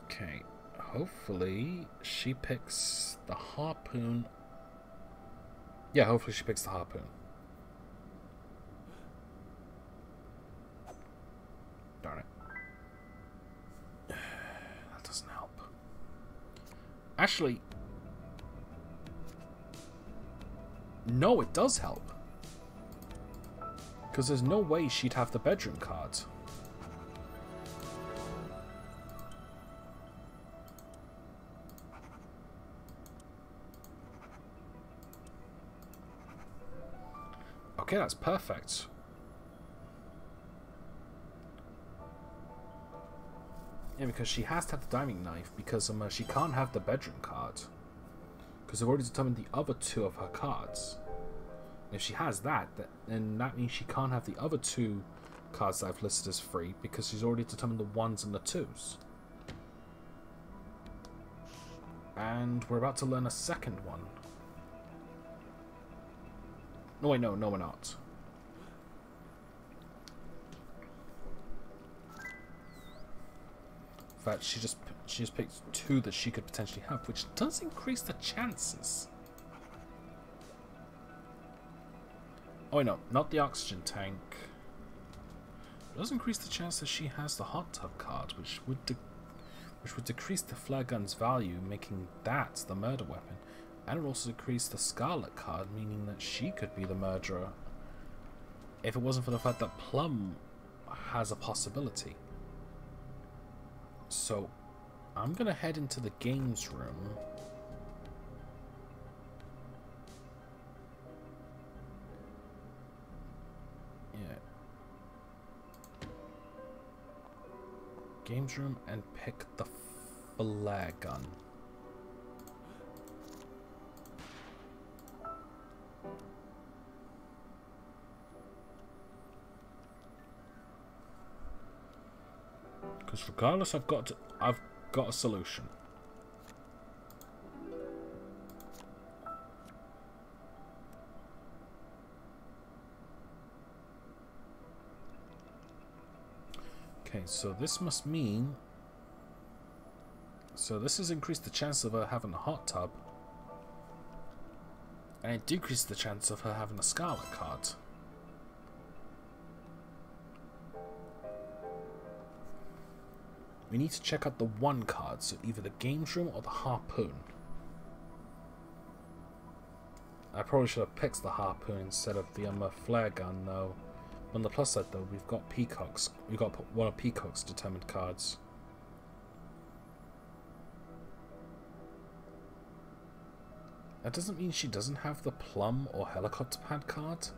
Okay. Hopefully she picks the harpoon. Yeah, hopefully she picks the harpoon. Darn it. That doesn't help. Actually, no, it does help. Because there's no way she'd have the bedroom card. Okay, that's perfect. Yeah, because she has to have the diving knife because she can't have the bedroom card. Because they've already determined the other two of her cards. And if she has that, then that means she can't have the other two cards that I've listed as free because she's already determined the ones and the twos. And we're about to learn a second one. No, wait, no, we're not. In fact, she just picked two that she could potentially have, which does increase the chances. Oh, wait, no, not the oxygen tank. It does increase the chance that she has the hot tub card, which would decrease the flare gun's value, making that the murder weapon. And it also decreased the Scarlet card, meaning that she could be the murderer if it wasn't for the fact that Plum has a possibility. So, I'm going to head into the games room. Yeah. Games room and pick the flare gun. Because regardless, I've got a solution. Okay, so this must mean... So this has increased the chance of her having a hot tub. And it decreases the chance of her having a Scarlet card. We need to check out the one card, so either the Games Room or the Harpoon. I probably should have picked the Harpoon instead of the Flare Gun, though. On the plus side, though, we've got Peacocks. We've got one of Peacock's determined cards. That doesn't mean she doesn't have the Plum or Helicopter Pad card.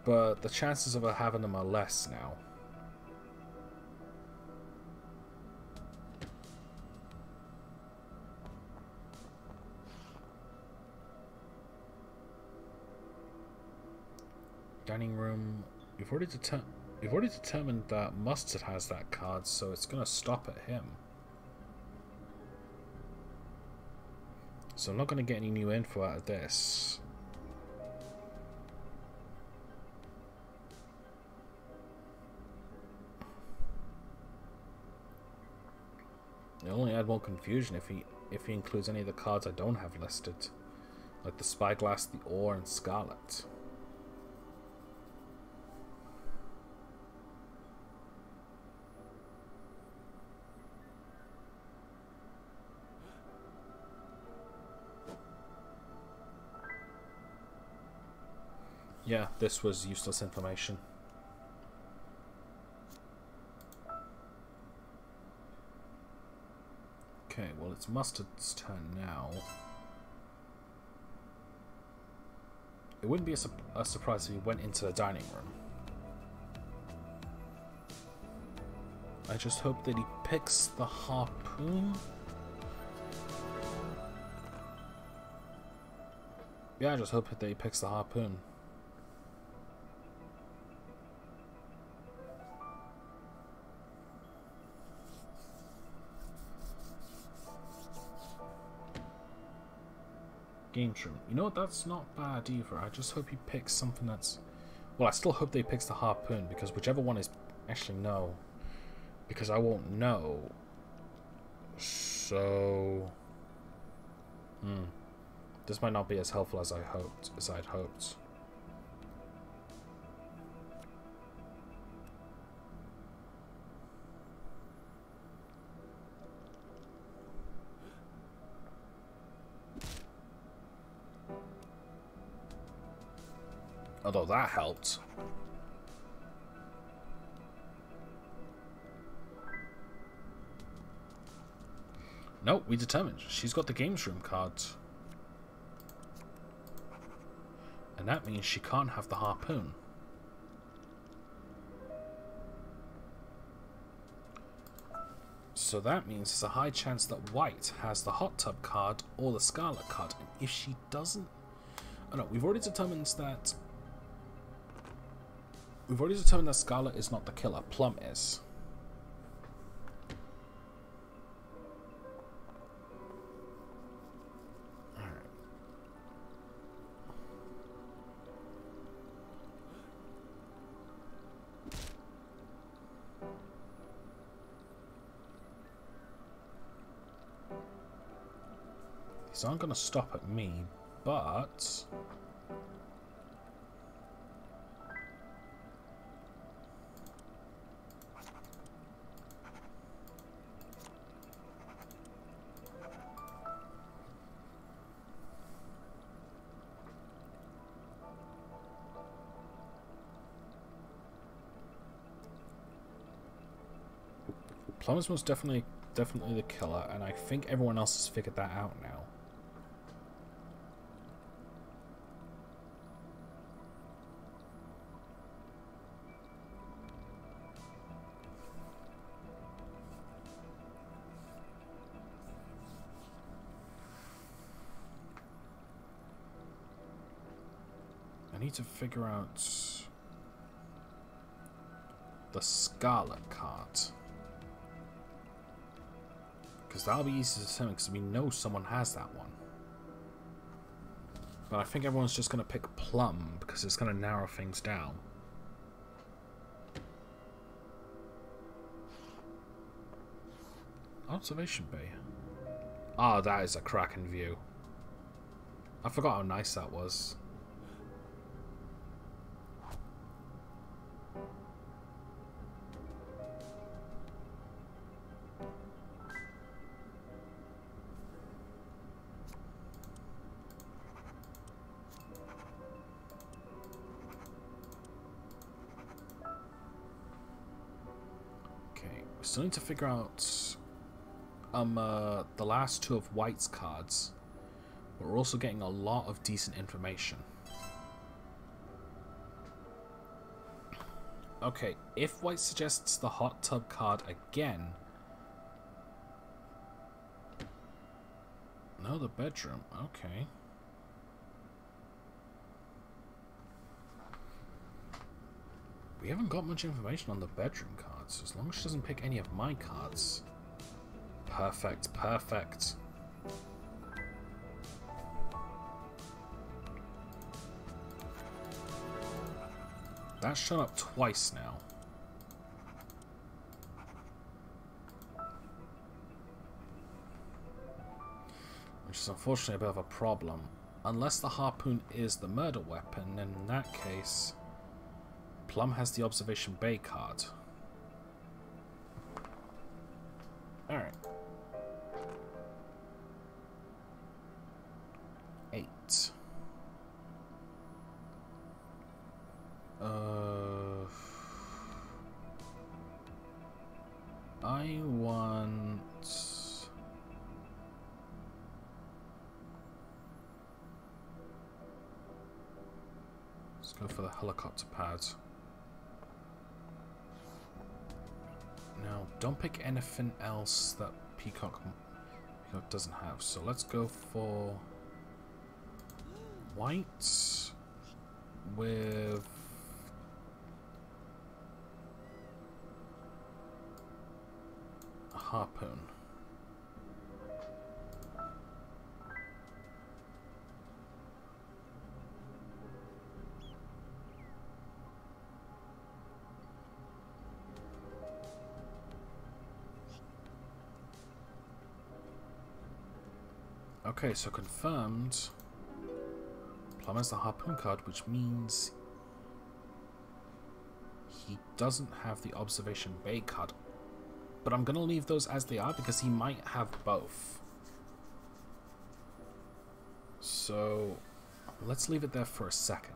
But the chances of her having them are less now. Dining room. We've already determined that Mustard has that card, so it's gonna stop at him. So I'm not gonna get any new info out of this. It'll only add more confusion if he includes any of the cards I don't have listed, like the Spyglass, the Ore, and Scarlet. Yeah, this was useless information. Okay, well, it's Mustard's turn now. It wouldn't be a surprise if he went into the dining room. I just hope that he picks the Harpoon. Yeah, I just hope that he picks the Harpoon. Games Room. You know what? That's not bad either. I just hope he picks something that's... Well, I still hope that he picks the Harpoon, because whichever one is... Actually, no. Because I won't know. So... This might not be as helpful as I'd hoped. Although that helped. No, we determined. She's got the Games Room cards. And that means she can't have the Harpoon. So that means there's a high chance that White has the Hot Tub card or the Scarlet card. And if she doesn't... Oh no, we've already determined that... Scarlet is not the killer. Plum is. Alright. These aren't going to stop at me, but... Plum is most definitely the killer, and I think everyone else has figured that out now. I need to figure out the Scarlet card. Because that'll be easy to determine, because we know someone has that one. But I think everyone's just going to pick Plum, because it's going to narrow things down. Observation Bay. Ah, that is a cracking view. I forgot how nice that was. Okay, we still need to figure out the last two of White's cards. But we're also getting a lot of decent information. Okay, if White suggests the hot tub card again... No, the bedroom. Okay. We haven't got much information on the bedroom cards, as long as she doesn't pick any of my cards. Perfect, perfect. That's shown up twice now. Which is unfortunately a bit of a problem. Unless the harpoon is the murder weapon, then in that case, Plum has the Observation Bay card. Alright. 8. I want... Let's go for the helicopter pad. Now, don't pick anything else that Peacock doesn't have. So let's go for White with a harpoon. Okay, so confirmed. Plum has the harpoon card, which means he doesn't have the Observation Bay card. But I'm going to leave those as they are because he might have both. So let's leave it there for a second.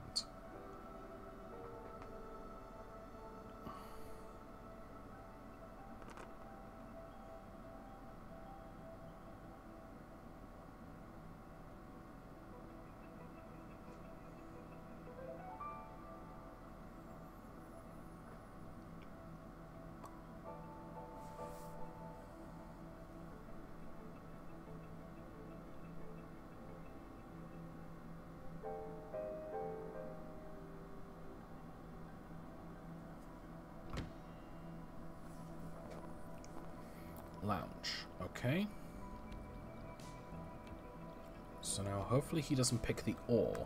Lounge. Okay. So now hopefully he doesn't pick the ore.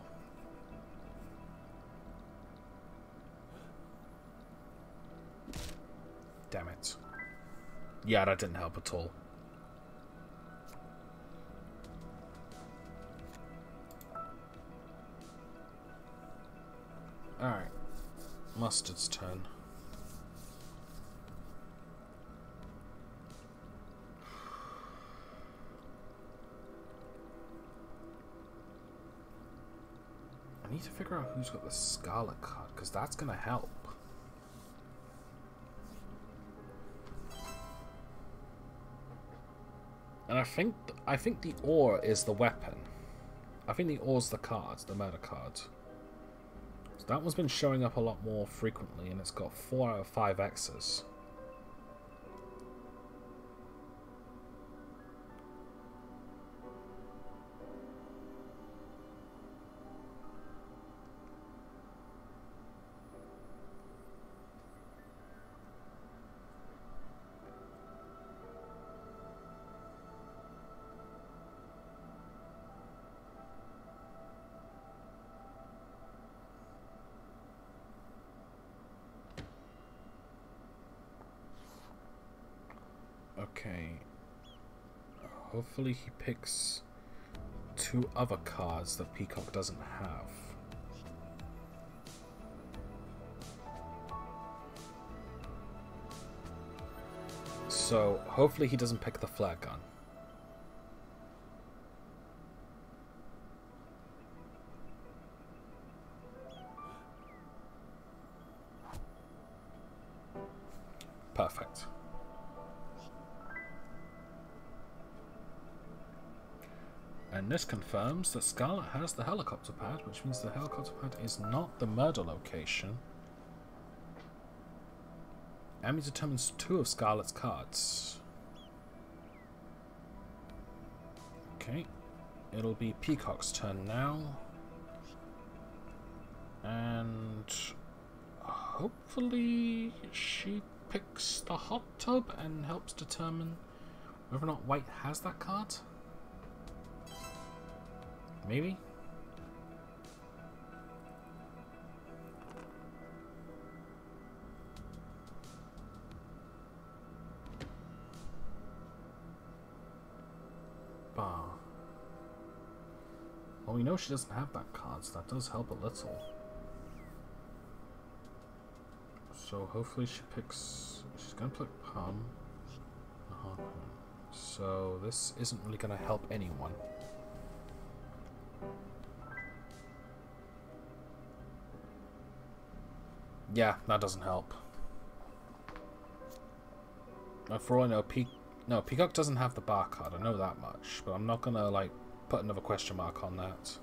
Damn it. Yeah, that didn't help at all. Alright. Mustard's turn. I need to figure out who's got the Scarlet card, because that's going to help. And I think the ore is the weapon. I think the ore's the card, the murder card. So that one's been showing up a lot more frequently, and it's got 4 out of 5 X's. Okay. Hopefully he picks 2 2 other cards that Peacock doesn't have. So hopefully he doesn't pick the flare gun. Perfect. And this confirms that Scarlet has the helicopter pad, which means the helicopter pad is not the murder location. Emmy determines 2 of Scarlet's cards. Okay. It'll be Peacock's turn now. And hopefully she picks the hot tub and helps determine whether or not White has that card. Maybe? Well, we know she doesn't have that card, so that does help a little. So hopefully she picks... She's going to pick Palm. So this isn't really going to help anyone. Yeah, that doesn't help. For all I know, Peacock doesn't have the bar card. I know that much, but I'm not gonna like put another question mark on that.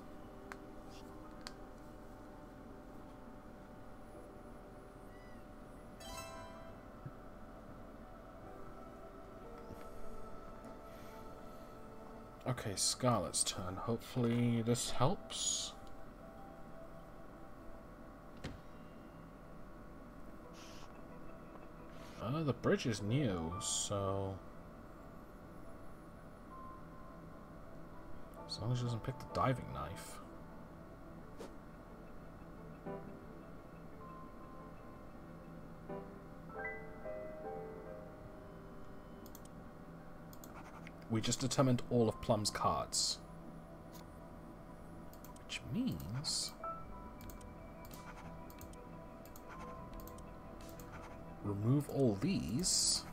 Okay, Scarlet's turn. Hopefully this helps. The bridge is new, so... As long as she doesn't pick the diving knife. We just determined all of Plum's cards. Which means... remove all these.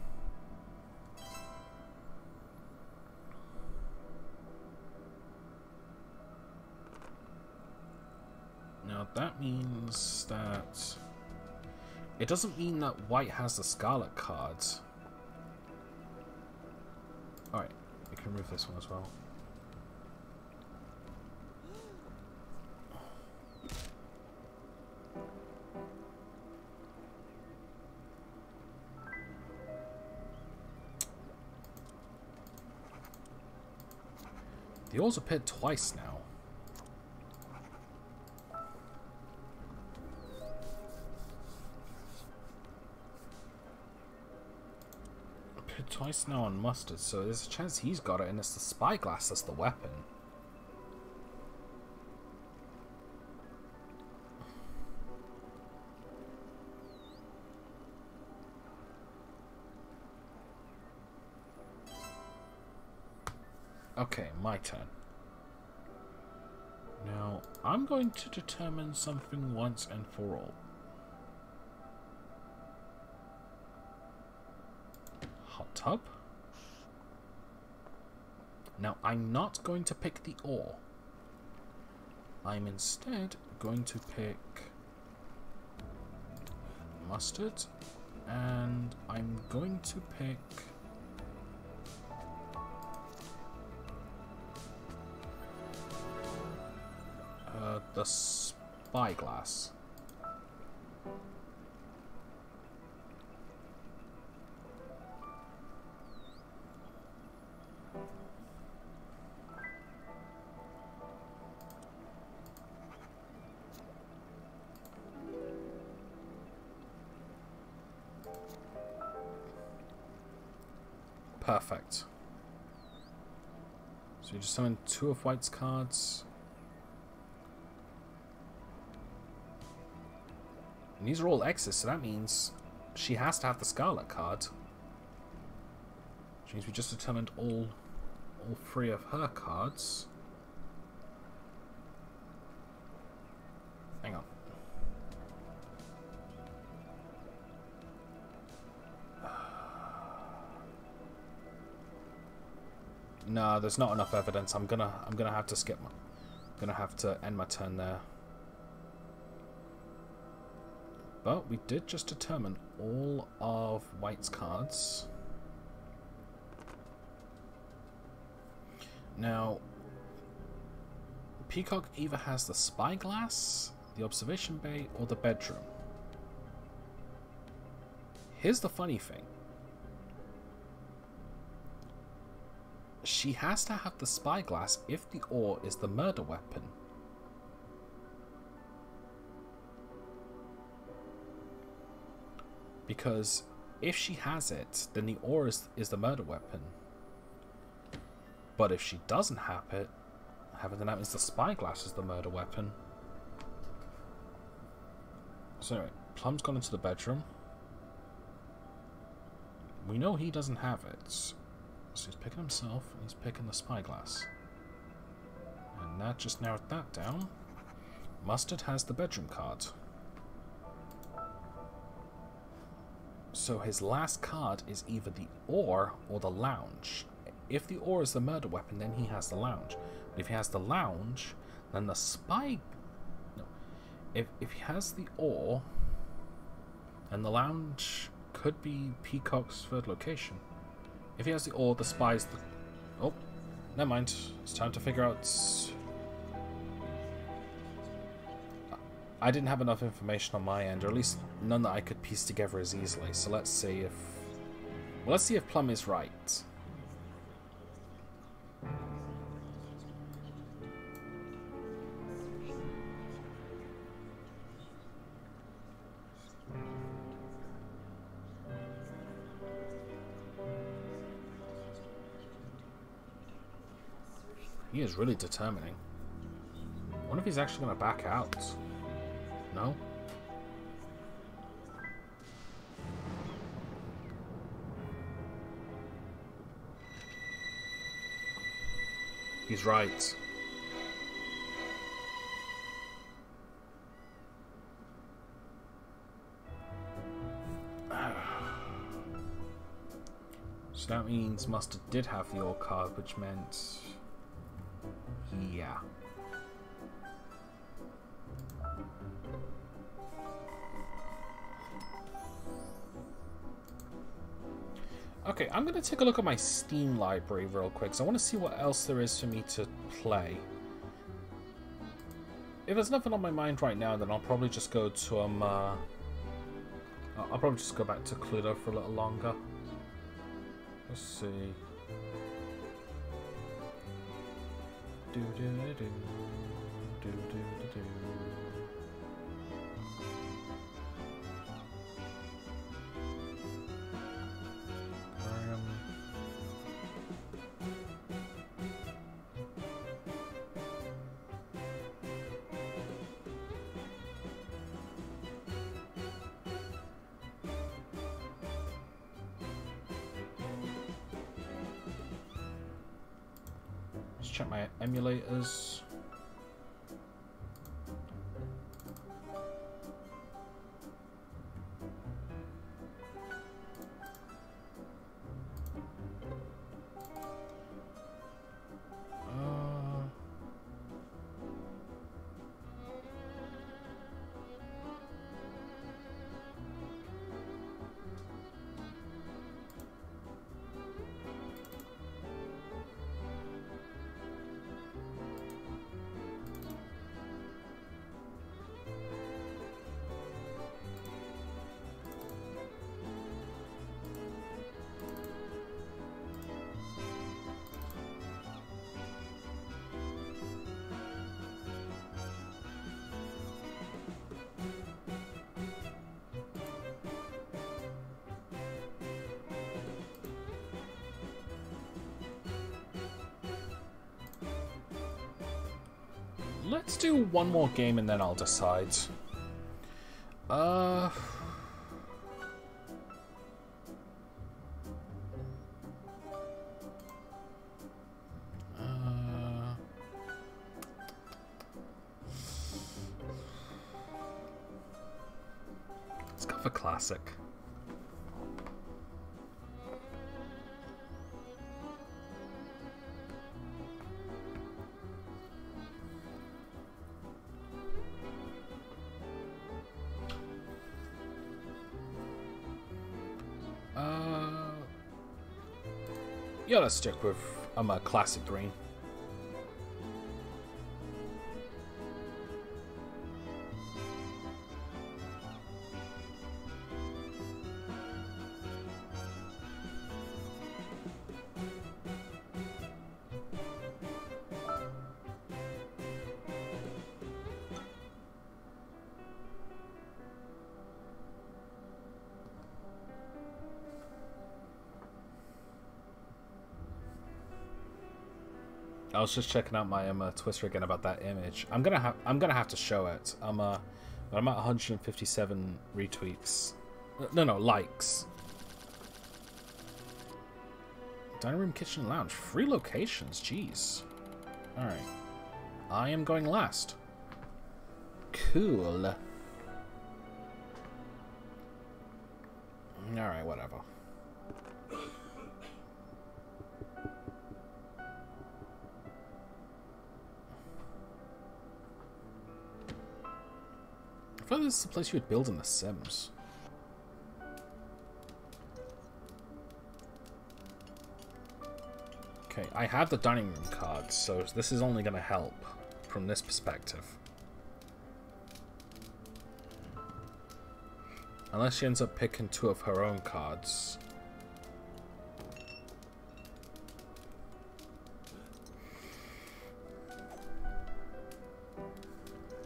Now that means that... It doesn't mean that White has the Scarlet cards. Alright, we can remove this one as well. The ores appeared twice now. Appeared twice now on Mustard, so there's a chance he's got it, and it's the spyglass that's the weapon. Okay, my turn. Now, I'm going to determine something once and for all. Hot tub. Now, I'm not going to pick the ore. I'm instead going to pick mustard, and I'm going to pick... the spyglass. Perfect. So you just summon 2 of White's cards. And these are all X's, so that means she has to have the Scarlet card. Which means we just determined all 3 of her cards. No, there's not enough evidence. I'm gonna have to skip. Gonna have to end my turn there. But we did just determine all of White's cards. Now, Peacock either has the spyglass, the observation bay, or the bedroom. Here's the funny thing. She has to have the spyglass if the ore is the murder weapon. Because if she has it, then the ore is the murder weapon. But if she doesn't have it, then that means the spyglass is the murder weapon. So anyway, Plum's gone into the bedroom. We know he doesn't have it. So he's picking himself, and he's picking the spyglass. And that just narrowed that down. Mustard has the bedroom card. So his last card is either the ore or the lounge. If the ore is the murder weapon, then he has the lounge. But if he has the lounge, then the spy... No. If he has the ore, then the lounge could be Peacock's third location. If he has the ore, the spy's the... Oh, never mind. It's time to figure out... I didn't have enough information on my end, or at least none that I could piece together as easily. So let's see if... Well, let's see if Plum is right. He is really determining. I wonder if he's actually going to back out. No? He's right. So that means Mustard did have the ore card, which meant... Yeah. Okay, I'm going to take a look at my Steam library real quick, so I want to see what else there is for me to play. If there's nothing on my mind right now, then I'll probably just go to I'll probably just go back to Cluedo for a little longer. Let's see. Do do do do do do do. Check my emulators. Let's do one more game and then I'll decide. Let's go for classic. Yeah, let's stick with a classic green. I was just checking out my Twitter again about that image. I'm gonna have to show it. I'm at 157 retweets. No, likes. Dining room, kitchen, lounge, 3 locations. Jeez. All right, I am going last. Cool. All right, whatever. I feel like this is the place you would build in The Sims. Okay, I have the dining room card, so this is only going to help from this perspective. Unless she ends up picking 2 of her own cards.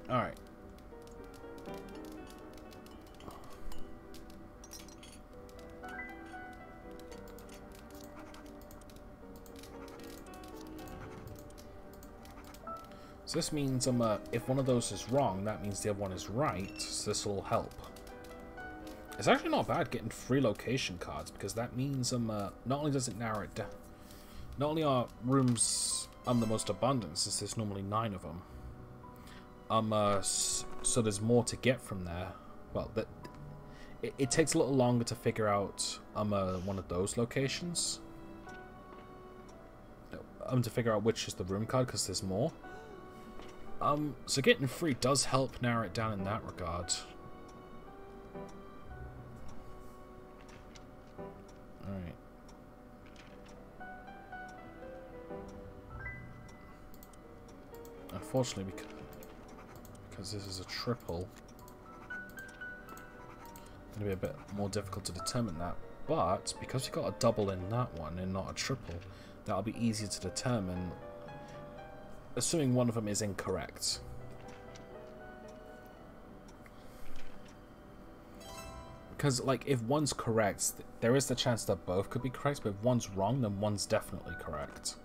Alright. So this means if one of those is wrong, that means the other one is right, so this will help. It's actually not bad getting 3 location cards, because that means not only does it narrow it down, not only are rooms the most abundant, since there's normally 9 of them, so there's more to get from there. Well, it takes a little longer to figure out one of those locations. To figure out which is the room card, because there's more. So getting 3 does help narrow it down in that regard. Alright. Unfortunately, because this is a triple, it's going to be a bit more difficult to determine that. But, because we got a double in that one and not a triple, that'll be easier to determine, assuming one of them is incorrect. Because, like, if one's correct, there is the chance that both could be correct, but if one's wrong, then one's definitely correct.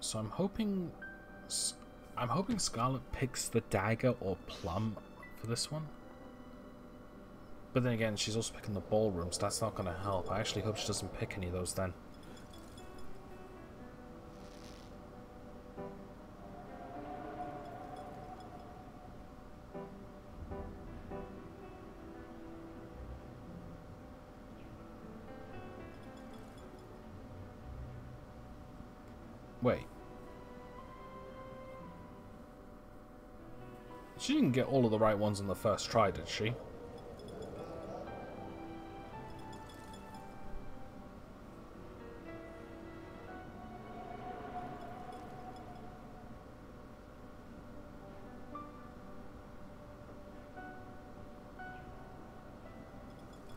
So I'm hoping Scarlet picks the dagger or plum for this one. But then again, she's also picking the ballroom, so that's not going to help. I actually hope she doesn't pick any of those then. Wait. She didn't get all of the right ones on the first try, did she?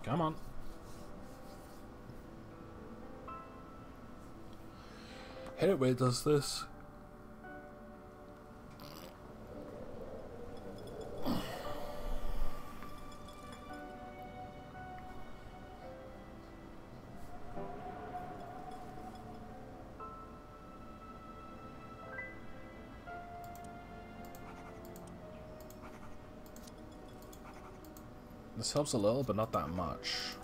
Come on. Hate it when it does this. This helps a little, but not that much.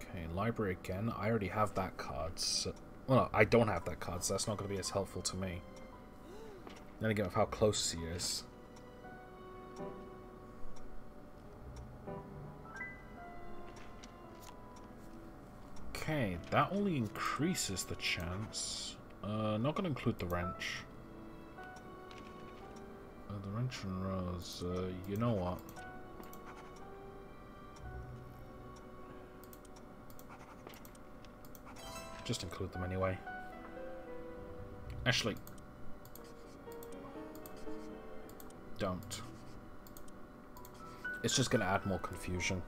Okay, library again. I already have that card, so... Well, no, I don't have that card, so that's not going to be as helpful to me. Then again, with how close he is. Okay, that only increases the chance. Not gonna include the wrench. The wrench and rose. You know what? Just include them anyway. Actually, don't. It's just gonna add more confusion.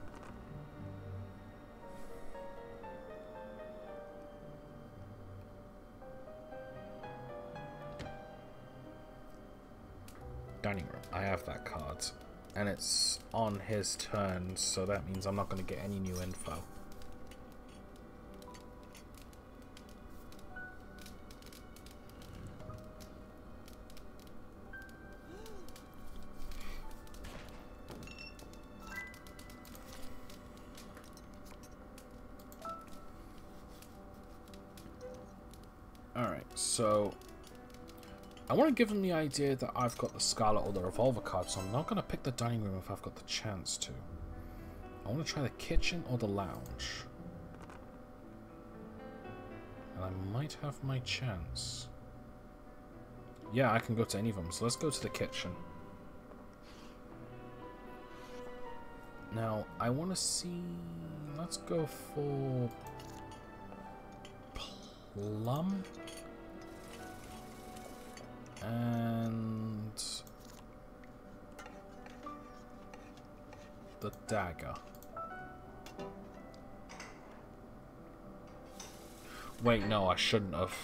Dining room. I have that card. And it's on his turn, so that means I'm not going to get any new info. Alright, so I want to give him the idea that I've got the Scarlet or the Revolver card, so I'm not going to pick the dining room if I've got the chance to. I want to try the kitchen or the lounge. And I might have my chance. Yeah, I can go to any of them, so let's go to the kitchen. Now, I want to see... Let's go for... Plum? And the dagger. Wait, no, I shouldn't have.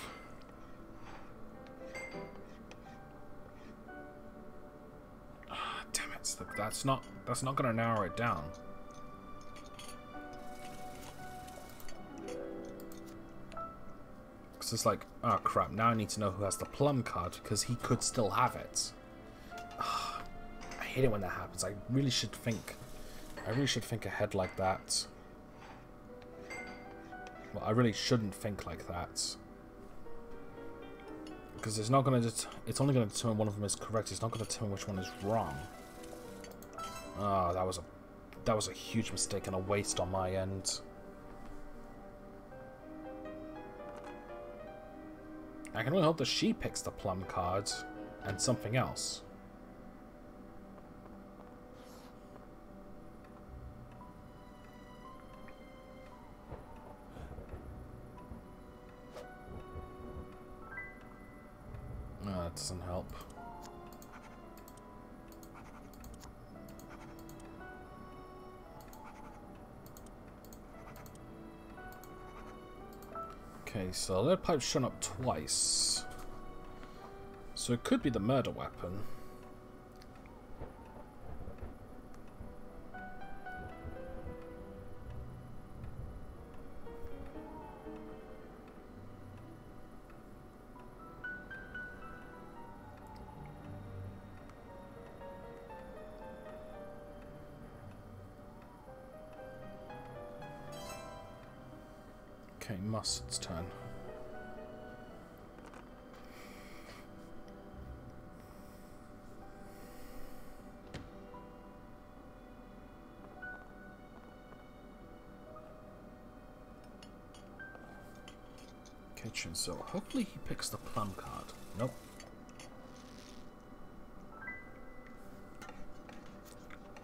Damn it! That's not gonna narrow it down. It's like, oh crap, now I need to know who has the plum card, because he could still have it. I hate it when that happens. I really should think ahead like that. Well, I really shouldn't think like that. Because it's not going to, it's only going to determine one of them is correct, it's not going to determine which one is wrong. Oh, that was a huge mistake and a waste on my end. I can only hope that she picks the plum card and something else. No, that doesn't help. Okay, so lead pipe's shown up twice. So it could be the murder weapon. Okay, Mustard's turn. Kitchen, so hopefully he picks the plum card. Nope.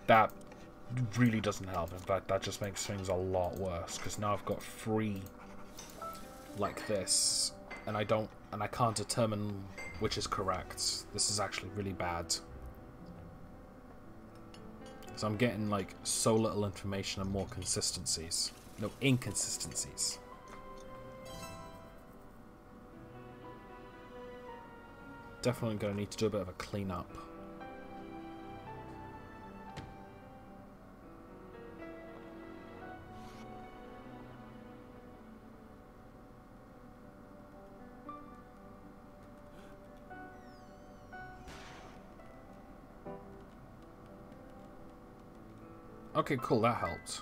That really doesn't help. In fact, that just makes things a lot worse, because now I've got 3 like this, and I can't determine which is correct. This is actually really bad. So I'm getting like so little information and more consistencies. No, inconsistencies. Definitely going to need to do a bit of a clean-up. Okay, cool, that helped.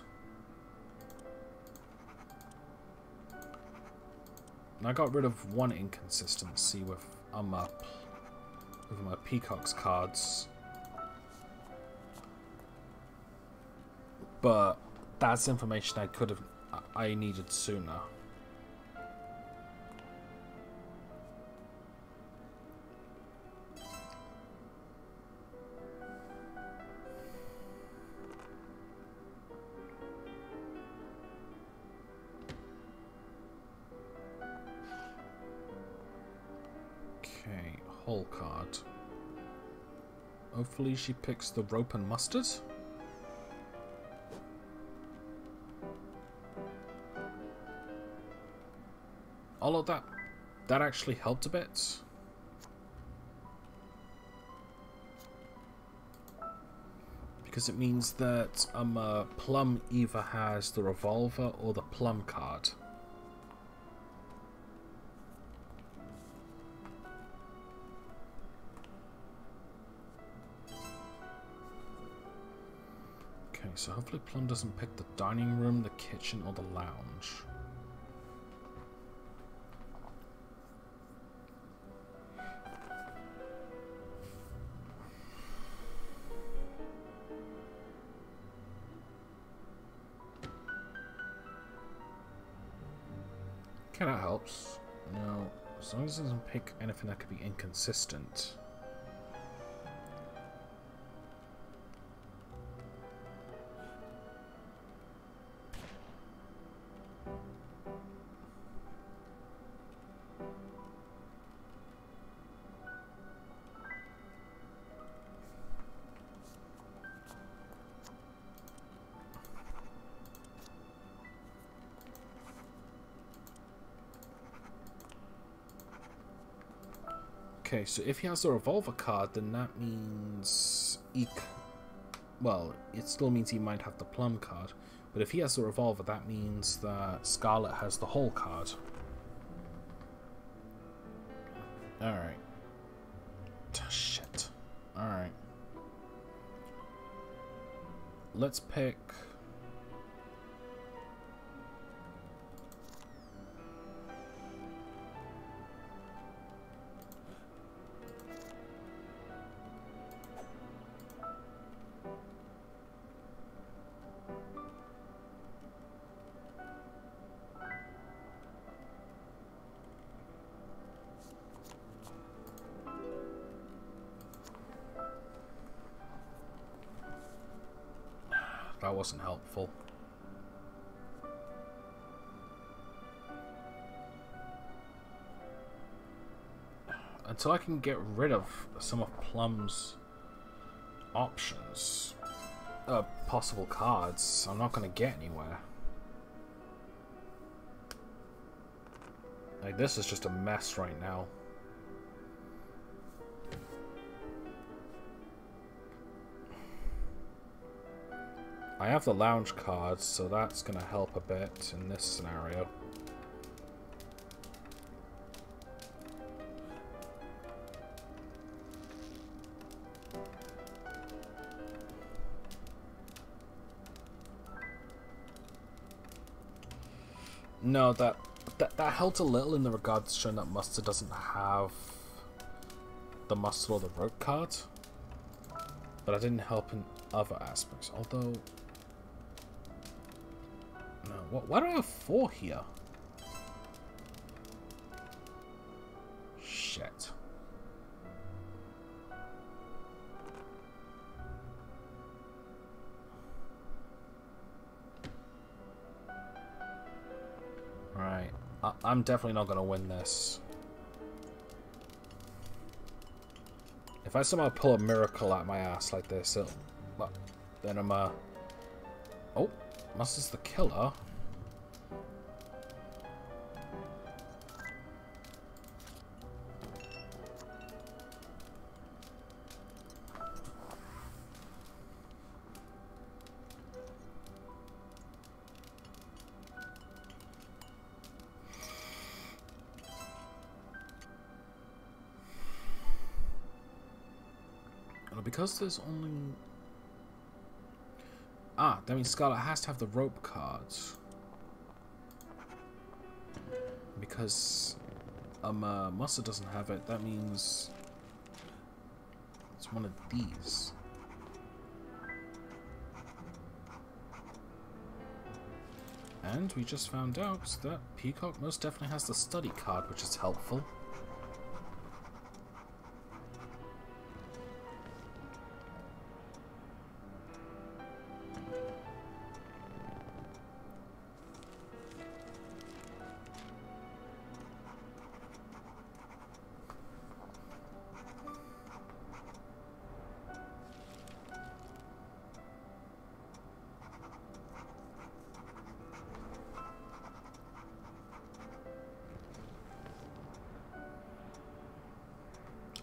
I got rid of one inconsistency with my Peacock's cards. But that's information I needed sooner. whole card. Hopefully she picks the rope and mustard. Although that actually helped a bit. Because it means that Plum either has the revolver or the plum card. Okay, so hopefully Plum doesn't pick the dining room, the kitchen, or the lounge. Okay, that helps. Now, as long as it doesn't pick anything that could be inconsistent. Okay, so if he has the revolver card, then that means well, it still means he might have the plum card. But if he has the revolver, that means that Scarlet has the whole card. Alright. Shit. Alright. Let's pick... That wasn't helpful. Until I can get rid of some of Plum's options, possible cards, I'm not going to get anywhere. Like, this is just a mess right now. I have the lounge cards, so that's going to help a bit in this scenario. No, that helped a little in the regards showing that Mustard doesn't have the Mustard or the rope card. But I didn't help in other aspects, although... No, why do I have 4 here? Shit. Right. I'm definitely not going to win this. If I somehow pull a miracle out my ass like this, then I'm oh, Mustard's the killer. Because there's only... Ah, that means Scarlet has to have the rope cards. Because Mustard doesn't have it, that means it's one of these. And we just found out that Peacock most definitely has the study card, which is helpful.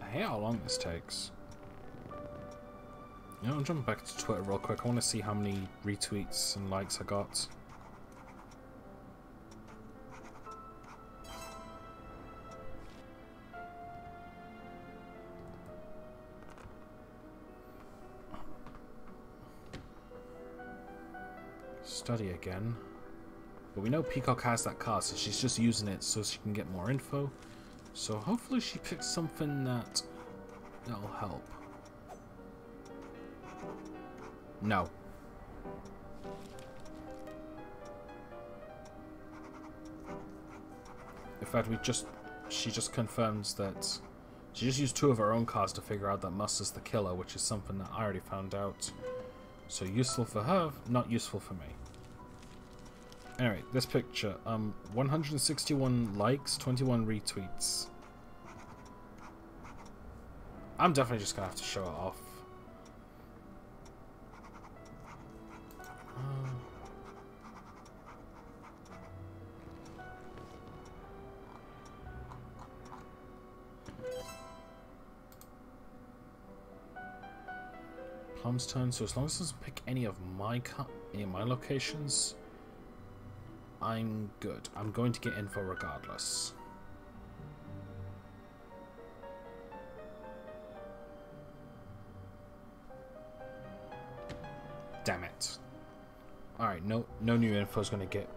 I hate how long this takes. You know, I'm jumping back to Twitter real quick. I want to see how many retweets and likes I got. Study again. But we know Peacock has that card, so she's just using it so she can get more info. So hopefully she picks something that'll help. No. In fact, she just confirms that she just used 2 of her own cards to figure out that Mustard's the killer, which is something that I already found out. So useful for her, not useful for me. Anyway, this picture, 161 likes, 21 retweets. I'm definitely just gonna have to show it off. Plum's turn, so as long as it doesn't pick any of my locations, I'm good. I'm going to get info regardless. Damn it. Alright, no new info is going to get...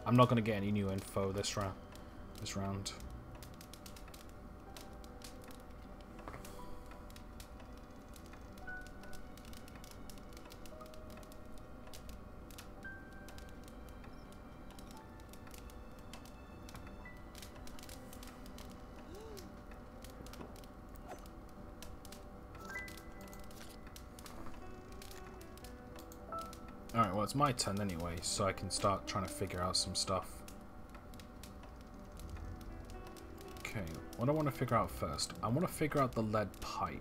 I'm not going to get any new info this round. Alright, well it's my turn anyway, so I can start trying to figure out some stuff. Okay, what I want to figure out first, I want to figure out the lead pipe.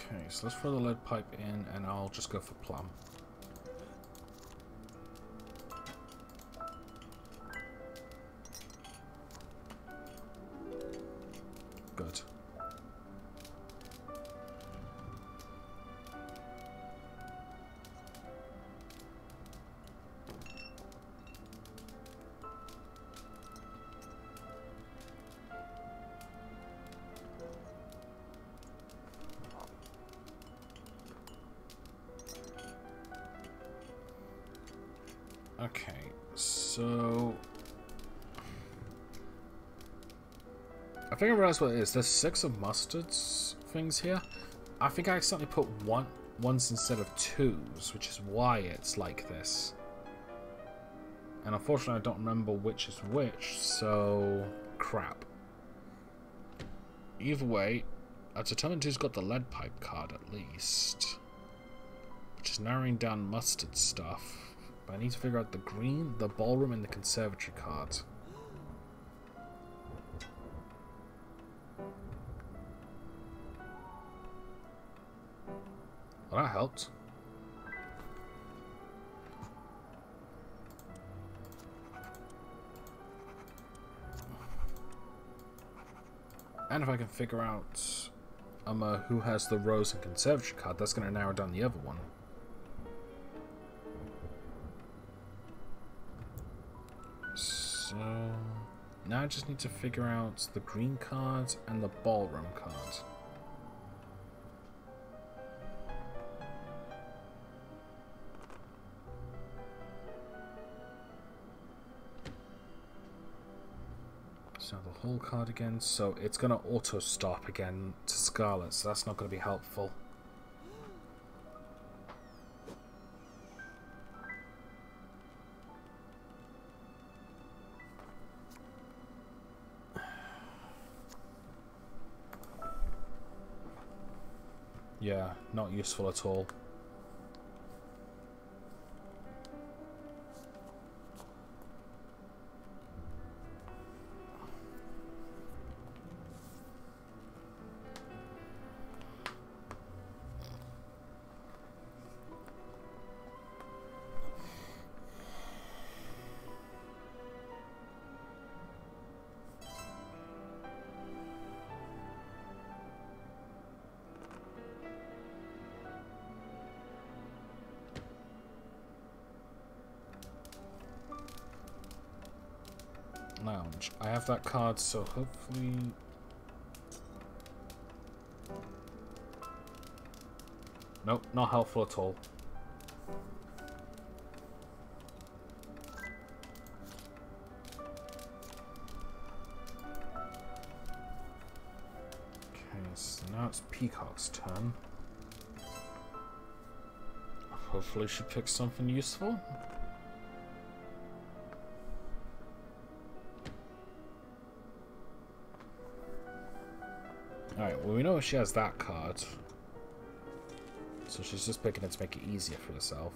Okay, so let's throw the lead pipe in and I'll just go for plum. Good. Okay, so I think I realized what it is. There's 6 of Mustard's things here. I think I accidentally put ones instead of 2s, which is why it's like this. And unfortunately I don't remember which is which, so crap. Either way, I've determined who's got the lead pipe card at least, which is narrowing down Mustard stuff. But I need to figure out the green, the ballroom, and the conservatory cards. Well, that helped. And if I can figure out who has the rose and conservatory card, that's going to narrow down the other one. So now I just need to figure out the green card and the ballroom card. So the whole card again, so it's going to auto stop again to Scarlet, so that's not going to be helpful. Yeah, not useful at all. Lounge. I have that card, so hopefully... Nope, not helpful at all. Okay, so now it's Peacock's turn. Hopefully she picks something useful. Alright, well we know she has that card. So she's just picking it to make it easier for herself.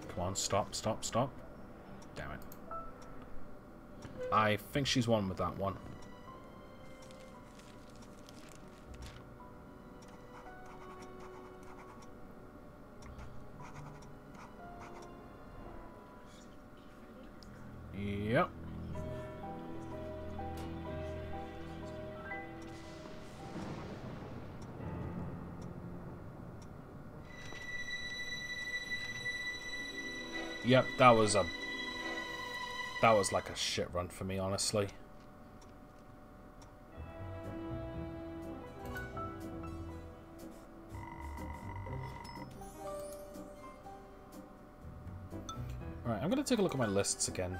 Come on, stop, stop, stop. Damn it. I think she's won with that one. Yep. Yep, that was like a shit run for me, honestly. Alright, I'm gonna take a look at my lists again.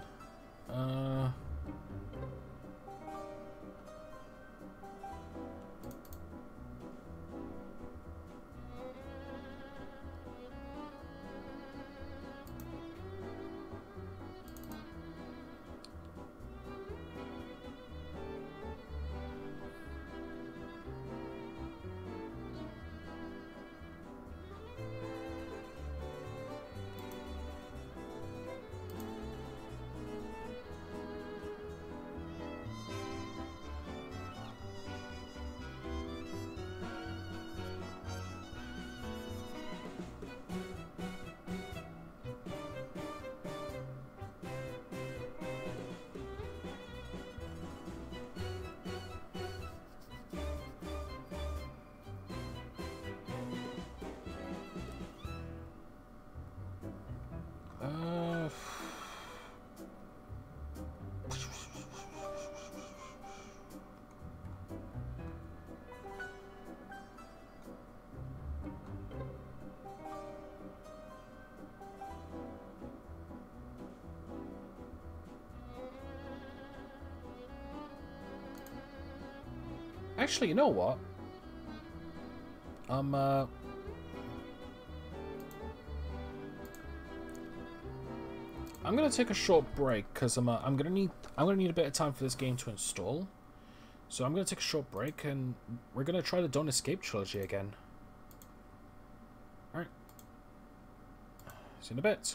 Actually, you know what? I'm gonna take a short break because I'm gonna need a bit of time for this game to install. So I'm gonna take a short break and we're gonna try the Don't Escape trilogy again. All right. See you in a bit.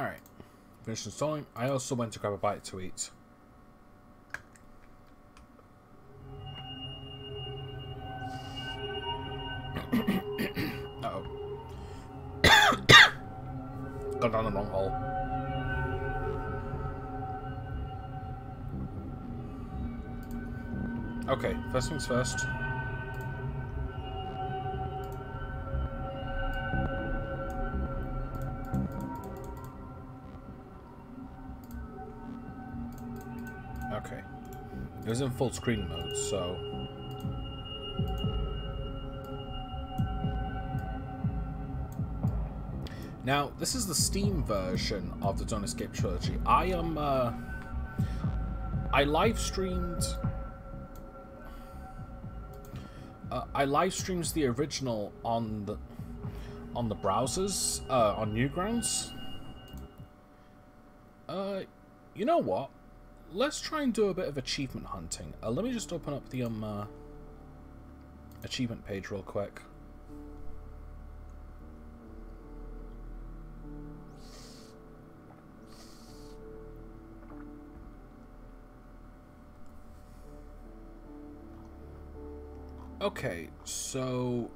Alright. Finished installing. I also went to grab a bite to eat. Uh-oh. Got down the wrong hole. Okay, first things first. Okay. It was in full screen mode, so... Now, this is the Steam version of the Don't Escape trilogy. I live streamed... I live streamed the original on the browsers, on Newgrounds. You know what? Let's try and do a bit of achievement hunting. Let me just open up the achievement page real quick. Okay, so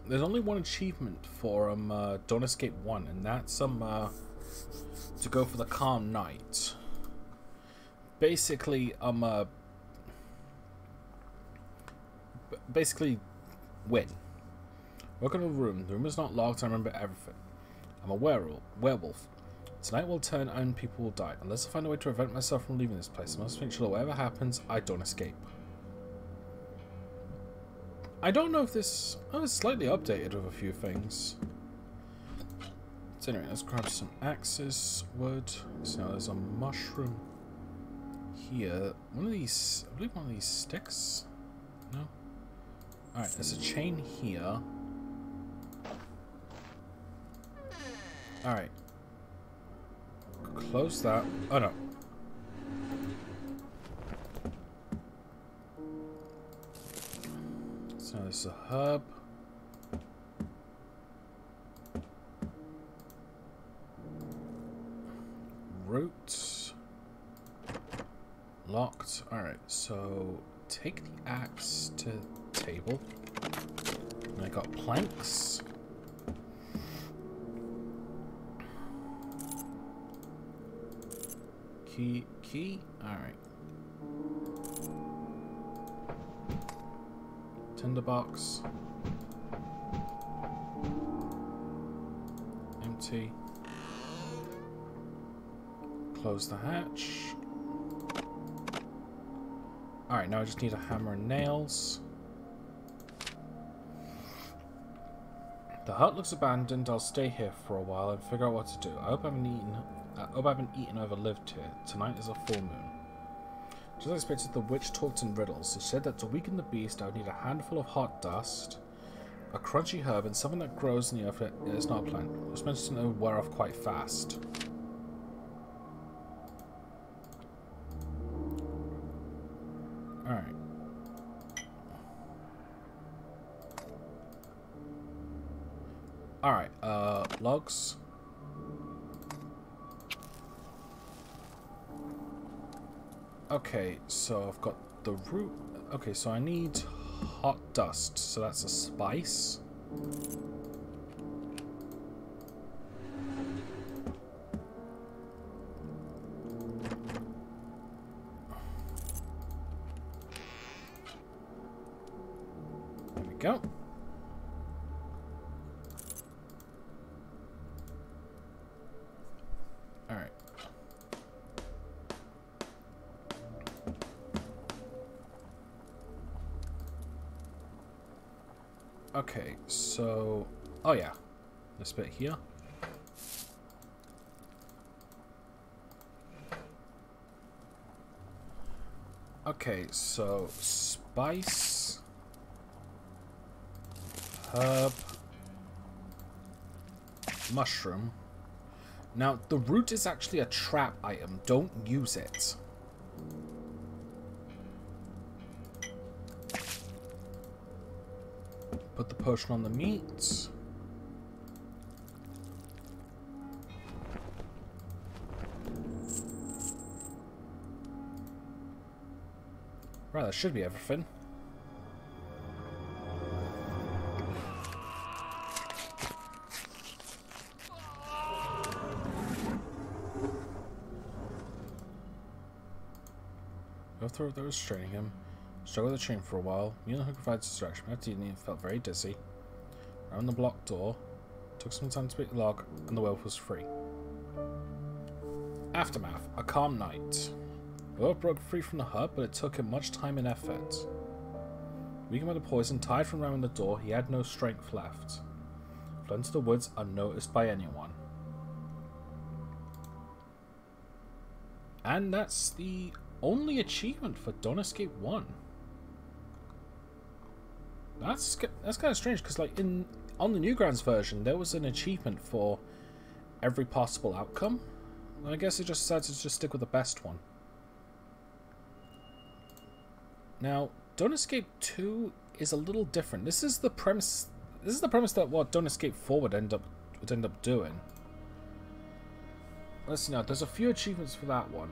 there's only one achievement for Don't Escape 1, and that's to go for the Calm Night. Basically, basically win. Walk into a room. The room is not locked. I remember everything. I'm a werewolf. Tonight will turn and people will die. Unless I find a way to prevent myself from leaving this place, I must make sure that whatever happens, I don't escape. I don't know if this... Oh, it's slightly updated with a few things. So anyway, let's grab some axes, wood. So now there's a mushroom here. One of these... I believe one of these sticks? No? Alright, there's a chain here. Alright. Close that. Oh no. So there's a herb. Roots. Locked. Alright, so take the axe to the table. And I got planks. Key. Alright. Tinderbox. Empty. Close the hatch. Alright, now I just need a hammer and nails. The hut looks abandoned. I'll stay here for a while and figure out what to do. I hope I haven't eaten or lived here. Tonight is a full moon. Just as expected, the witch talked in riddles. She said that to weaken the beast, I would need a handful of hot dust, a crunchy herb, and something that grows in the earth that is not a plant. I was meant to know wear off quite fast. Alright. Alright, logs. Okay, so I've got the root. Okay, so I need hot dust, so that's a spice. There we go. Alright. Okay, so... Oh yeah, this bit here. Okay, so spice, herb, mushroom. Now, the root is actually a trap item. Don't use it. Put the potion on the meat. Right, that should be everything. Go through what was restraining him. Struggled with the chain for a while. You know who provides distraction. After eating, felt very dizzy. Around the blocked door. Took some time to pick the lock, and the wolf was free. Aftermath. A calm night. The wolf broke free from the hut, but it took him much time and effort. Weakened by the poison, tied from around the door, he had no strength left. Fled into the woods unnoticed by anyone. And that's the only achievement for Don't Escape 1. That's kind of strange, because like on the Newgrounds version, there was an achievement for every possible outcome. I guess it just decided to just stick with the best one. Now, Don't Escape 2 is a little different. This is the premise. This is the premise that what Don't Escape 4 would end up doing. Let's see now. There's a few achievements for that one.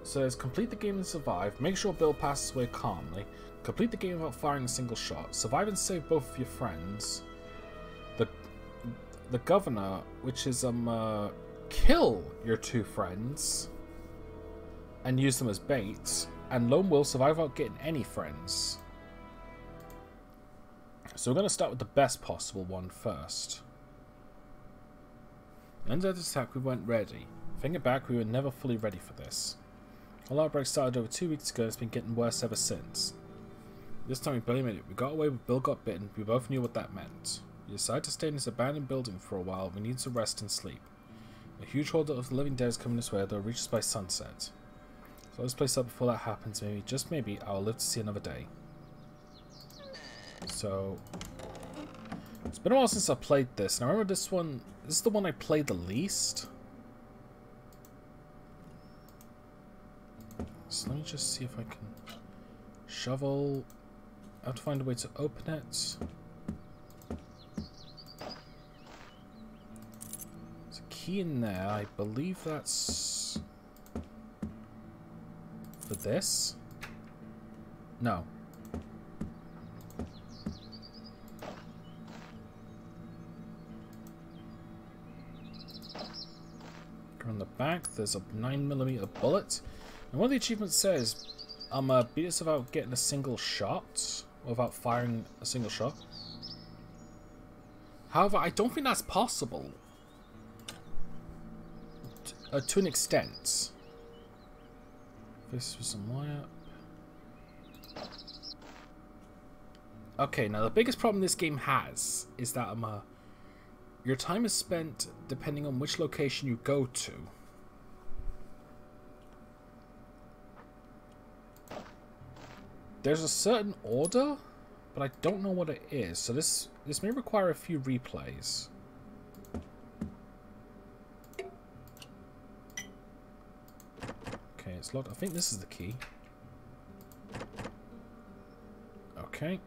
It says complete the game and survive. Make sure Bill passes away calmly. Complete the game without firing a single shot. Survive and save both of your friends. The governor, which is kill your two friends and use them as bait. And Lone Wolf, survive without getting any friends. So we're going to start with the best possible one first. Under the attack, we weren't ready. Thinking back, we were never fully ready for this. Our outbreak started over 2 weeks ago and it's been getting worse ever since. This time we barely made it. We got away, but Bill got bitten. We both knew what that meant. We decided to stay in this abandoned building for a while. We need to rest and sleep. A huge horde of the living dead is coming this way. They'll reach us by sunset. So let's place up before that happens. Maybe, just maybe, I'll live to see another day. So, it's been a while since I played this. And I remember this one. This is the one I played the least. So let me just see if I can shovel. I have to find a way to open it. There's a key in there. I believe that's for this. No. On the back, there's a 9mm bullet. And one of the achievements says, beat us without getting a single shot, without firing a single shot. However, I don't think that's possible. To an extent. This was some wire. Okay, now the biggest problem this game has is that your time is spent depending on which location you go to. There's a certain order, but I don't know what it is. So this may require a few replays. Okay, it's locked. I think this is the key. Okay.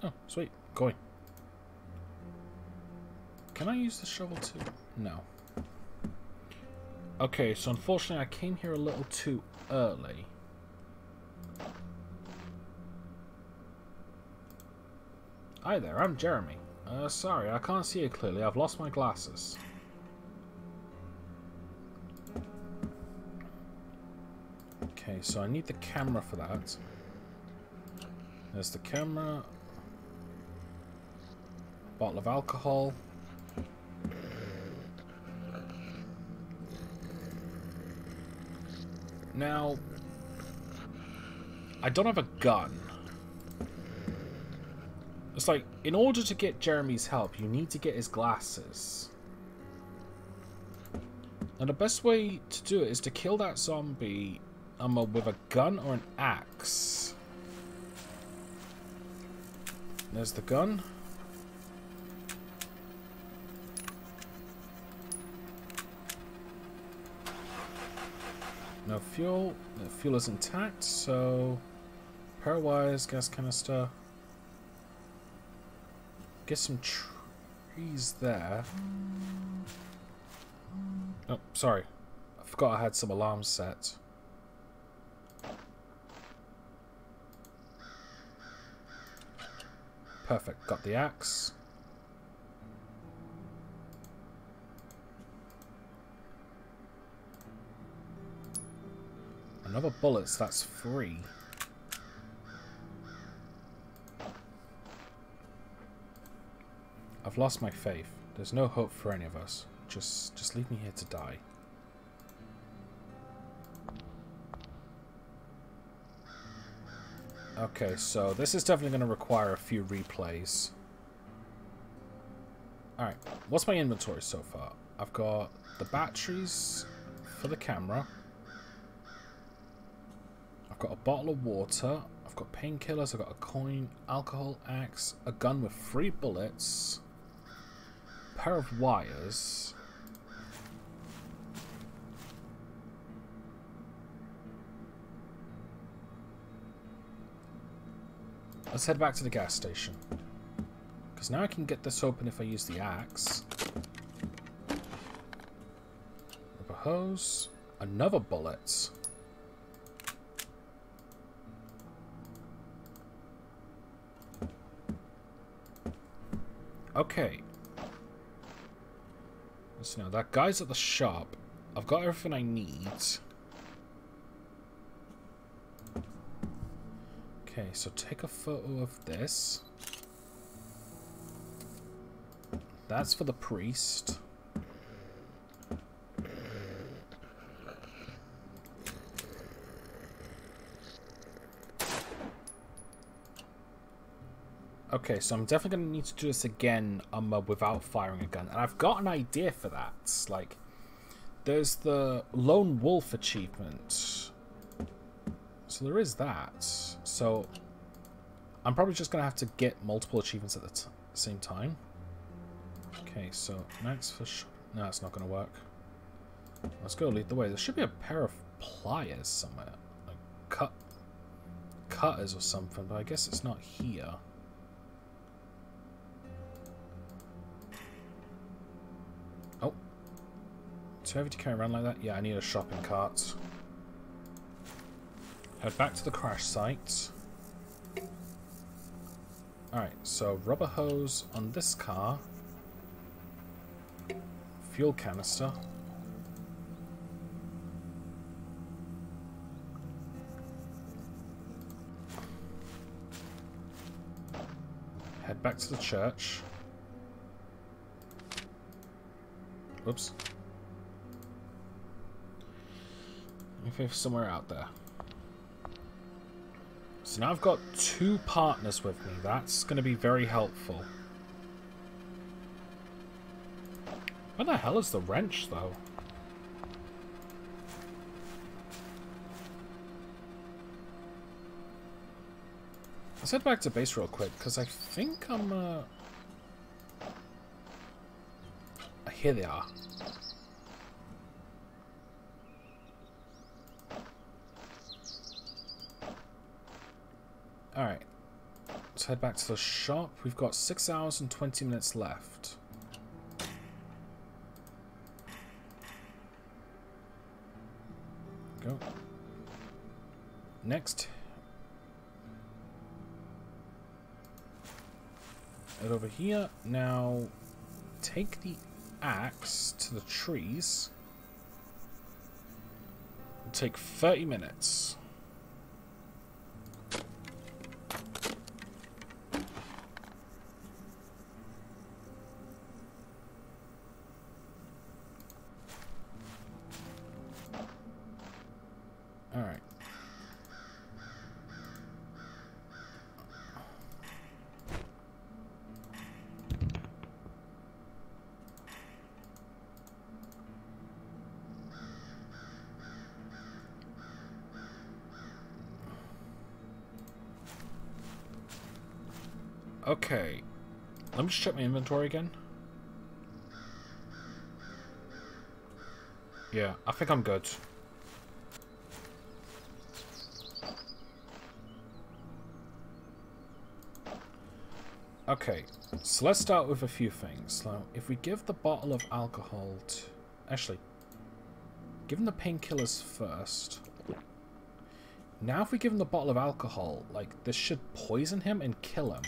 Oh, sweet. Going. Can I use the shovel too? No. Okay, so unfortunately I came here a little too early. Hi there, I'm Jeremy. Sorry, I can't see you clearly. I've lost my glasses. Okay, so I need the camera for that. There's the camera. Bottle of alcohol. Now, I don't have a gun. It's like, in order to get Jeremy's help, you need to get his glasses. And the best way to do it is to kill that zombie with a gun or an axe. There's the gun. No fuel. The fuel is intact, so power wires, gas canister. Get some trees there. Oh, sorry. I forgot I had some alarms set. Perfect. Got the axe. Another bullets, that's 3. I've lost my faith. There's no hope for any of us. Just leave me here to die. Okay, so this is definitely going to require a few replays. Alright, what's my inventory so far? I've got the batteries for the camera. I've got a bottle of water. I've got painkillers. I've got a coin, alcohol, axe, a gun with 3 bullets, a pair of wires. Let's head back to the gas station. Because now I can get this open if I use the axe. Rubber hose. Another bullet. Okay. So now that guy's at the shop. I've got everything I need. Okay, so take a photo of this. That's for the priest. Okay, so I'm definitely going to need to do this again without firing a gun. And I've got an idea for that. Like, there's the Lone Wolf achievement. So there is that. So I'm probably just going to have to get multiple achievements at the same time. Okay, so next for no, it's not going to work. Let's go lead the way. There should be a pair of pliers somewhere. Like cutters or something, but I guess it's not here. Oh. Too heavy to carry around like that? Yeah, I need a shopping cart. Head back to the crash site. Alright, so rubber hose on this car. Fuel canister. Head back to the church. Oops. If somewhere out there. So now I've got 2 partners with me. That's going to be very helpful. Where the hell is the wrench, though? Let's head back to base real quick, because I think I'm, here they are. Alright. Let's head back to the shop. We've got 6 hours and 20 minutes left. Go. Next. Head over here. Now, take the axe to the trees. It'll take 30 minutes. Alright. Okay. Let me just check my inventory again. Yeah, I think I'm good. Okay, so let's start with a few things. Now, if we give the bottle of alcohol to... Actually, Give him the painkillers first. Now if we give him the bottle of alcohol, like, this should poison him and kill him.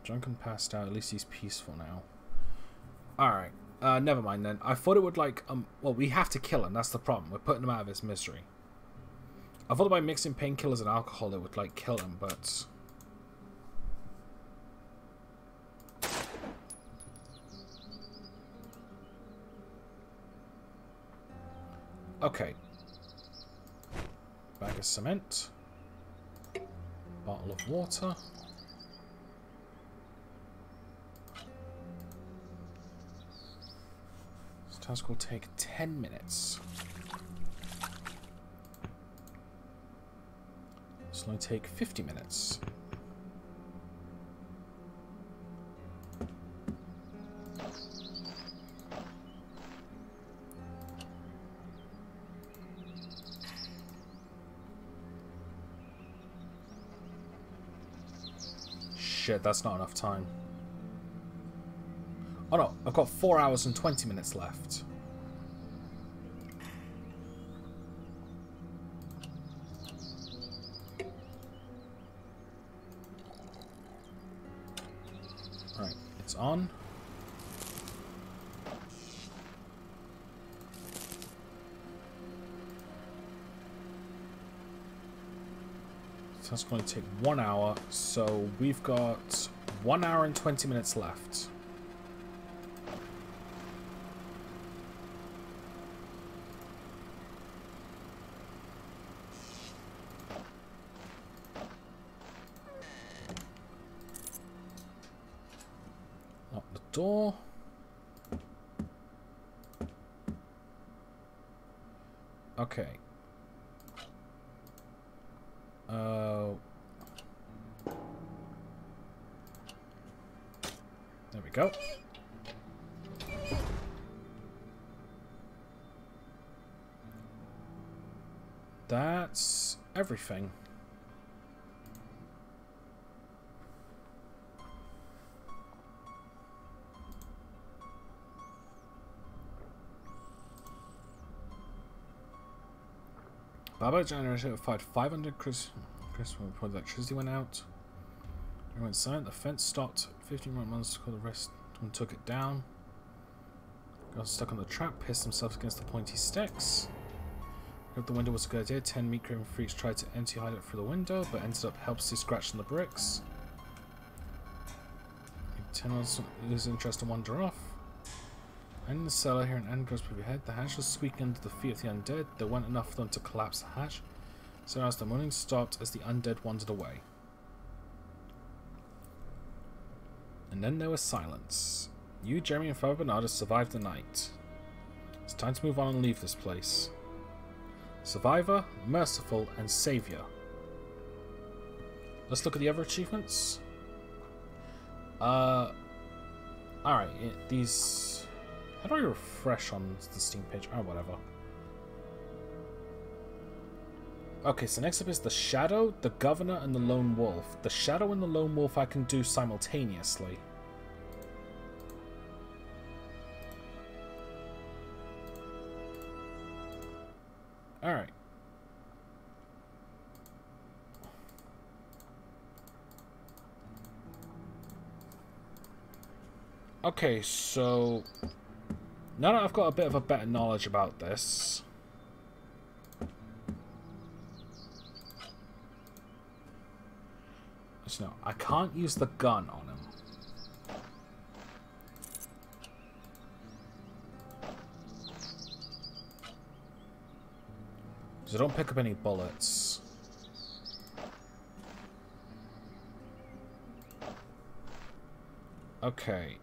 Drunk and passed out, at least he's peaceful now. Alright, never mind then. I thought it would, like, well, we have to kill him, that's the problem. We're putting him out of his misery. I thought by mixing painkillers and alcohol it would, like, kill him, but... Okay. Bag of cement. Bottle of water. This task will take 10 minutes. This will only take 50 minutes. Shit, that's not enough time. Oh no, I've got 4 hours and 20 minutes left. Right, it's on. That's going to take 1 hour, so we've got 1 hour and 20 minutes left. Lock the door. Okay. There we go. That's everything. Baba generator fired 500 Chris before the electricity went out. Everyone went silent. The fence stopped. 15 months called the rest and took it down. Got stuck on the trap, pissed themselves against the pointy sticks. If the window was a good idea, 10 meat-craving freaks tried to empty hide it through the window, but ended up helplessly scratching the bricks. 10 others lose interest and wander off. And in the cellar here, an end goes through your head. The hatch was squeaking under the feet of the undead. There weren't enough for them to collapse the hatch. So as the moaning stopped as the undead wandered away. And then there was silence. You, Jeremy, and Father Bernardo survived the night. It's time to move on and leave this place. Survivor, Merciful, and Savior. Let's look at the other achievements. Alright, these... How do I refresh on the Steam page? Oh, whatever. Okay, so next up is the Shadow, the Governor, and the Lone Wolf. The Shadow and the Lone Wolf I can do simultaneously. Alright. Okay, so... Now that I've got a bit of a better knowledge about this... So no, I can't use the gun on him. Because I don't pick up any bullets. Okay.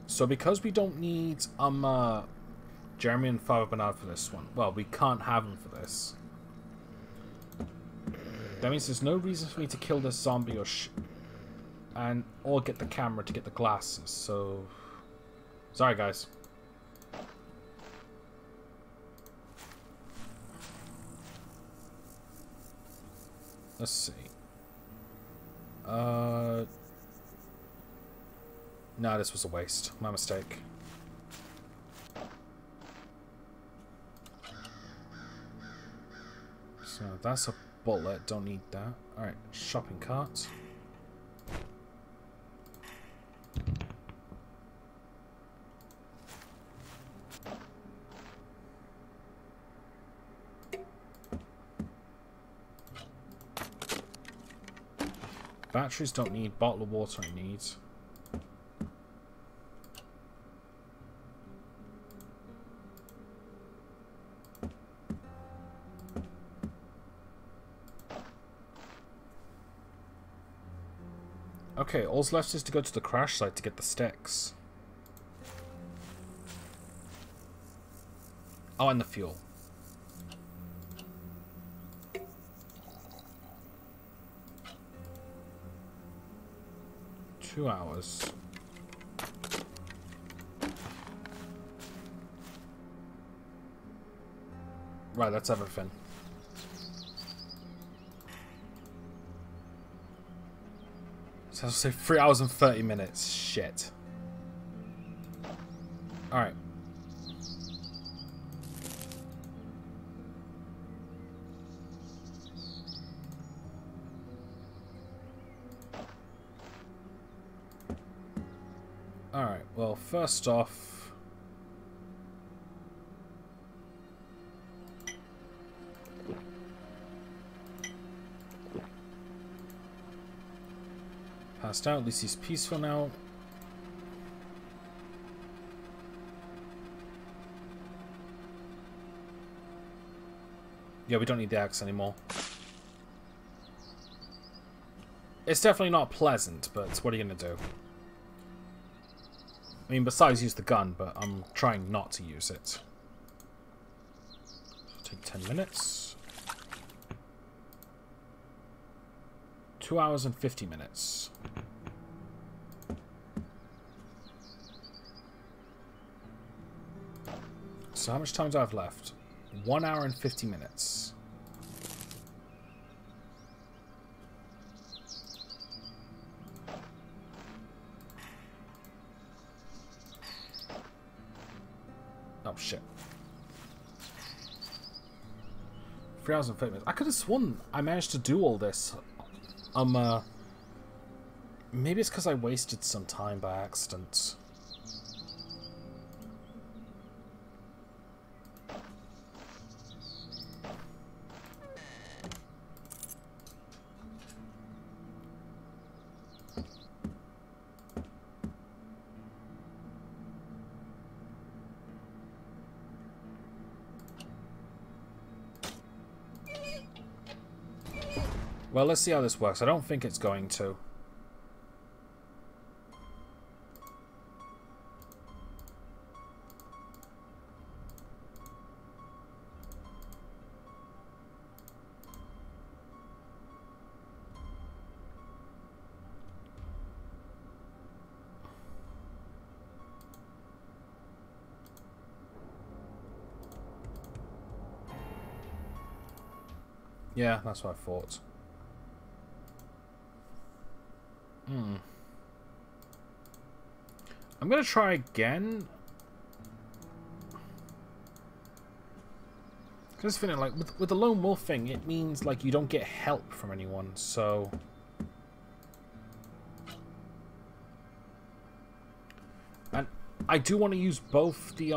So because we don't need Jeremy and Father Bernard for this one, well, we can't have them for this. That means there's no reason for me to kill this zombie or and or get the camera to get the glasses. So, sorry guys. Let's see. No, this was a waste. My mistake. So that's a bullet. Don't need that. Alright, shopping cart. Batteries don't need. Bottle of water I need. Okay, all's left is to go to the crash site to get the sticks. Oh, and the fuel. Two hours. Right, that's everything. So I'll say 3 hours and 30 minutes. Shit. Alright. Alright, well, first off... passed out, at least he's peaceful now. Yeah, we don't need the axe anymore. It's definitely not pleasant, but what are you gonna do? I mean, besides use the gun, but I'm trying not to use it. Take 10 minutes. 2 hours and 50 minutes. So how much time do I have left? 1 hour and 50 minutes. Oh shit. 3 hours and 30 minutes. I could have sworn I managed to do all this. Maybe it's because I wasted some time by accident. Well, let's see how this works. I don't think it's going to. Yeah, that's what I thought. I'm gonna try again. Just feeling like with the lone wolf thing, it means like you don't get help from anyone. So, and I do want to use both the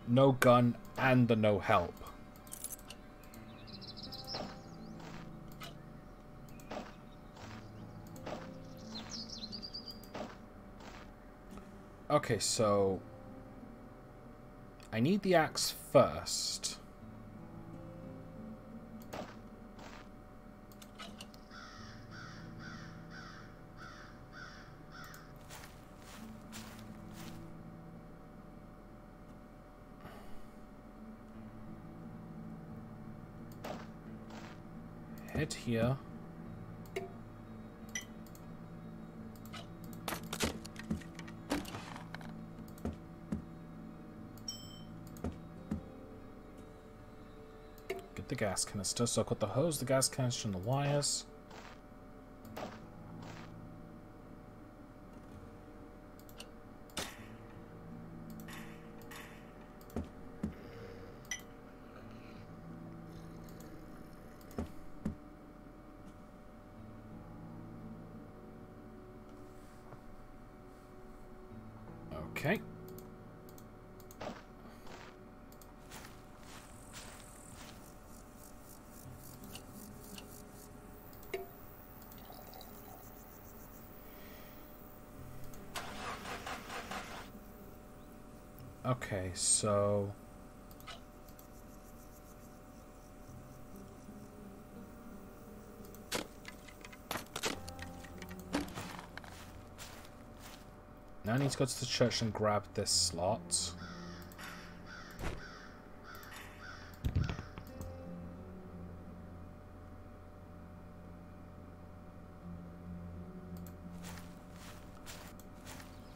no gun and the no help. Okay, so I need the axe first. Head here. gas canister. So I've got the hose, the gas canister, and the wires. Okay. Okay, so... now I need to go to the church and grab this slot.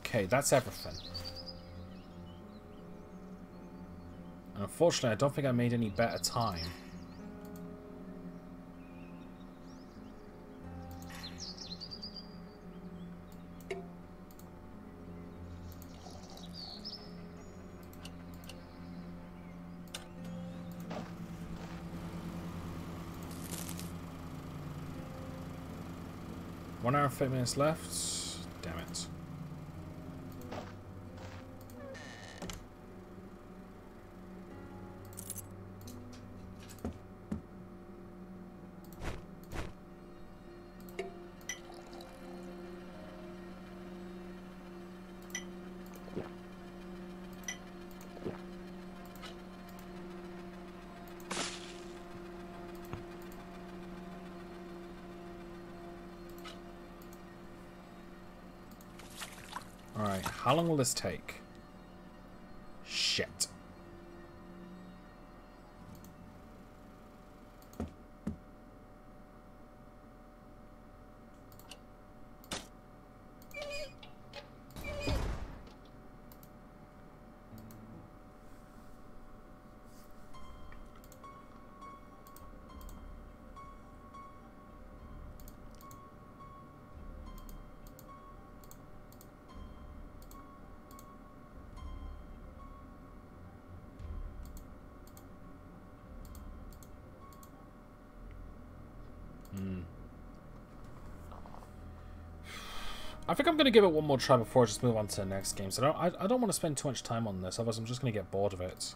Okay, that's everything. And unfortunately, I don't think I made any better time. One hour and 5 minutes left. Damn it. Alright, how long will this take? Shit. I think I'm going to give it one more try before I just move on to the next game. So I don't want to spend too much time on this, otherwise I'm just going to get bored of it.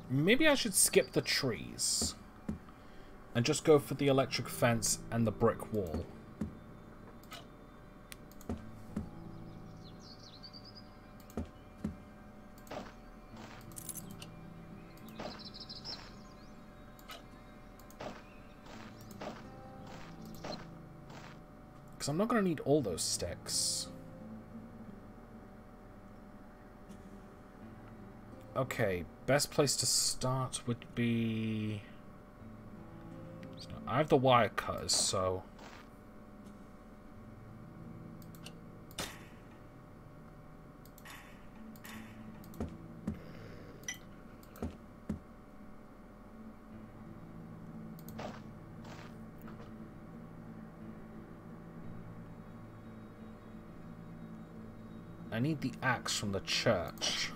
Maybe I should skip the trees and just go for the electric fence and the brick wall. Because I'm not going to need all those sticks. Okay, best place to start would be... I have the wire cutters, so... I need the axe from the church.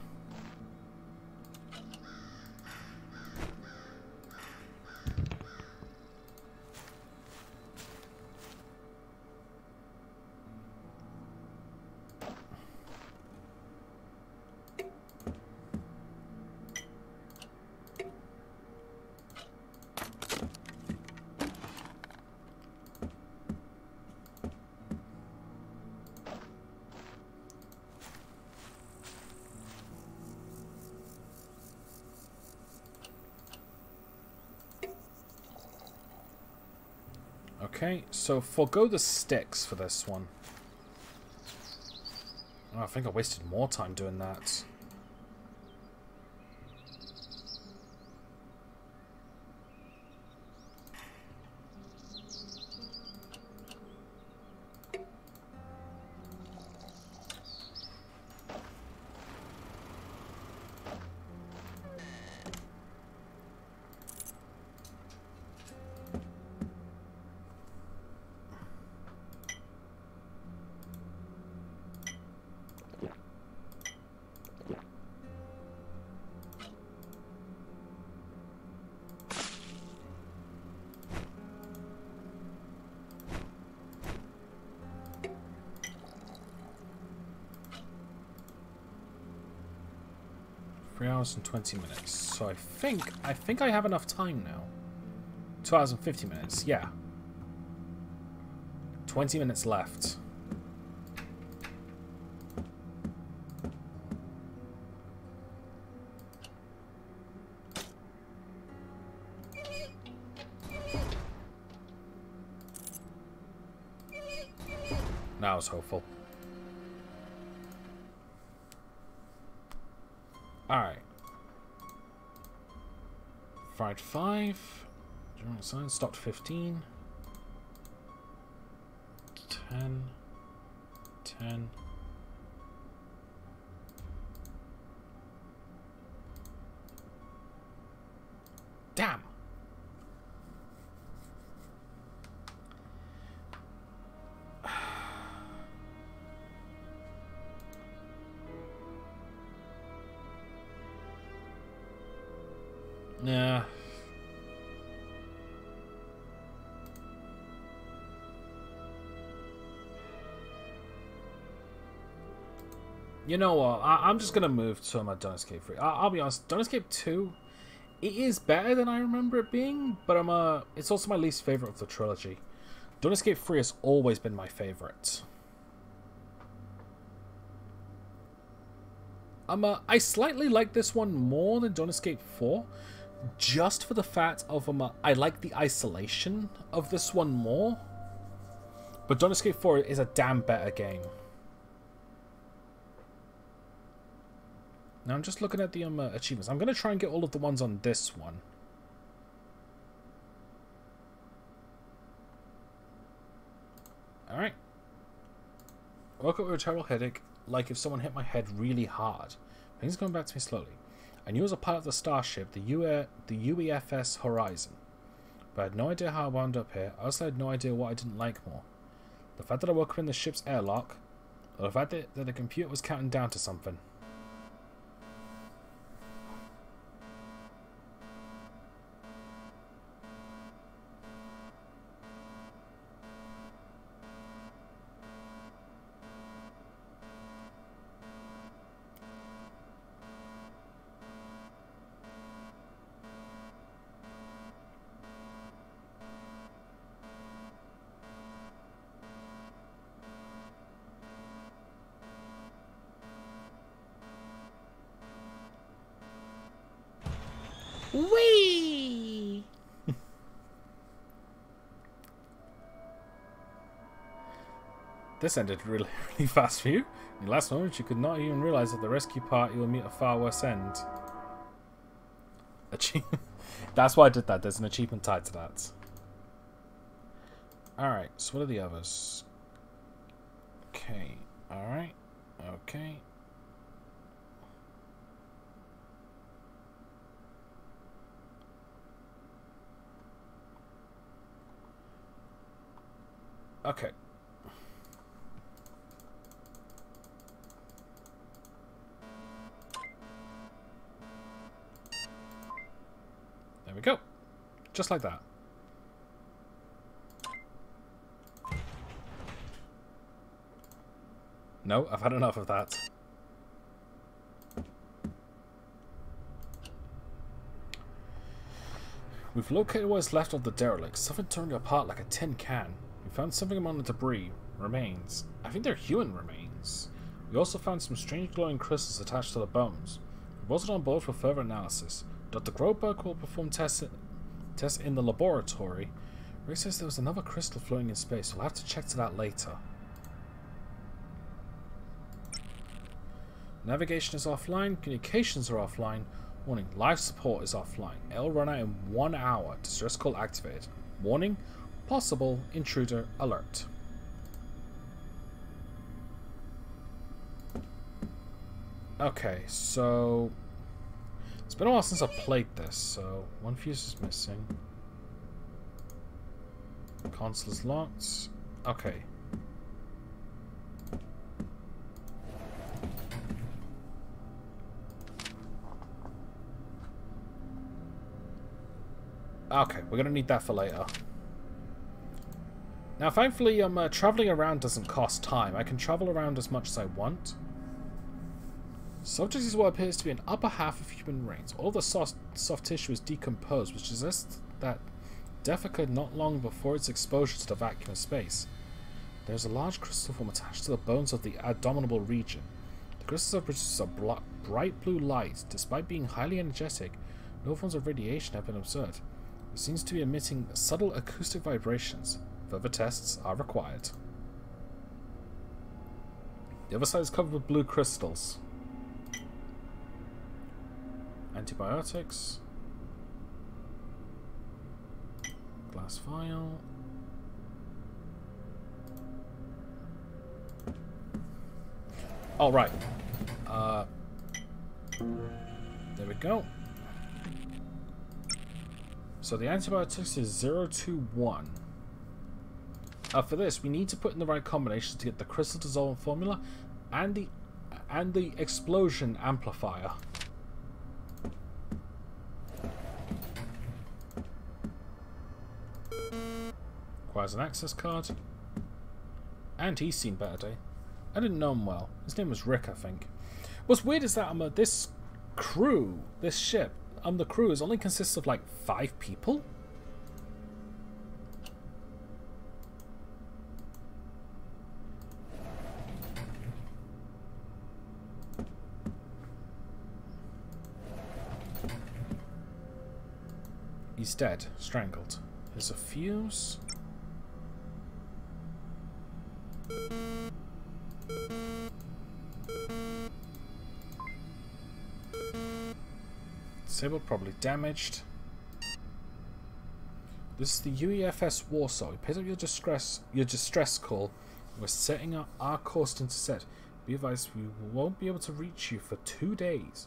Okay, so forgo the sticks for this one. Oh, I think I wasted more time doing that. 3 hours and 20 minutes. So I think I have enough time now. 2 hours and 50 minutes, yeah. 20 minutes left. Now I was hopeful. Alright. Fired 5. During sign, stopped 15. 10. 10. Damn! Yeah. You know what? I'm just gonna move to my Don't Escape 3. I'll be honest, Don't Escape 2, it is better than I remember it being, but it's also my least favorite of the trilogy. Don't Escape 3 has always been my favorite. I slightly like this one more than Don't Escape 4, just for the fact of I like the isolation of this one more. But Don't Escape 4 is a damn better game. Now I'm just looking at the achievements. I'm going to try and get all of the ones on this one. Alright. Woke up with a terrible headache, like if someone hit my head really hard. Things going back to me slowly. I knew I was a pilot of the starship, the UEFS Horizon. But I had no idea how I wound up here. I also had no idea what I didn't like more. The fact that I woke up in the ship's airlock, or the fact that the computer was counting down to something. Whee! This ended really fast for you. In the last moment, you could not even realize that the rescue party will meet a far worse end. Achievement. That's why I did that. There's an achievement tied to that. Alright, so what are the others? Okay. Alright. Okay. Okay. There we go. Just like that. No, I've had enough of that. We've located what is left of the derelict. Something turned apart like a tin can. We found something among the debris. Remains. I think they're human remains. We also found some strange glowing crystals attached to the bones. We've also on board for further analysis. Dr. Groberg will perform tests in the laboratory. Ray says there was another crystal floating in space. We'll have to check to that later. Navigation is offline. Communications are offline. Warning, life support is offline. It'll run out in 1 hour. Distress call activated. Warning, possible intruder alert. Okay, so it's been a while since I played this, so one fuse is missing. Console is locked. Okay. Okay, we're gonna need that for later. Now, thankfully, traveling around doesn't cost time. I can travel around as much as I want. Subject is what appears to be an upper half of human brains. All the soft tissue is decomposed, which suggests that death occurred not long before its exposure to the vacuum of space. There is a large crystal form attached to the bones of the abdominal region. The crystals produce a bright blue light. Despite being highly energetic, no forms of radiation have been observed. It seems to be emitting subtle acoustic vibrations. Further tests are required. The other side is covered with blue crystals. Antibiotics. Glass vial. Oh, right. There we go. So the antibiotics is 0 to 1. For this, we need to put in the right combinations to get the crystal dissolving formula and the explosion amplifier. Requires an access card. And he's seen better day. I didn't know him well. His name was Rick, I think. What's weird is that this crew, this ship, the crew is only consists of like 5 people. He's dead, strangled. There's a fuse. Disabled, probably damaged. This is the UEFS Warsaw. We picked up your distress call. We're setting up our course to intercept. Be advised, we won't be able to reach you for 2 days.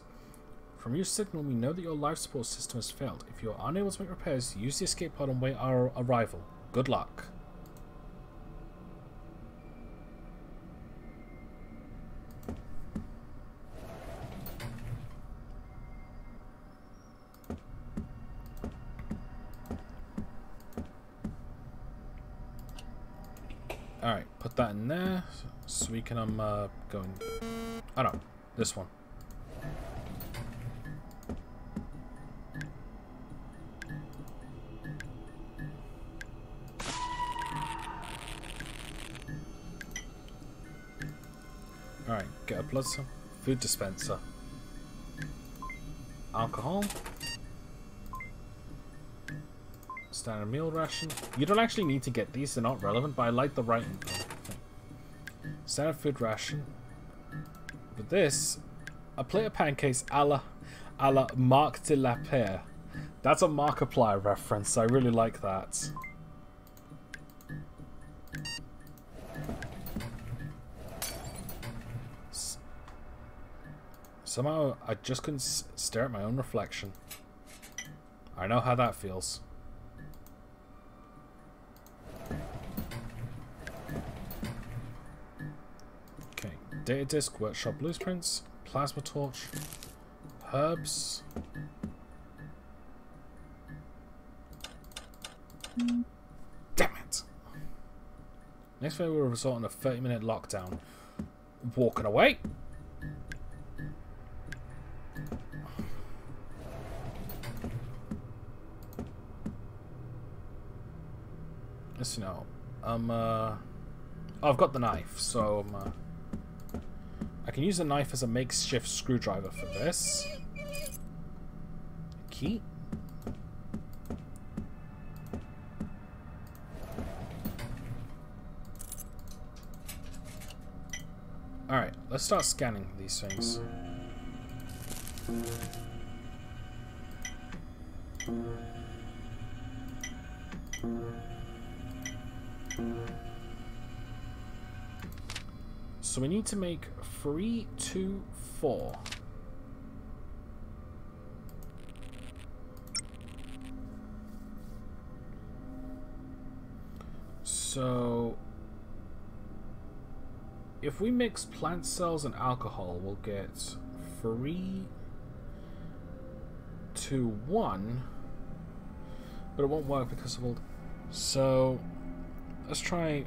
From your signal, we know that your life support system has failed. If you are unable to make repairs, use the escape pod and wait our arrival. Good luck. Alright, put that in there so we can go and... Oh no, this one. Alright, get a blood cell, food dispenser, alcohol, standard meal ration. You don't actually need to get these, they're not relevant, but I like the writing. Standard food ration. With this, a plate of pancakes a la Marc de la Paire. That's a Markiplier reference, I really like that. Somehow, I just couldn't stare at my own reflection. I know how that feels. Okay, data disk, workshop blueprints, plasma torch, herbs. Damn it! Next phase will result in a 30-minute lockdown. Walking away. Let's see now. Oh, I've got the knife, so I can use the knife as a makeshift screwdriver for this. Key. Alright, let's start scanning these things. So we need to make 3, 2, 4. So if we mix plant cells and alcohol, we'll get 3 to 1, but it won't work because of all. So let's try.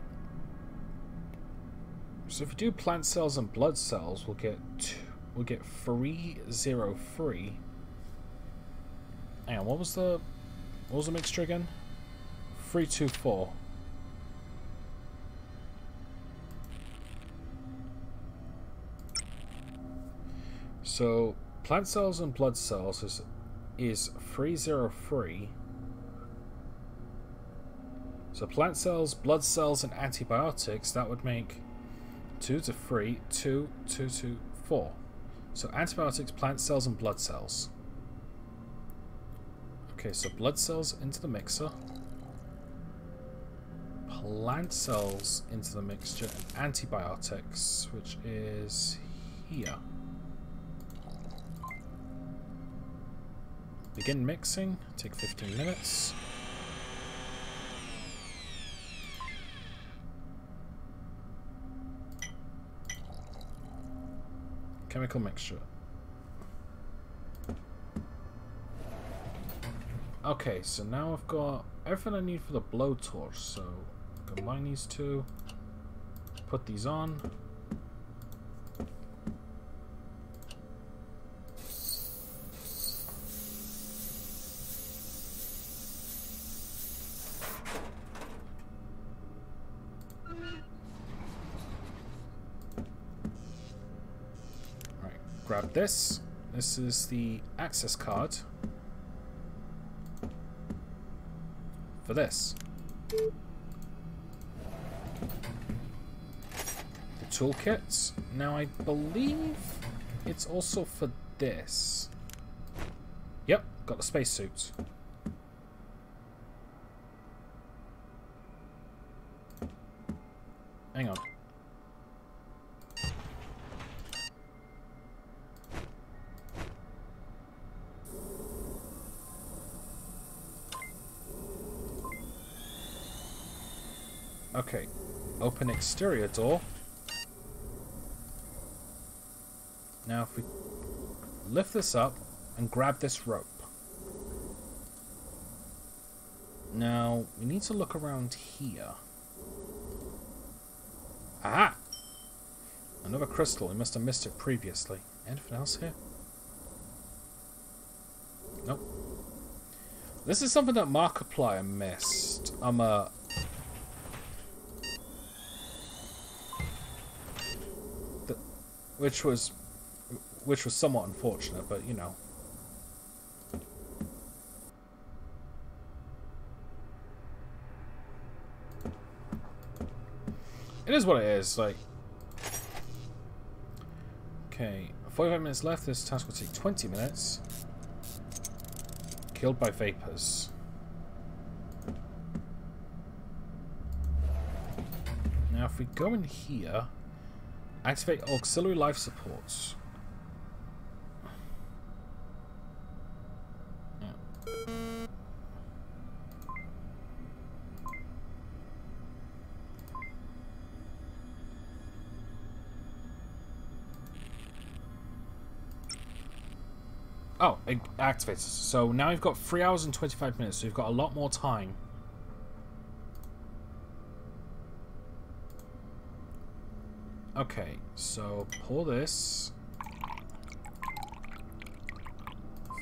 So if we do plant cells and blood cells, we'll get we'll get 303. Hang on, what was the mixture again? 324. So plant cells and blood cells is 303. So plant cells, blood cells, and antibiotics, that would make 2 to 3, 2, 2 to 4. So antibiotics, plant cells, and blood cells. Okay, so blood cells into the mixer. Plant cells into the mixture. And antibiotics, which is here. Begin mixing. Take 15 minutes. Chemical mixture. Okay, so now I've got everything I need for the blowtorch. So combine these two, put these on. Grab this. This is the access card for this. The toolkits. Now I believe it's also for this. Yep, got the spacesuits. Hang on. Okay, open exterior door. Now if we lift this up and grab this rope. Now we need to look around here. Aha! Another crystal, we must have missed it previously. Anything else here? Nope. This is something that Markiplier missed. Which was somewhat unfortunate, but you know. It is what it is, like. Okay, 45 minutes left. This task will take 20 minutes. Killed by vapors. Now if we go in here, activate auxiliary life supports. Yeah. Oh, it activates. So now we've got 3 hours and 25 minutes, so we've got a lot more time. Okay, so pour this.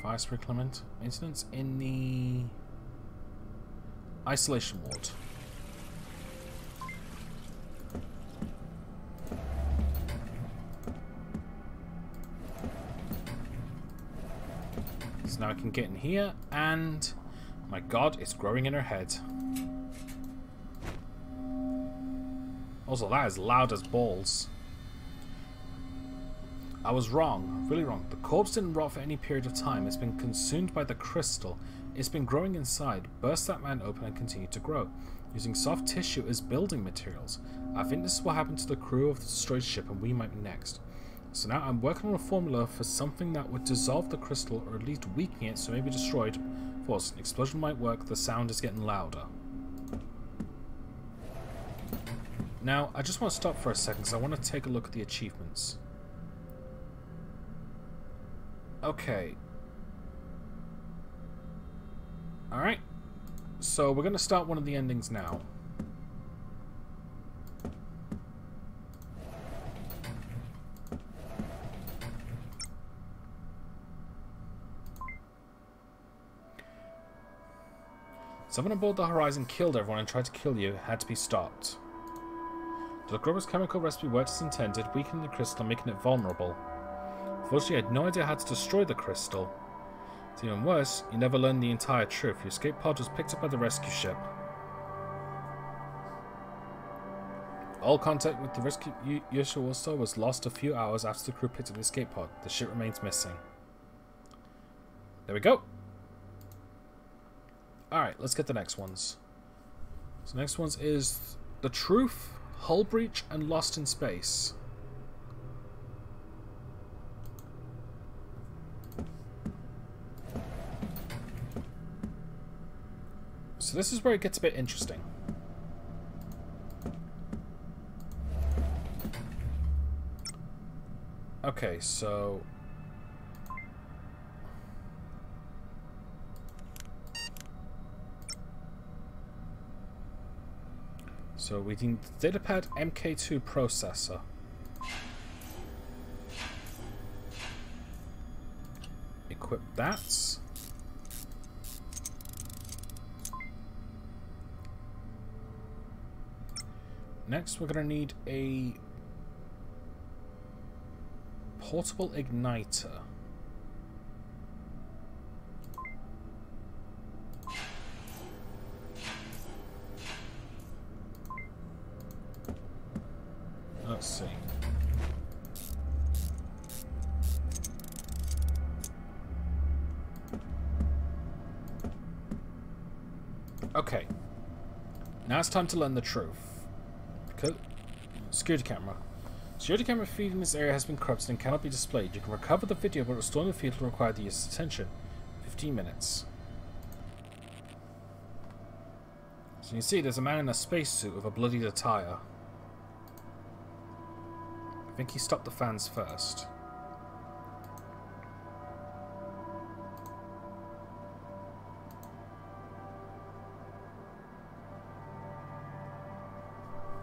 Fire sprinkler maintenance in the isolation ward. So now I can get in here, and my god, it's growing in her head. Also, that is loud as balls. I was wrong, really wrong. The corpse didn't rot for any period of time. It's been consumed by the crystal. It's been growing inside. Burst that man open and continue to grow, using soft tissue as building materials. I think this is what happened to the crew of the destroyed ship, and we might be next. So now I'm working on a formula for something that would dissolve the crystal, or at least weaken it so it may be destroyed. Force, an explosion might work. The sound is getting louder. Now, I just want to stop for a second because I want to take a look at the achievements. Okay. Alright. So, we're going to start one of the endings now. Someone aboard the Horizon killed everyone and tried to kill you. It had to be stopped. The Grover's chemical recipe worked as intended, weakening the crystal and making it vulnerable. Unfortunately, I had no idea how to destroy the crystal. It's even worse, you never learned the entire truth. Your escape pod was picked up by the rescue ship. All contact with the rescue Yoshiwasa was lost a few hours after the crew picked up the escape pod. The ship remains missing. There we go. Alright, let's get the next ones. So the next ones is The Truth, Hull Breach, and Lost in Space. So this is where it gets a bit interesting. Okay, so... we need the datapad MK2 processor. Equip that. Next, we're going to need a portable igniter. Let's see. Okay. Now it's time to learn the truth. Because security camera. Security camera feed in this area has been corrupted and cannot be displayed. You can recover the video, but restoring the feed will require the user's attention. 15 minutes. So you can see there's a man in a spacesuit with a bloodied attire. I think he stopped the fans first.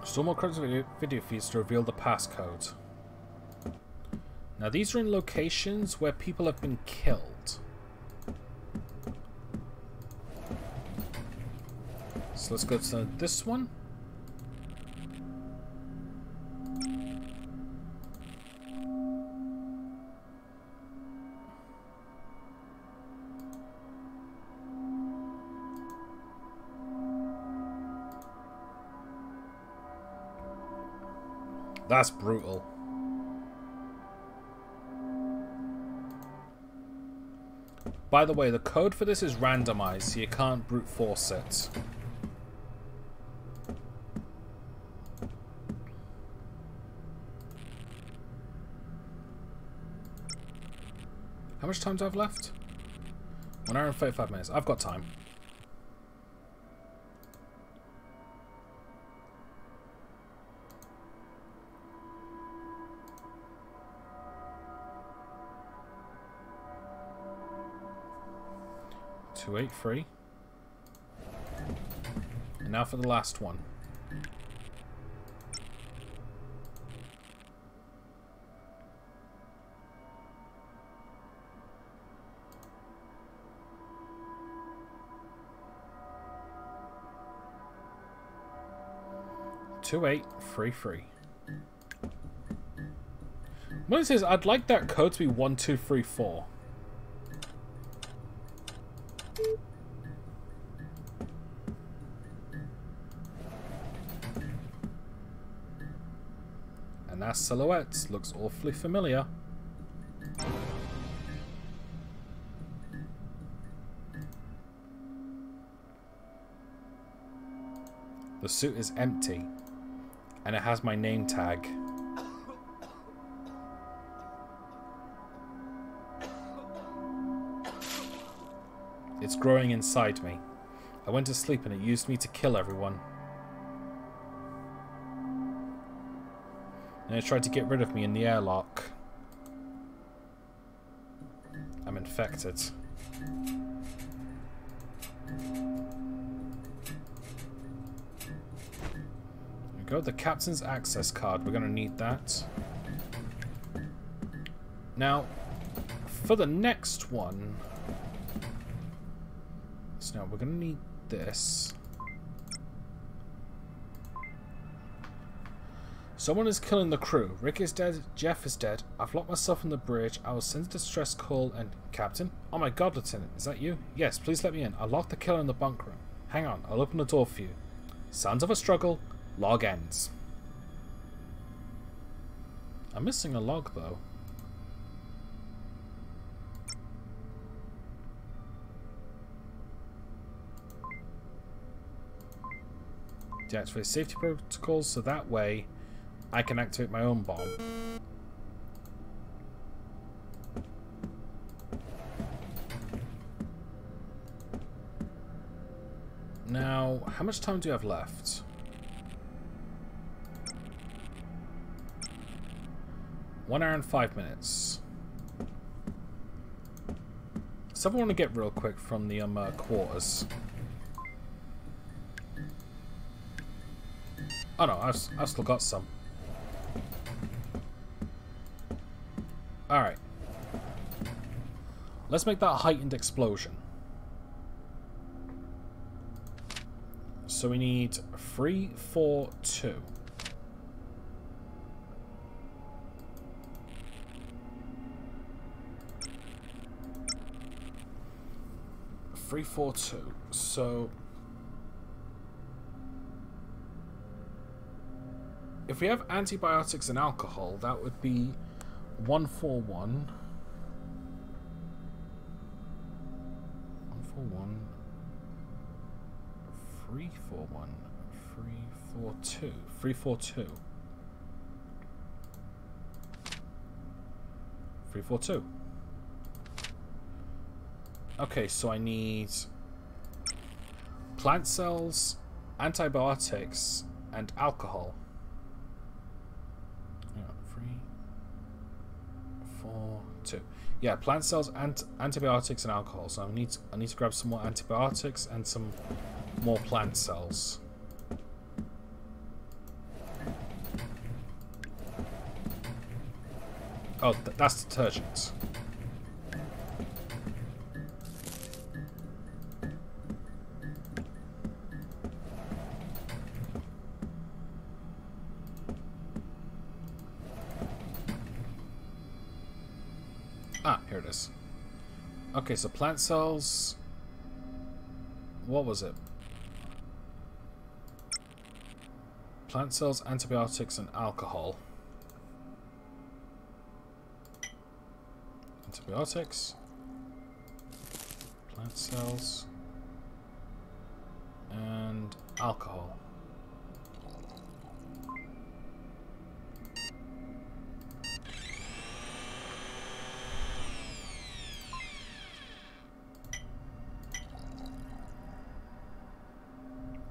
Still more corrupted video feeds to reveal the passcode. Now these are in locations where people have been killed. So let's go to this one. That's brutal. By the way, the code for this is randomized, so you can't brute force it. How much time do I have left? 1 hour and 35 minutes. I've got time. $283. And now for the last one. $2833. What it says, I'd like that code to be 1234. And that silhouette looks awfully familiar. The suit is empty, and it has my name tag. It's growing inside me. I went to sleep and it used me to kill everyone. And it tried to get rid of me in the airlock. I'm infected. There we go, the captain's access card. We're going to need that. Now, for the next one... So now we're going to need this. Someone is killing the crew. Rick is dead. Jeff is dead. I've locked myself in the bridge. I will send a distress call and... Captain? Oh my god, Lieutenant. Is that you? Yes, please let me in. I locked the killer in the bunk room. Hang on. I'll open the door for you. Sounds of a struggle. Log ends. I'm missing a log, though. Deactivate safety protocols so that way I can activate my own bomb. Now, how much time do you have left? One hour and 5 minutes. So I want to get real quick from the quarters. Oh no, I've still got some. Alright. Let's make that a heightened explosion. So we need 3, 4, 2. 3, 4, 2. So if we have antibiotics and alcohol, that would be 1, 4, 1. 1, 4, 1. 3, 4, 1. 3, 4, 2. 3, 4, 2. 3, 4, 2. Okay, so I need plant cells, antibiotics, and alcohol. 3, 4, 2. Yeah, plant cells, antibiotics, and alcohol. So I need to grab some more antibiotics and some more plant cells. Oh, that's detergent. Ah, here it is. Okay, so plant cells. What was it? Plant cells, antibiotics, and alcohol. Antibiotics. Plant cells. And alcohol.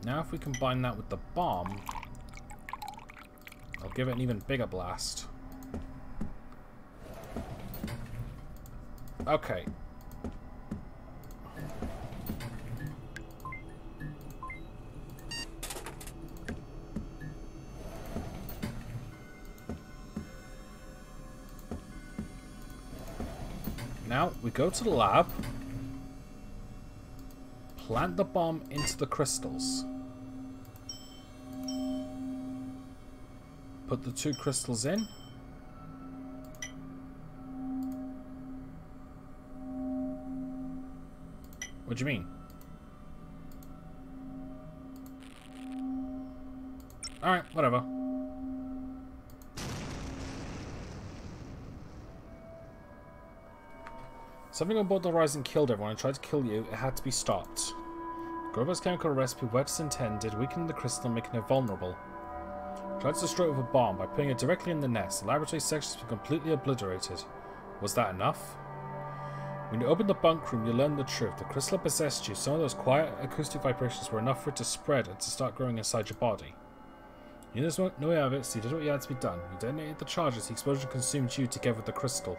Now if we combine that with the bomb, I'll give it an even bigger blast. Okay. Now we go to the lab, plant the bomb into the crystals. Put the 2 crystals in. What do you mean? Alright, whatever. Something on board the Horizon killed everyone and tried to kill you. It had to be stopped. Grover's chemical recipe worked as intended, weakening the crystal and making it vulnerable. Tried to destroy it with a bomb by putting it directly in the nest. The laboratory sections were completely obliterated. Was that enough? When you opened the bunk room, you learned the truth. The crystal possessed you. Some of those quiet acoustic vibrations were enough for it to spread and to start growing inside your body. You knew there was no way out of it, so you did what you had to be done. You detonated the charges. The explosion consumed you together with the crystal.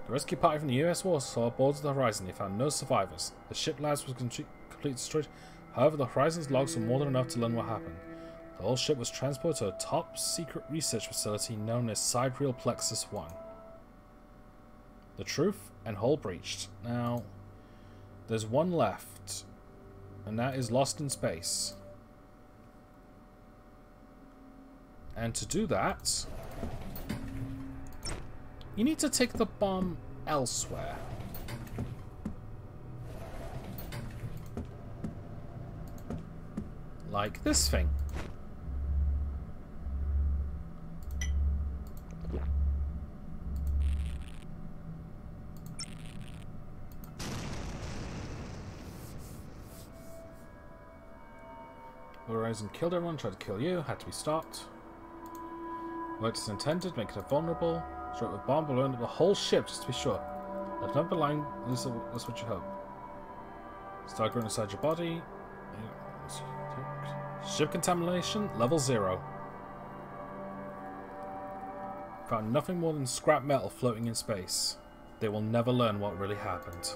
The rescue party from the US War saw aboard the Horizon. They found no survivors. The ship labs was completely destroyed. However, the Horizon's logs were more than enough to learn what happened. The whole ship was transported to a top-secret research facility known as Sidereal Plexus 1. The truth and hull breached. Now, There's one left, and that is Lost in Space. And to do that, you need to take the bomb elsewhere. Like this thing. Horizon killed everyone, tried to kill you, had to be stopped. Worked as intended, make it vulnerable. Struck with bomb, balloon the whole ship just to be sure. Left number line, that's what you hope. Start growing inside your body. Ship contamination, level 0. Found nothing more than scrap metal floating in space. They will never learn what really happened.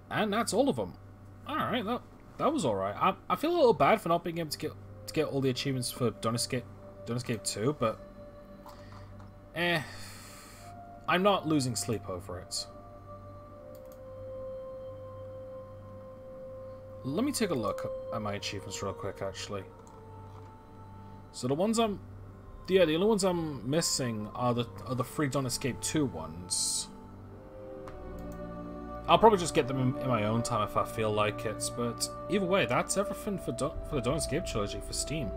And that's all of them. Alright, that was alright. I feel a little bad for not being able to get all the achievements for Don't Escape 2, but I'm not losing sleep over it. Let me take a look at my achievements real quick, actually. So the ones the only ones I'm missing are the 3 Don't Escape 2 ones. I'll probably just get them in my own time if I feel like it, but either way, that's everything for the Don't Escape trilogy for Steam.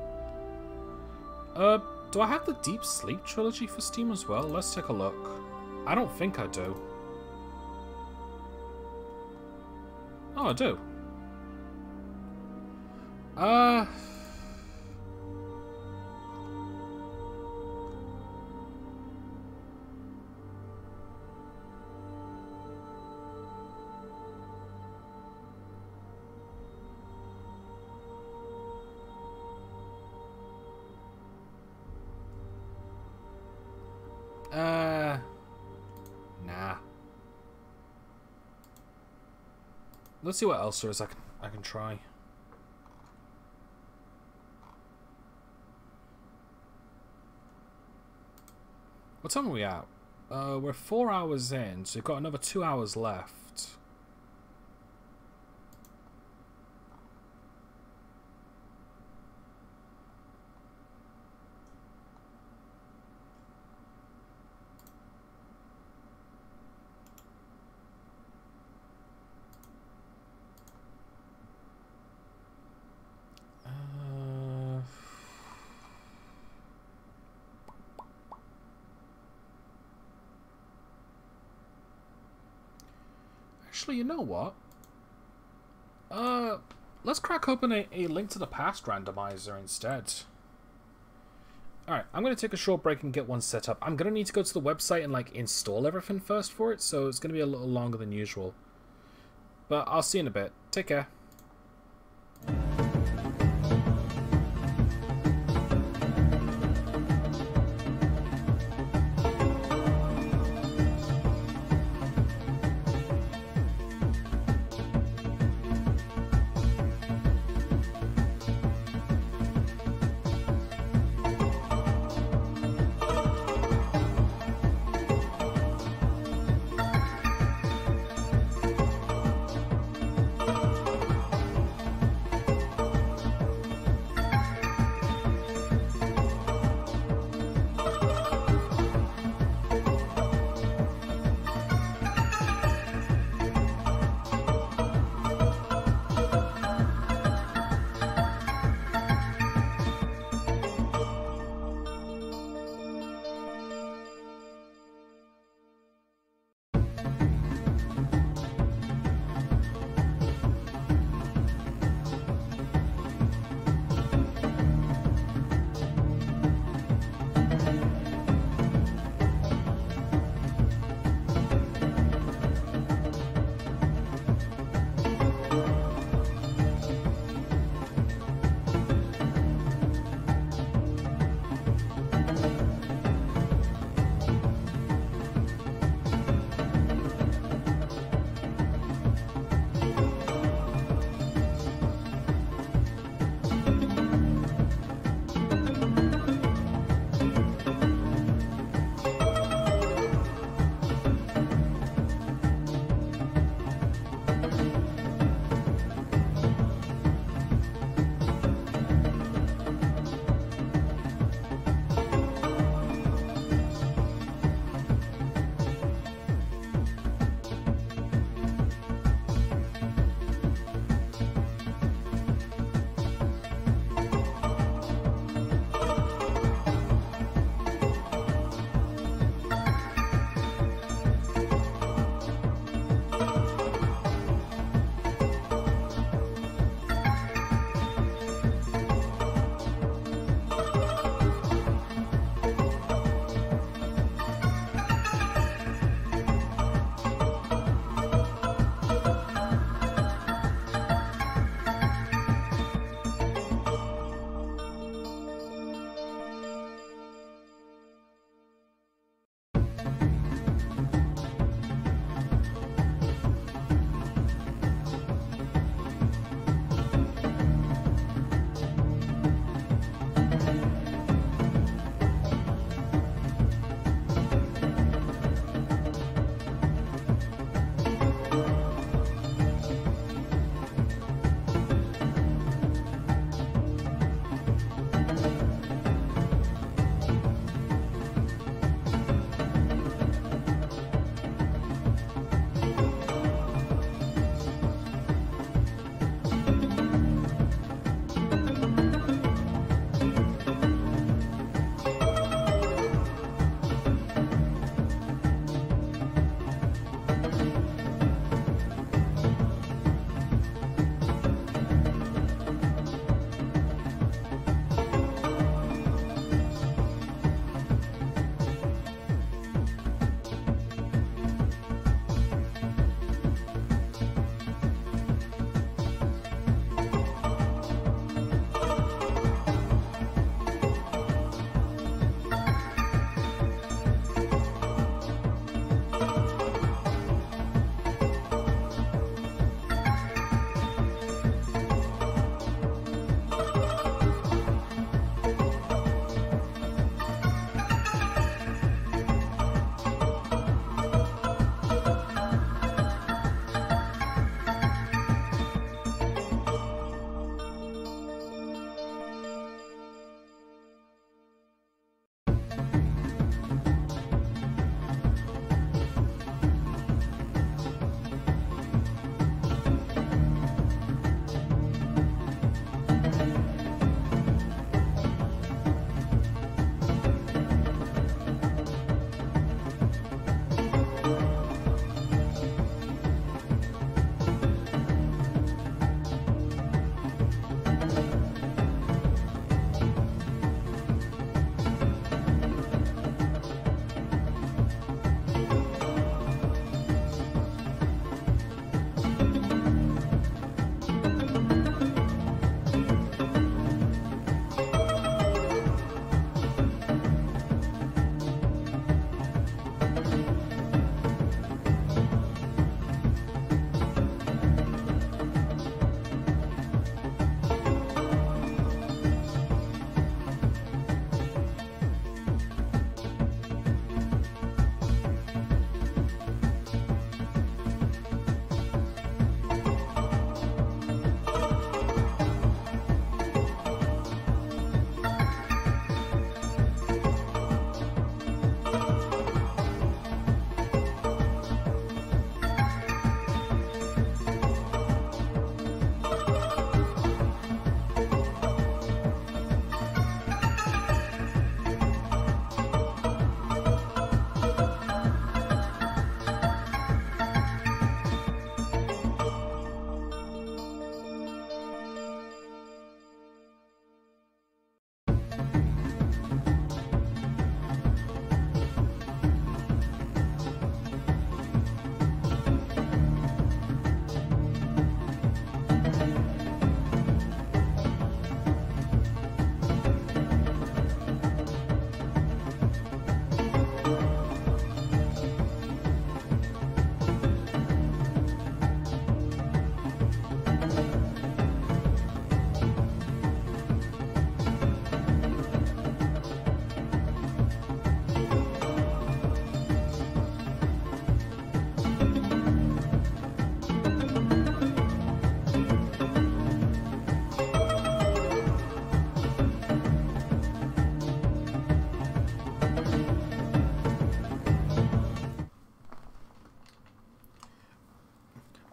Do I have the Deep Sleep trilogy for Steam as well? Let's take a look. I don't think I do. Oh, I do. Nah. Let's see what else there is I can try. What time are we at? We're 4 hours in, so we've got another 2 hours left. Actually, you know what? Let's crack open a Link to the Past randomizer instead. Alright, I'm going to take a short break and get one set up. I'm going to need to go to the website and like install everything first for it, so it's going to be a little longer than usual. But I'll see you in a bit. Take care.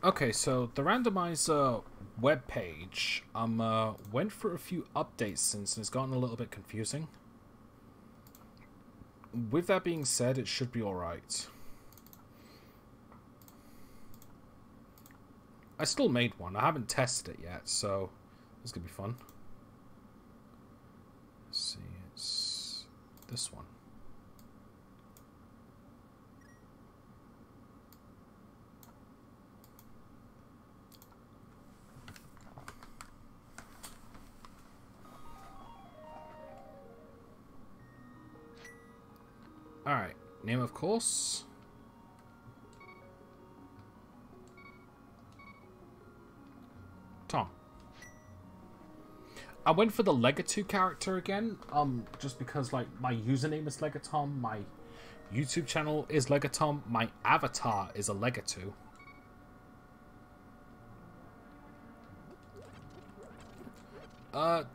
Okay, so the randomizer web page went through a few updates since, and it's gotten a little bit confusing. With that being said, it should be alright. I still made one. I haven't tested it yet, so it's gonna be fun. Let's see, it's this one. Alright, name of course. Tom. I went for the Legato character again, just because like my username is Legatom, my YouTube channel is Legatom, my avatar is a Legato.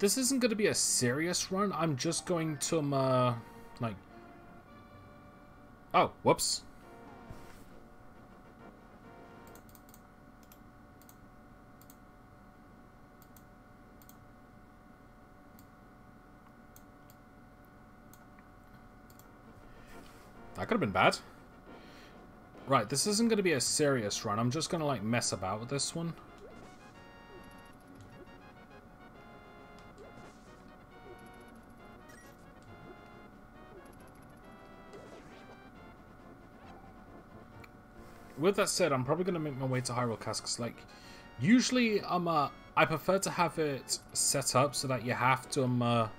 This isn't going to be a serious run. I'm just going to like. Oh, whoops. That could have been bad. Right, this isn't going to be a serious run. I'm just going to, like, mess about with this one. With that said, I'm probably going to make my way to Hyrule Castle, because, like, usually, I prefer to have it set up so that you have to,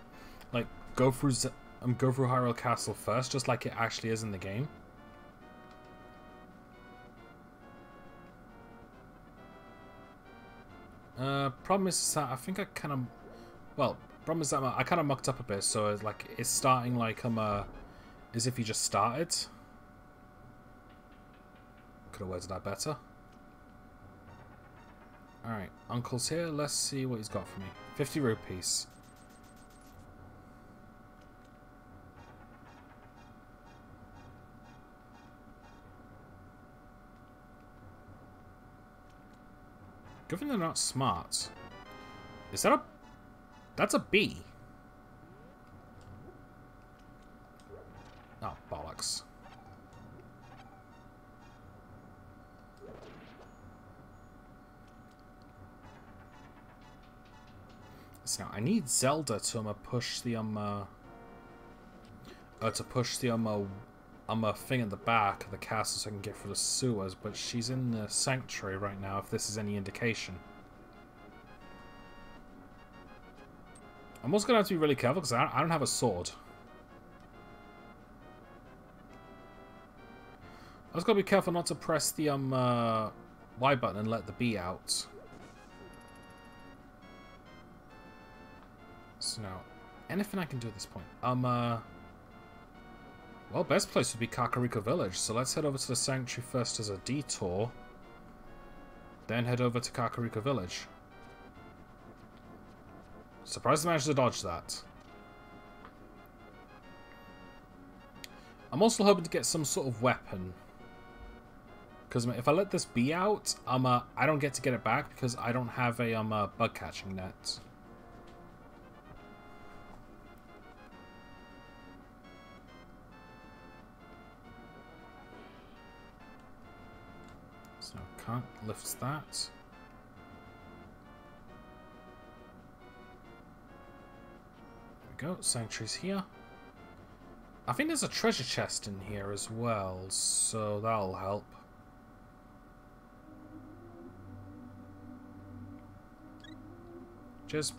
like, go through Hyrule Castle first, just like it actually is in the game. Problem is that I think I kind of, well, problem is that I kind of mucked up a bit, so it's like it's starting like as if you just started. Could have worded that better. All right, Uncle's here. Let's see what he's got for me. 50 rupees. Good thing they're not smart. Is that a... That's a B. Oh, bollocks. So now I need Zelda to push the thing in the back of the castle so I can get through the sewers, but she's in the sanctuary right now, if this is any indication. I'm also going to have to be really careful because I don't have a sword. I just got to be careful not to press the Y button and let the B out. So now, anything I can do at this point? Well, best place would be Kakariko Village, so let's head over to the Sanctuary first as a detour. Then head over to Kakariko Village. Surprised I managed to dodge that. I'm also hoping to get some sort of weapon. Because if I let this be out, I don't get to get it back because I don't have a bug catching net. So can't lift that. There we go, Sanctuary's here. I think there's a treasure chest in here as well, so that'll help. Cheers.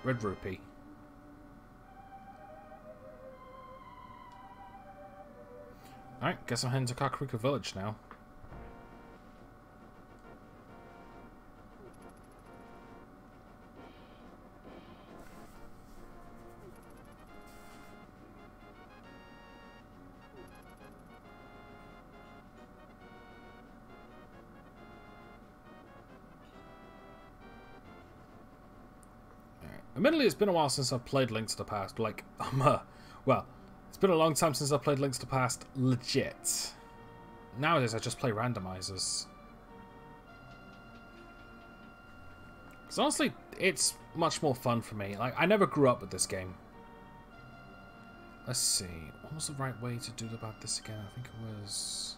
Red rupee. Alright, guess I'm heading to Kakariko Village now. Admittedly, it's been a while since I've played Link to the Past. Like, well, it's been a long time since I've played Link to the Past legit. nowadays I just play randomizers. Because honestly, it's much more fun for me. Like, I never grew up with this game. Let's see. What was the right way to do about this again? I think it was...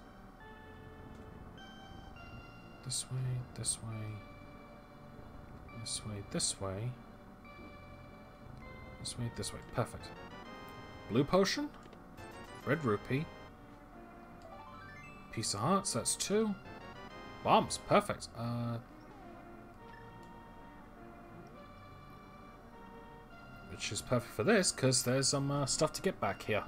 this way, this way, this way, this way, this way, this way. Perfect. Blue potion, red rupee, piece of hearts, that's 2. Bombs, perfect. Which is perfect for this, because there's some stuff to get back here.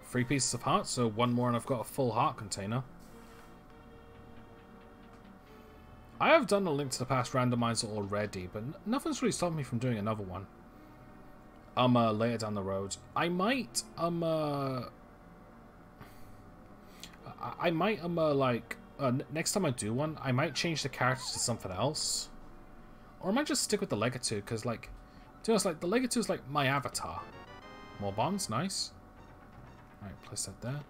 Three pieces of heart, so 1 more and I've got a full heart container. I have done a Link to the Past randomizer already, but nothing's really stopped me from doing another one. Later down the road. I might, next time I do one, I might change the characters to something else. Or I might just stick with the Legato, because, like, to be honest, like, the Legato is like my avatar. More bombs, nice. Alright, place that there.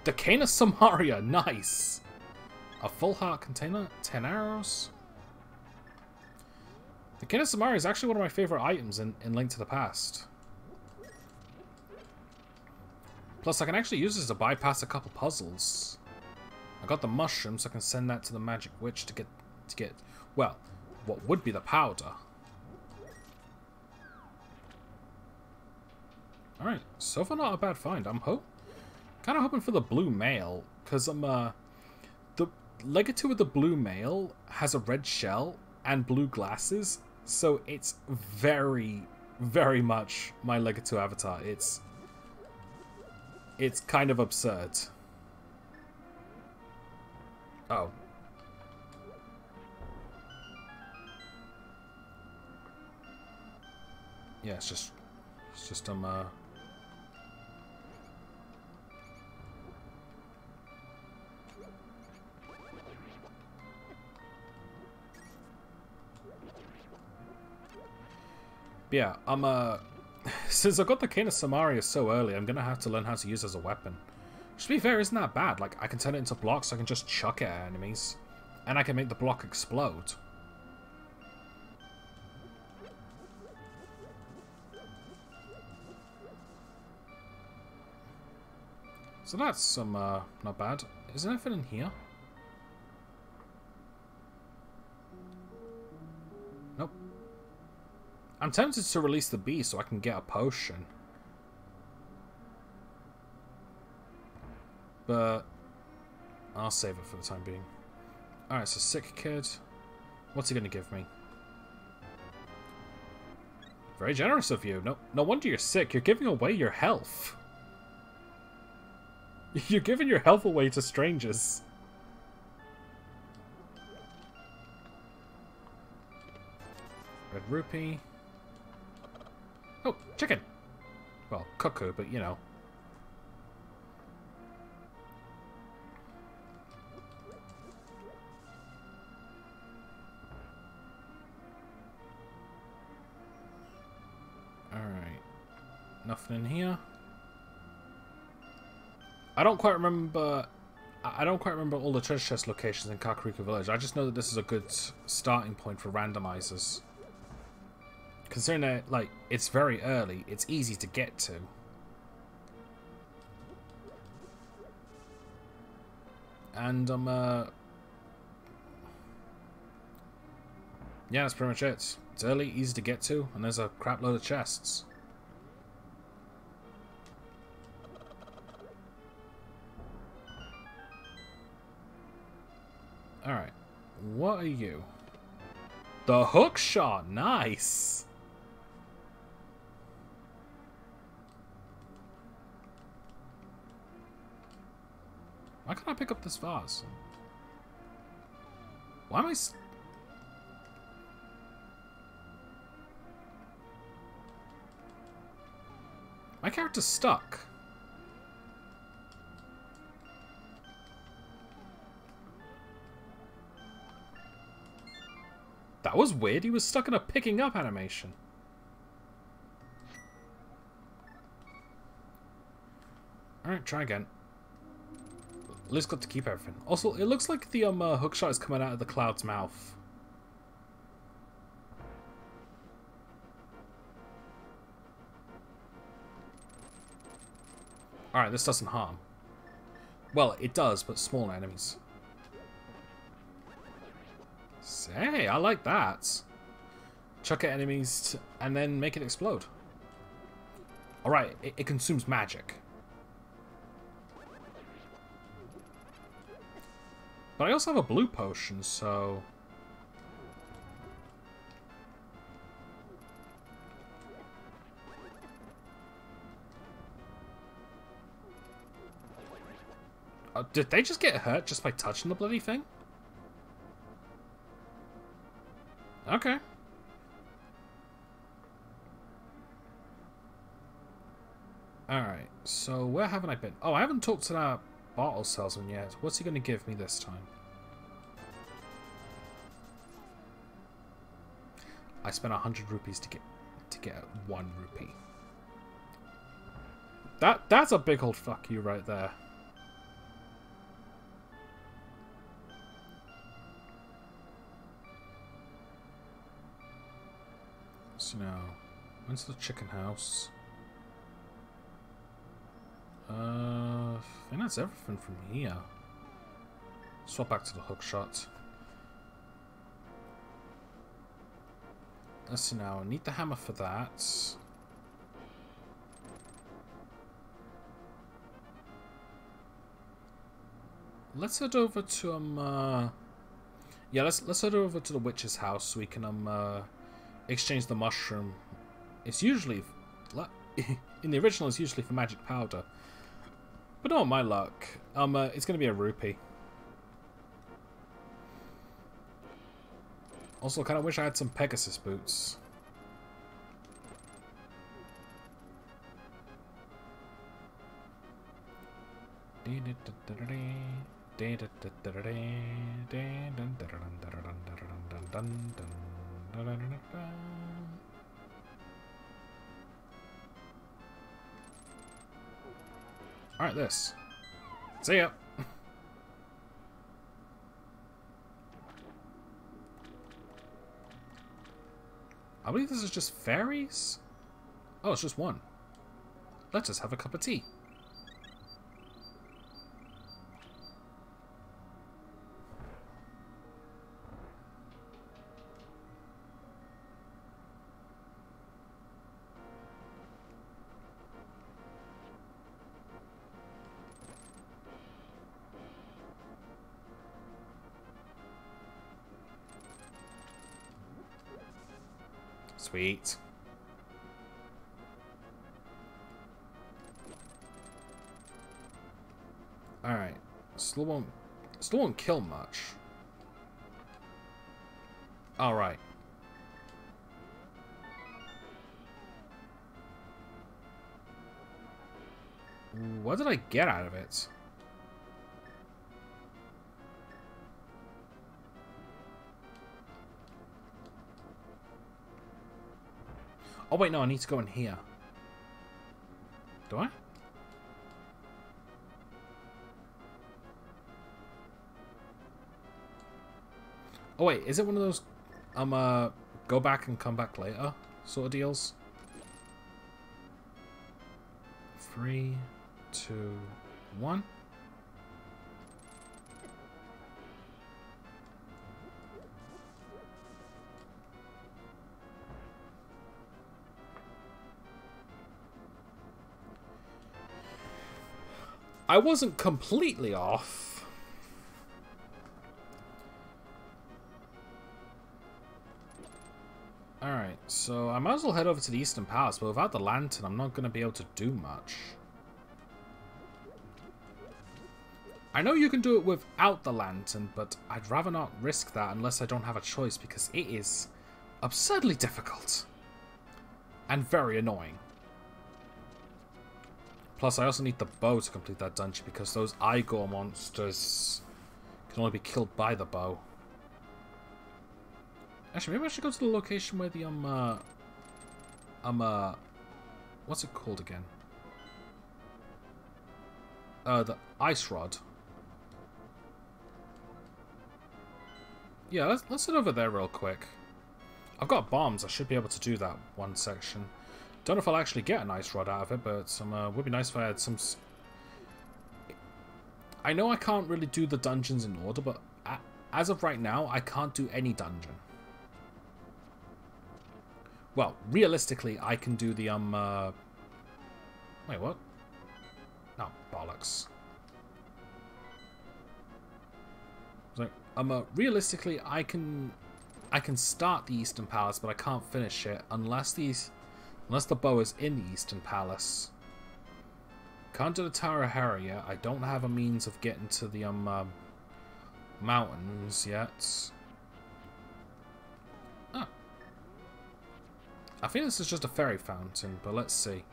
The Cane of Samaria, nice! A full heart container, 10 arrows. The Cane of Samaria is actually one of my favorite items in Link to the Past. Plus, I can actually use this to bypass a couple puzzles. I got the mushroom, so I can send that to the magic witch to get, well, what would be the powder. Alright, so far not a bad find. I'm kind of hoping for the blue male, because the Legato with the blue male has a red shell and blue glasses, so it's very, very much my Legato avatar. It's kind of absurd. Oh. Yeah, it's just yeah, since I got the Cane of Samaria so early, I'm gonna have to learn how to use it as a weapon. Which, to be fair, isn't that bad. Like, I can turn it into blocks, so I can just chuck it at enemies. And I can make the block explode. So that's some, not bad. Is there anything in here? Nope. I'm tempted to release the bee so I can get a potion. But I'll save it for the time being. Alright, so sick kid. What's he going to give me? Very generous of you. No wonder you're sick. You're giving away your health. You're giving your health away to strangers. Red rupee. Oh, chicken. Well, cuckoo, but you know. Alright. Nothing in here. I don't quite remember all the treasure chest locations in Kakariko Village. I just know that this is a good starting point for randomizers. Considering that, like, it's very early, it's easy to get to. And, yeah, that's pretty much it. It's early, easy to get to, and there's a crap load of chests. Alright, what are you? The hook shot, nice! Why can't I pick up this vase? Why am I... My character's stuck. That was weird. He was stuck in a picking up animation. Alright, try again. Liz got to keep everything. Also, it looks like the hookshot is coming out of the cloud's mouth. Alright, this doesn't harm. Well, it does, but small enemies. Say, I like that. Chuck at enemies and then make it explode. Alright, it consumes magic. But I also have a blue potion, so... did they just get hurt just by touching the bloody thing? Okay. Alright, so where haven't I been? Oh, I haven't talked to that bottle salesman yet. What's he going to give me this time? I spent 100 rupees to get 1 rupee. That's a big old fuck you right there. So now, when's the chicken house? I think that's everything from here. Swap back to the hookshot. Let's see now, I need the hammer for that. Let's head over to yeah, let's head over to the witch's house so we can exchange the mushroom. It's usually in the original it's usually for magic powder. But oh my luck. It's gonna be a rupee. Also, kinda wish I had some Pegasus boots. Alright, this. See ya. I believe this is just fairies? Oh, it's just one. Let us have a cup of tea. Sweet. Alright. Still won't kill much. Alright. What did I get out of it? Oh wait, no, I need to go in here. Do I? Oh wait, is it one of those go back and come back later sort of deals? 3, 2, 1. I wasn't completely off. Alright, so I might as well head over to the Eastern Palace, but without the lantern, I'm not going to be able to do much. I know you can do it without the lantern, but I'd rather not risk that unless I don't have a choice, because it is absurdly difficult. And very annoying. Plus, I also need the bow to complete that dungeon, because those Igor monsters can only be killed by the bow. Actually, maybe I should go to the location where the, what's it called again? The ice rod. Yeah, let's head over there real quick. I've got bombs. I should be able to do that one section. Don't know if I'll actually get an ice rod out of it, but would be nice if I had some... I know I can't really do the dungeons in order, but as of right now, I can't do any dungeon. Well, realistically, I can do the, Wait, what? No, bollocks. So, realistically, I can start the Eastern Palace, but I can't finish it unless the bow is in the Eastern Palace. Can't do the Tower of Hera yet. I don't have a means of getting to the mountains yet. Ah. I think this is just a fairy fountain, but let's see.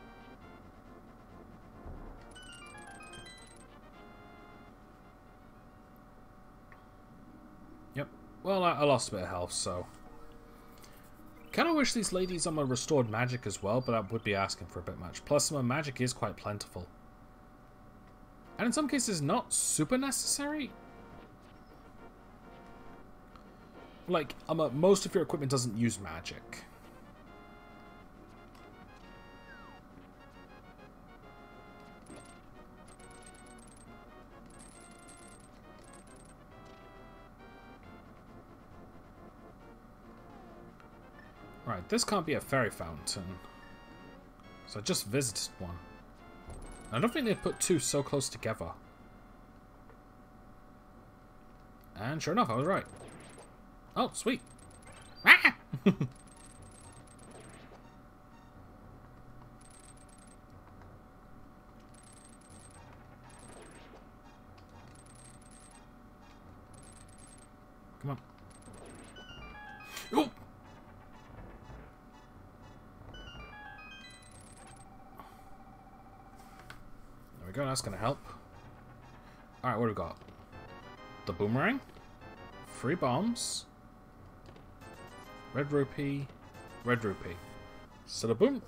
Yep. Well, I lost a bit of health, so... Kind of wish these ladies restored magic as well, but that would be asking for a bit much. Plus, magic is quite plentiful. And in some cases, not super necessary. Like, most of your equipment doesn't use magic. Right, this can't be a fairy fountain. So I just visited one. I don't think they'd put two so close together. And sure enough, I was right. Oh, sweet. Ah! Come on. Oh! There we go, that's gonna help. Alright, what do we got? The boomerang? 3 bombs. Red rupee. Red rupee. So the boom...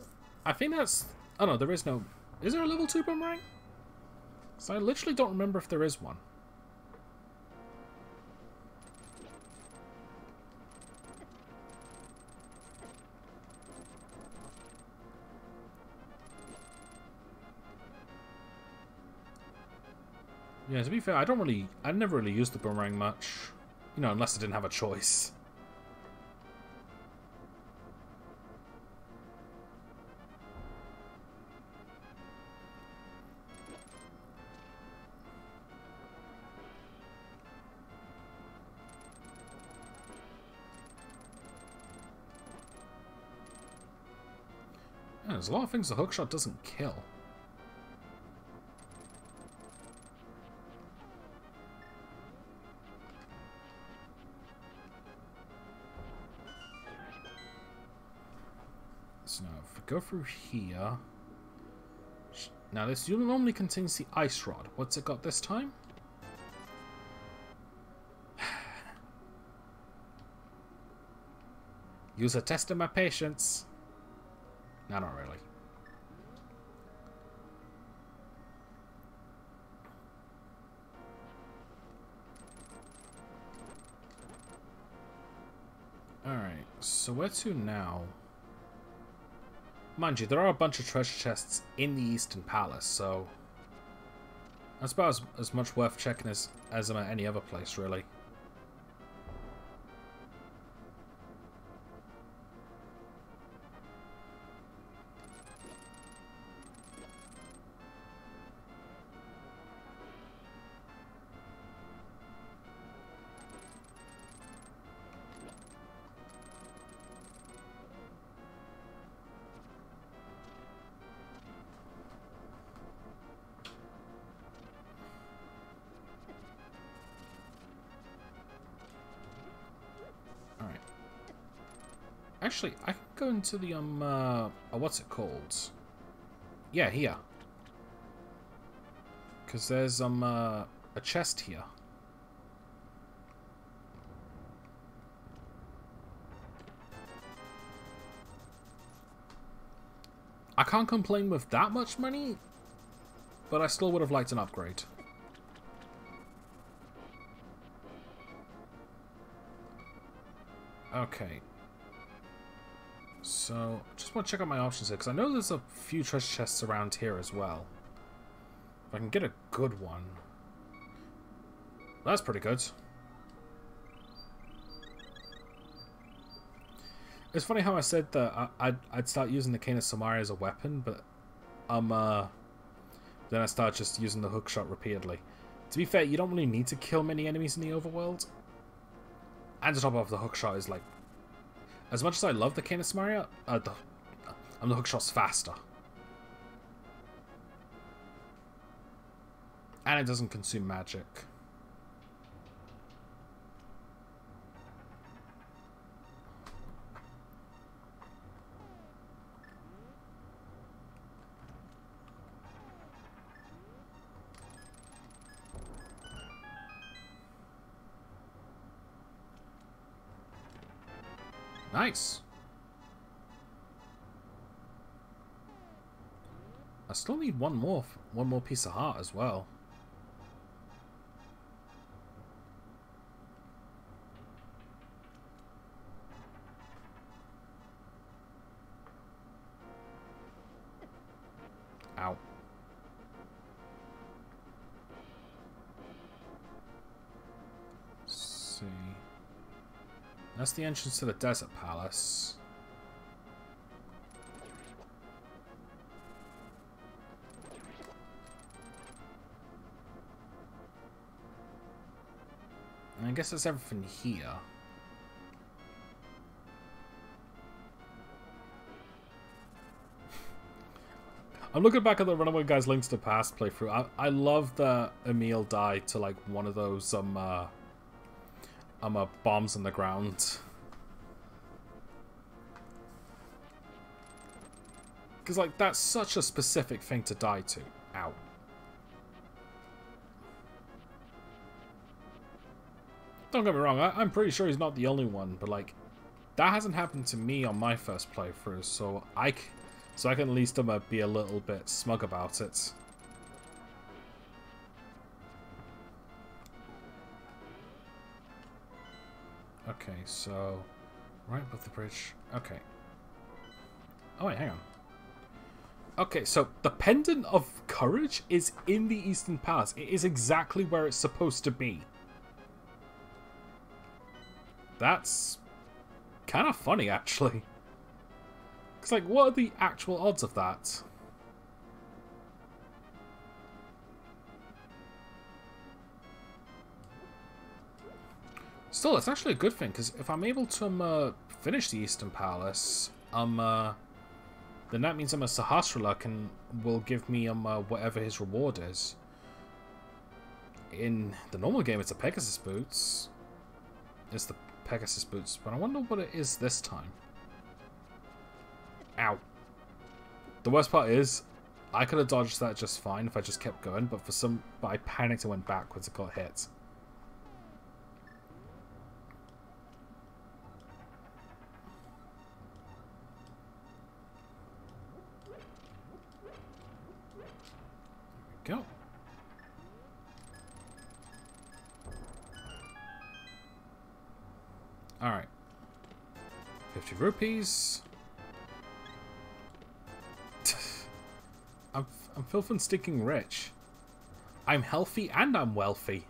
I think that's... Oh no, there is no... Is there a level 2 boomerang? So I literally don't remember if there is one. Yeah, to be fair, I never really used the boomerang much. You know, unless I didn't have a choice. Yeah, there's a lot of things the hookshot doesn't kill. So now, if we go through here... Now, this normally contains the ice rod. What's it got this time? Use a test of my patience. No, not really. Alright, so where to now? Mind you, there are a bunch of treasure chests in the Eastern Palace, so... That's about as much worth checking as at any other place, really. Actually, I can go into the, what's it called? Yeah, here. Because there's, a chest here. I can't complain with that much money, but I still would have liked an upgrade. Okay. So, just want to check out my options here, because I know there's a few treasure chests around here as well. If I can get a good one. That's pretty good. It's funny how I said that I'd start using the Cane of Samaria as a weapon, but then I start just using the hookshot repeatedly. To be fair, you don't really need to kill many enemies in the overworld. And to top off, the hookshot is like, as much as I love the Cane of Samaria, the hookshot's faster. And it doesn't consume magic. Nice. I still need one more piece of heart as well. Ow. Let's see. That's the entrance to the Desert Palace. And I guess that's everything here. I'm looking back at the Runaway Guys links to past playthrough. I love that Emil died to like one of those bombs on the ground. Because like that's such a specific thing to die to. Ow. Don't get me wrong, I'm pretty sure he's not the only one, but like that hasn't happened to me on my first playthrough, so I can at least be a little bit smug about it. Okay, so right above the bridge. Okay. Oh wait, hang on. Okay, so the Pendant of Courage is in the Eastern Palace. It is exactly where it's supposed to be. That's kind of funny, actually. It's like, what are the actual odds of that? Still, it's actually a good thing, because if I'm able to finish the Eastern Palace, then that means Sahasrara will give me whatever his reward is. In the normal game, it's a Pegasus Boots. It's the Pegasus Boots, but I wonder what it is this time. Ow. The worst part is, I could have dodged that just fine if I just kept going, but I panicked and went backwards and got hit. There we go. Alright. 50 rupees. I'm filthy stinking rich. I'm healthy and I'm wealthy.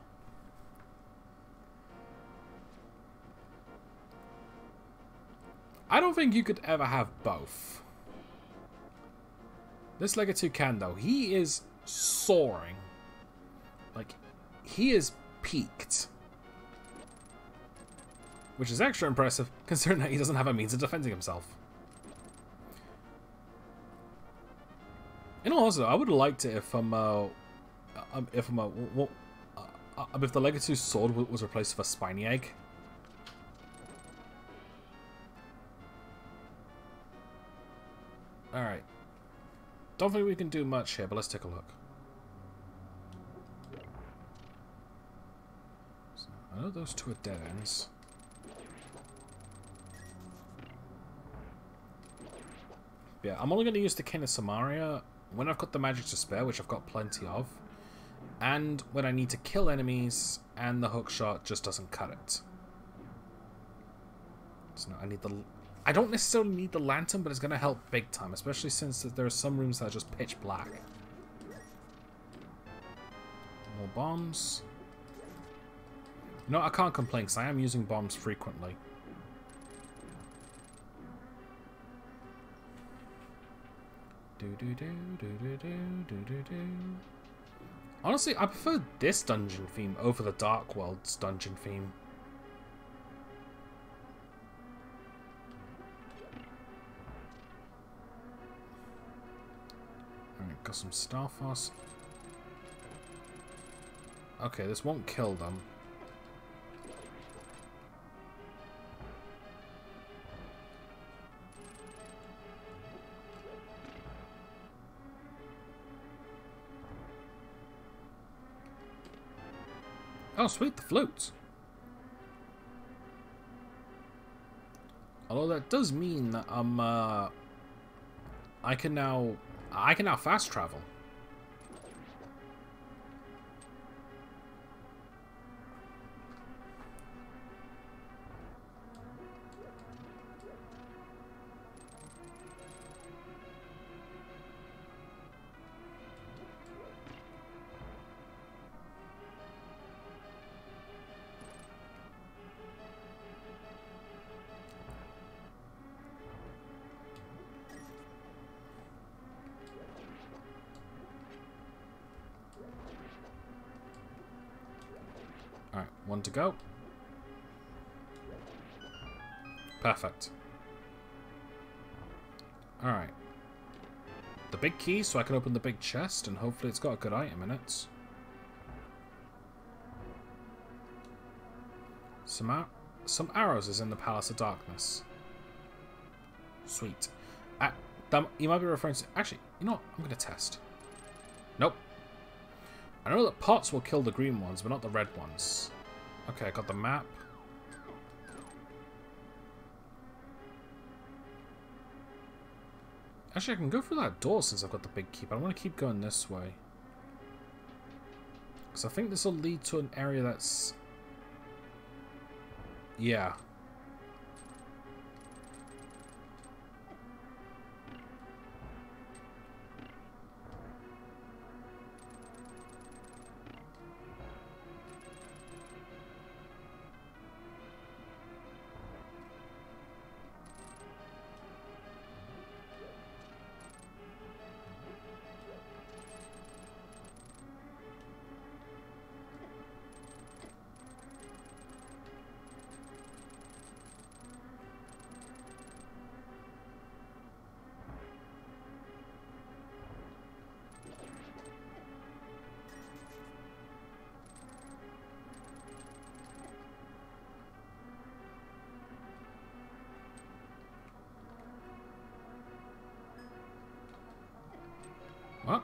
I don't think you could ever have both. This Legato can though. He is soaring. Like, he is peaked. Which is extra impressive, considering that he doesn't have a means of defending himself. In all honesty, I would have liked it if the Legatu's sword was replaced with a spiny egg. All right. Don't think we can do much here, but let's take a look. So, I know those two are dead ends. Yeah, I'm only going to use the Cane of Samaria when I've got the magic to spare, which I've got plenty of, and when I need to kill enemies and the hookshot just doesn't cut it. So no, I don't necessarily need the lantern, but it's going to help big time, especially since there are some rooms that are just pitch black. More bombs. No, I can't complain because I am using bombs frequently. Honestly, I prefer this dungeon theme over the Dark World's dungeon theme. Alright, got some Starfrost. Okay, this won't kill them. Oh, sweet, the flute. Although that does mean that I can now fast travel. Alright, one to go. Perfect. Alright. The big key so I can open the big chest, and hopefully it's got a good item in it. Some arrows is in the Palace of Darkness. Sweet. You might be referring to... Actually, you know what? I'm going to test. Nope. I know that pots will kill the green ones, but not the red ones. Okay, I got the map. Actually, I can go through that door since I've got the big key, but I want to keep going this way. Because I think this will lead to an area that's... Yeah. What?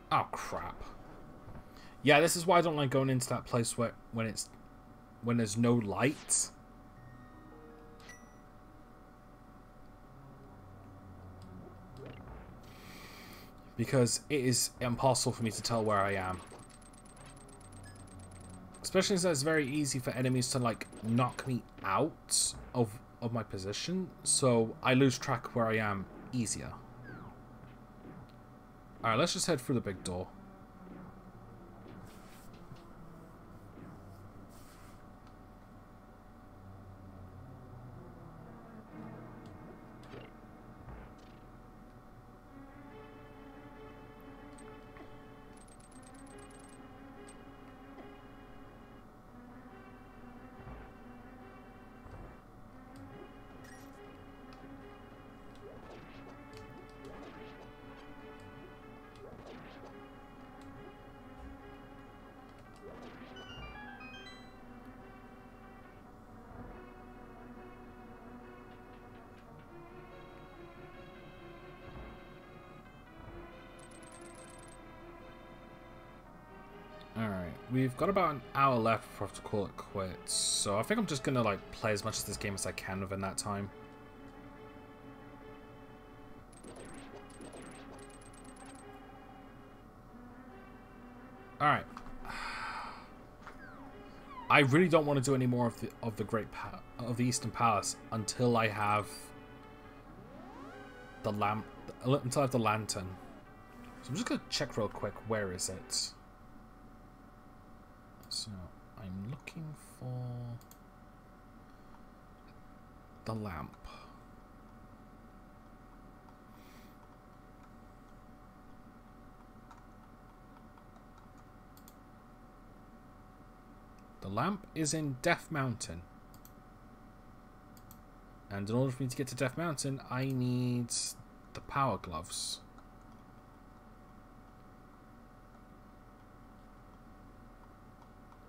Oh, crap. Yeah, this is why I don't like going into that place when there's no light. Because it is impossible for me to tell where I am. Especially since it's very easy for enemies to, like, knock me out of my position. So I lose track of where I am easier. Alright, let's just head through the big door. Alright, we've got about an hour left before I have to call it quits, so I think I'm just gonna, like, play as much of this game as I can within that time. Alright. I really don't want to do any more of the Eastern Palace until I have the lamp, until I have the lantern. So I'm just gonna check real quick. Where is it? So I'm looking for the lamp. The lamp is in Death Mountain. And in order for me to get to Death Mountain, I need the power gloves.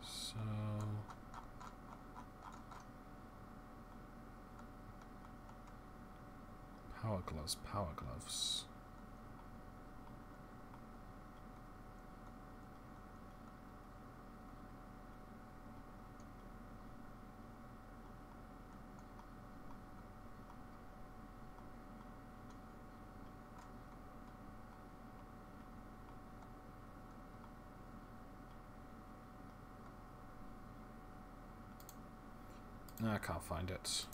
So... Power gloves, power gloves. No, I can't find it.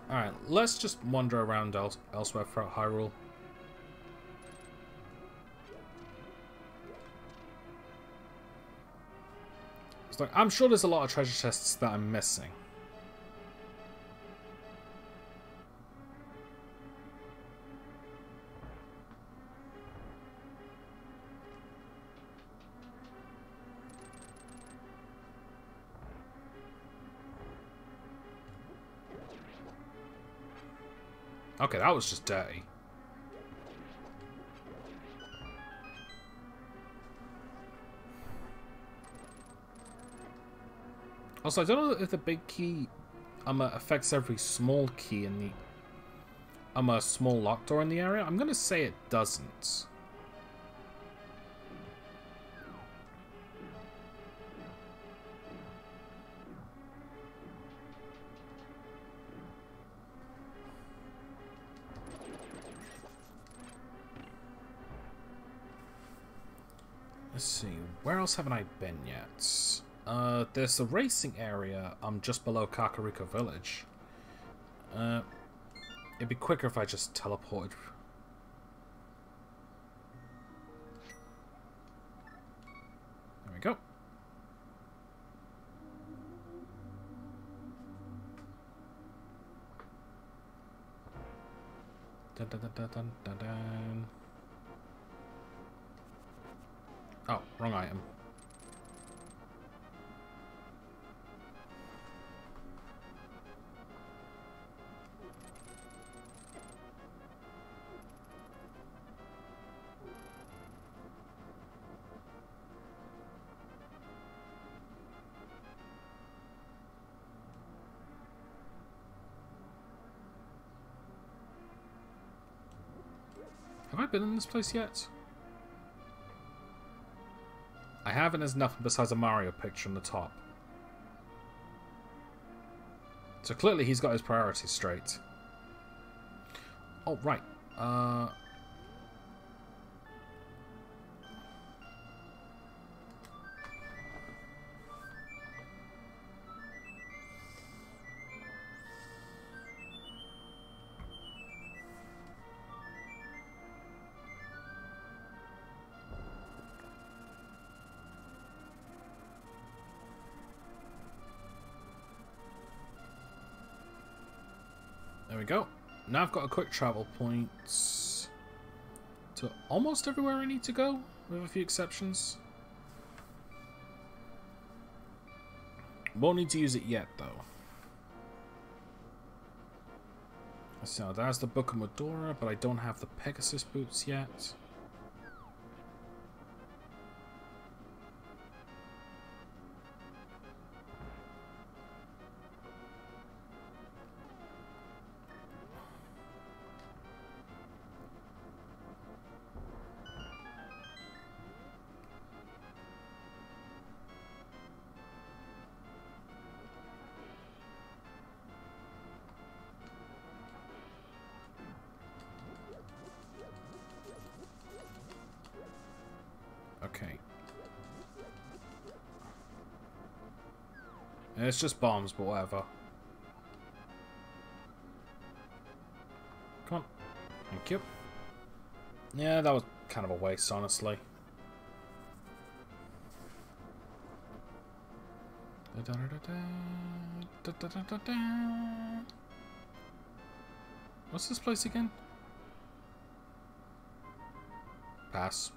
Alright, let's just wander around elsewhere throughout Hyrule. It's like, I'm sure there's a lot of treasure chests that I'm missing. Okay, that was just dirty. Also, I don't know if the big key affects every small key in the small locked door in the area. I'm gonna say it doesn't. Let's see, where else haven't I been yet? There's the racing area just below Kakariko Village. It'd be quicker if I just teleported. There we go. Dun, dun, dun, dun, dun, dun, dun. Oh, wrong item. Have I been in this place yet? I haven't, there's nothing besides a Mario picture on the top. So clearly he's got his priorities straight. Oh, right. There we go. Now I've got a quick travel point to almost everywhere I need to go, with a few exceptions. Won't need to use it yet, though. So there's the Book of Medora, but I don't have the Pegasus boots yet. It's just bombs, but whatever. Come on. Thank you. Yeah, that was kind of a waste, honestly. What's this place again? Pass.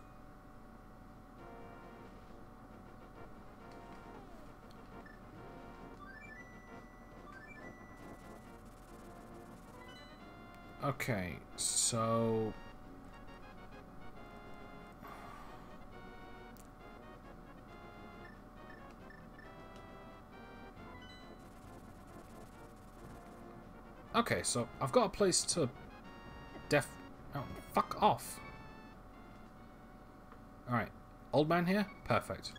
Okay, so... Okay, so I've got a place to... Oh, fuck off. Alright. Old man here? Perfect.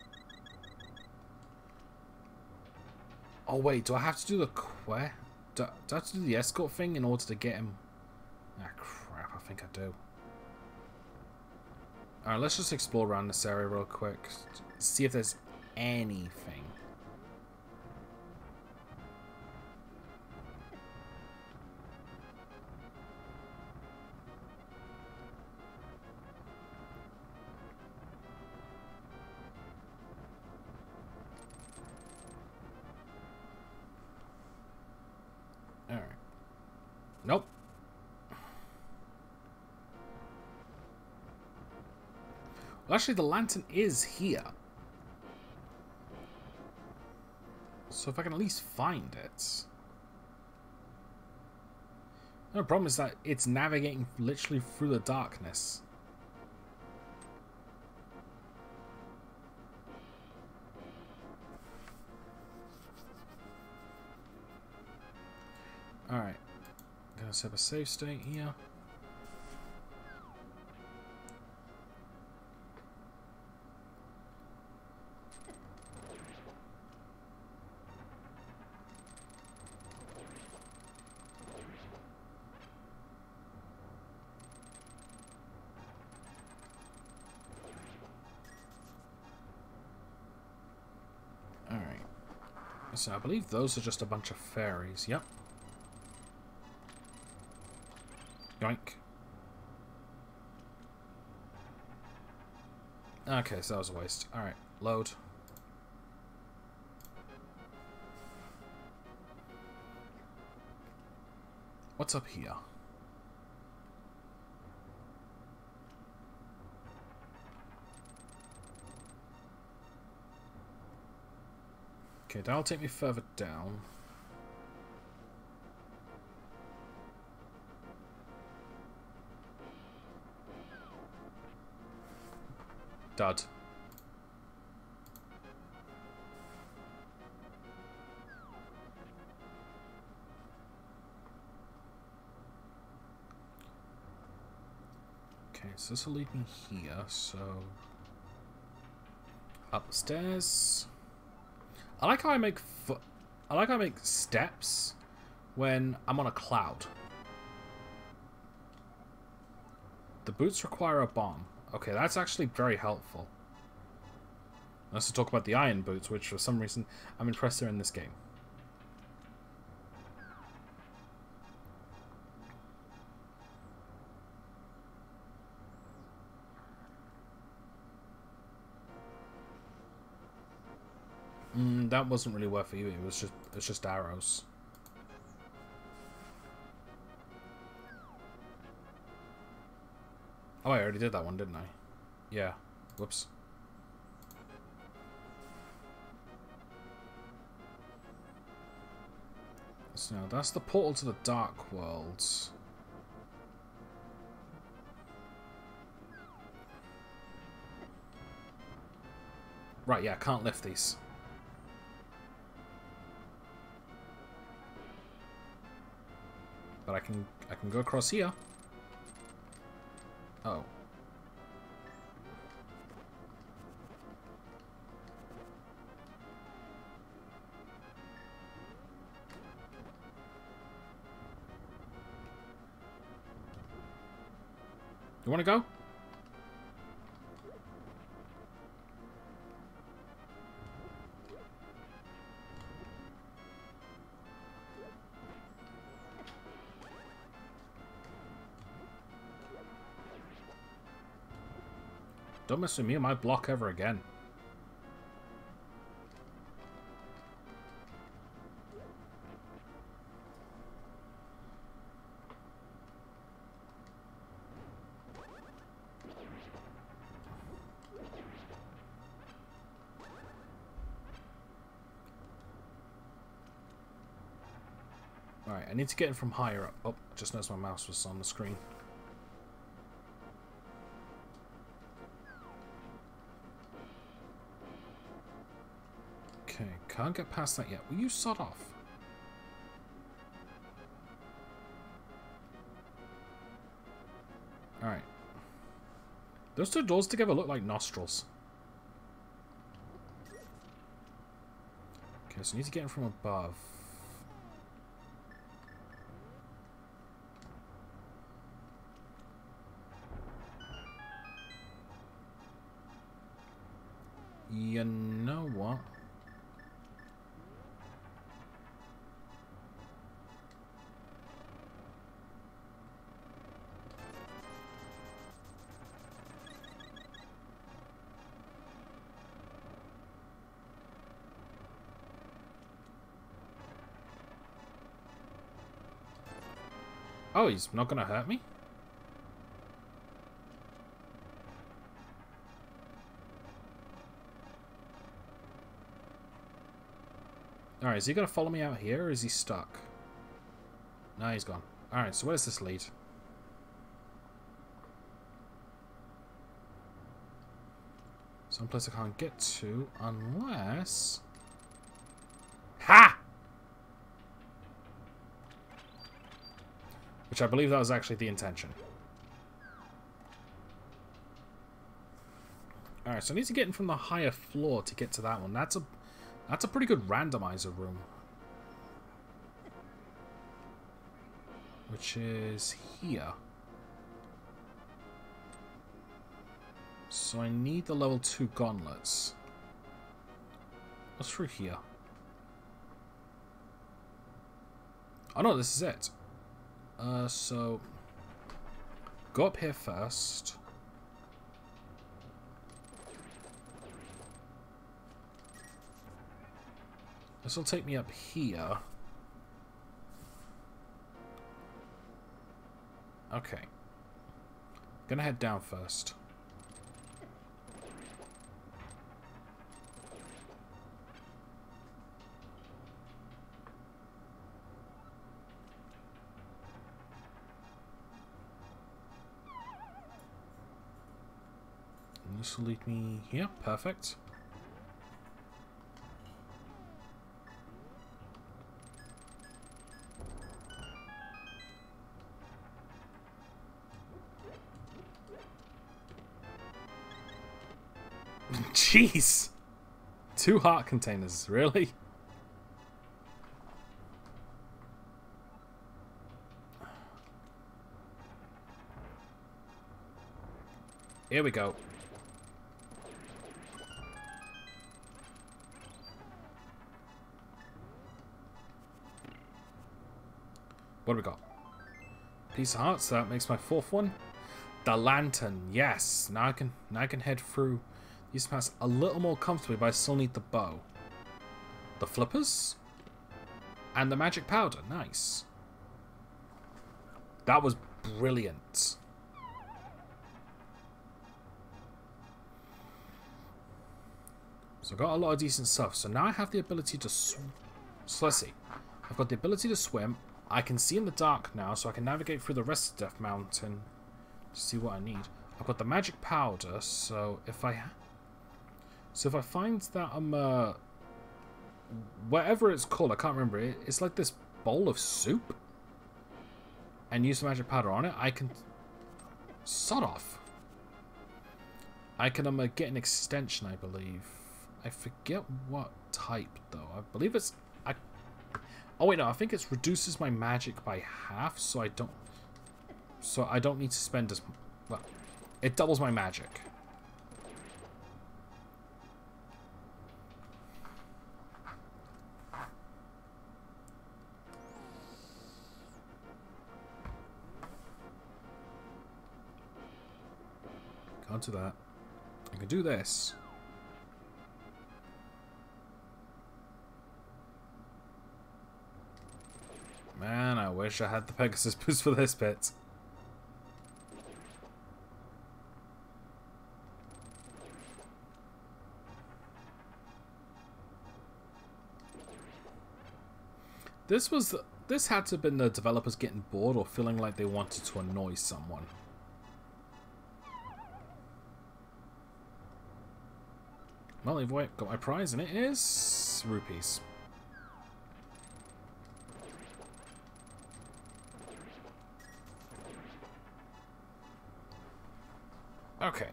Oh, wait, do I have to do the quest? Do I have to do the escort thing in order to get him? Ah, crap, I think I do. Alright, let's just explore around this area real quick. See if there's anything. Alright. Nope. Well, actually, the lantern is here. So if I can at least find it. No, the problem is that it's navigating literally through the darkness. Alright. Gonna set up a save state here. Alright. So I believe those are just a bunch of fairies. Yep. Yoink. Okay, so that was a waste. Alright, load. What's up here? Okay, that'll take me further down. Dud. Okay, so this will lead me here, so... Upstairs. I like how I make steps when I'm on a cloud. The boots require a bomb. Okay, that's actually very helpful. Let's talk about the iron boots, which for some reason I'm impressed they're in this game. That wasn't really worth it either. It's just arrows. Oh, I already did that one, didn't I? Yeah. Whoops. So now that's the portal to the Dark Worlds. Right, yeah, I can't lift these. But I can go across here. Oh. You want to go? Don't mess with me and my block ever again. Alright, I need to get in from higher up. Oh, just noticed my mouse was on the screen. Okay, can't get past that yet. Will you sod off? Alright. Those two doors together look like nostrils. Okay, so I need to get in from above. You know what? Oh, he's not gonna hurt me? Alright, is he gonna follow me out here or is he stuck? No, he's gone. Alright, so where does this lead? Someplace I can't get to unless... Ha! Which I believe that was actually the intention. Alright, so I need to get in from the higher floor to get to that one. That's a pretty good randomizer room. Which is here. So I need the level 2 gauntlets. What's through here? Oh no, this is it. So go up here first. This will take me up here. Okay. Gonna head down first. And this will lead me here. Perfect. Jeez! 2 heart containers, really? Here we go. What do we got? Piece of hearts, that makes my 4th one. The lantern, yes. Now I can head through these paths a little more comfortably, but I still need the bow. The flippers? And the magic powder, nice. That was brilliant. So I got a lot of decent stuff. So now I have the ability to so let's see. I've got the ability to swim. I can see in the dark now, so I can navigate through the rest of Death Mountain to see what I need. I've got the magic powder, so if I find that whatever it's called, I can't remember it. It's like this bowl of soup, and use the magic powder on it. I can sod off. I can get an extension, I believe. I forget what type though. I believe it's oh wait, no, I think it reduces my magic by half, so I don't need to spend as well. It doubles my magic. Can't do that. can do this. Man, I wish I had the Pegasus boost for this bit. This had to have been the developers getting bored or feeling like they wanted to annoy someone. Well, either way, got my prize, and it is rupees. Okay.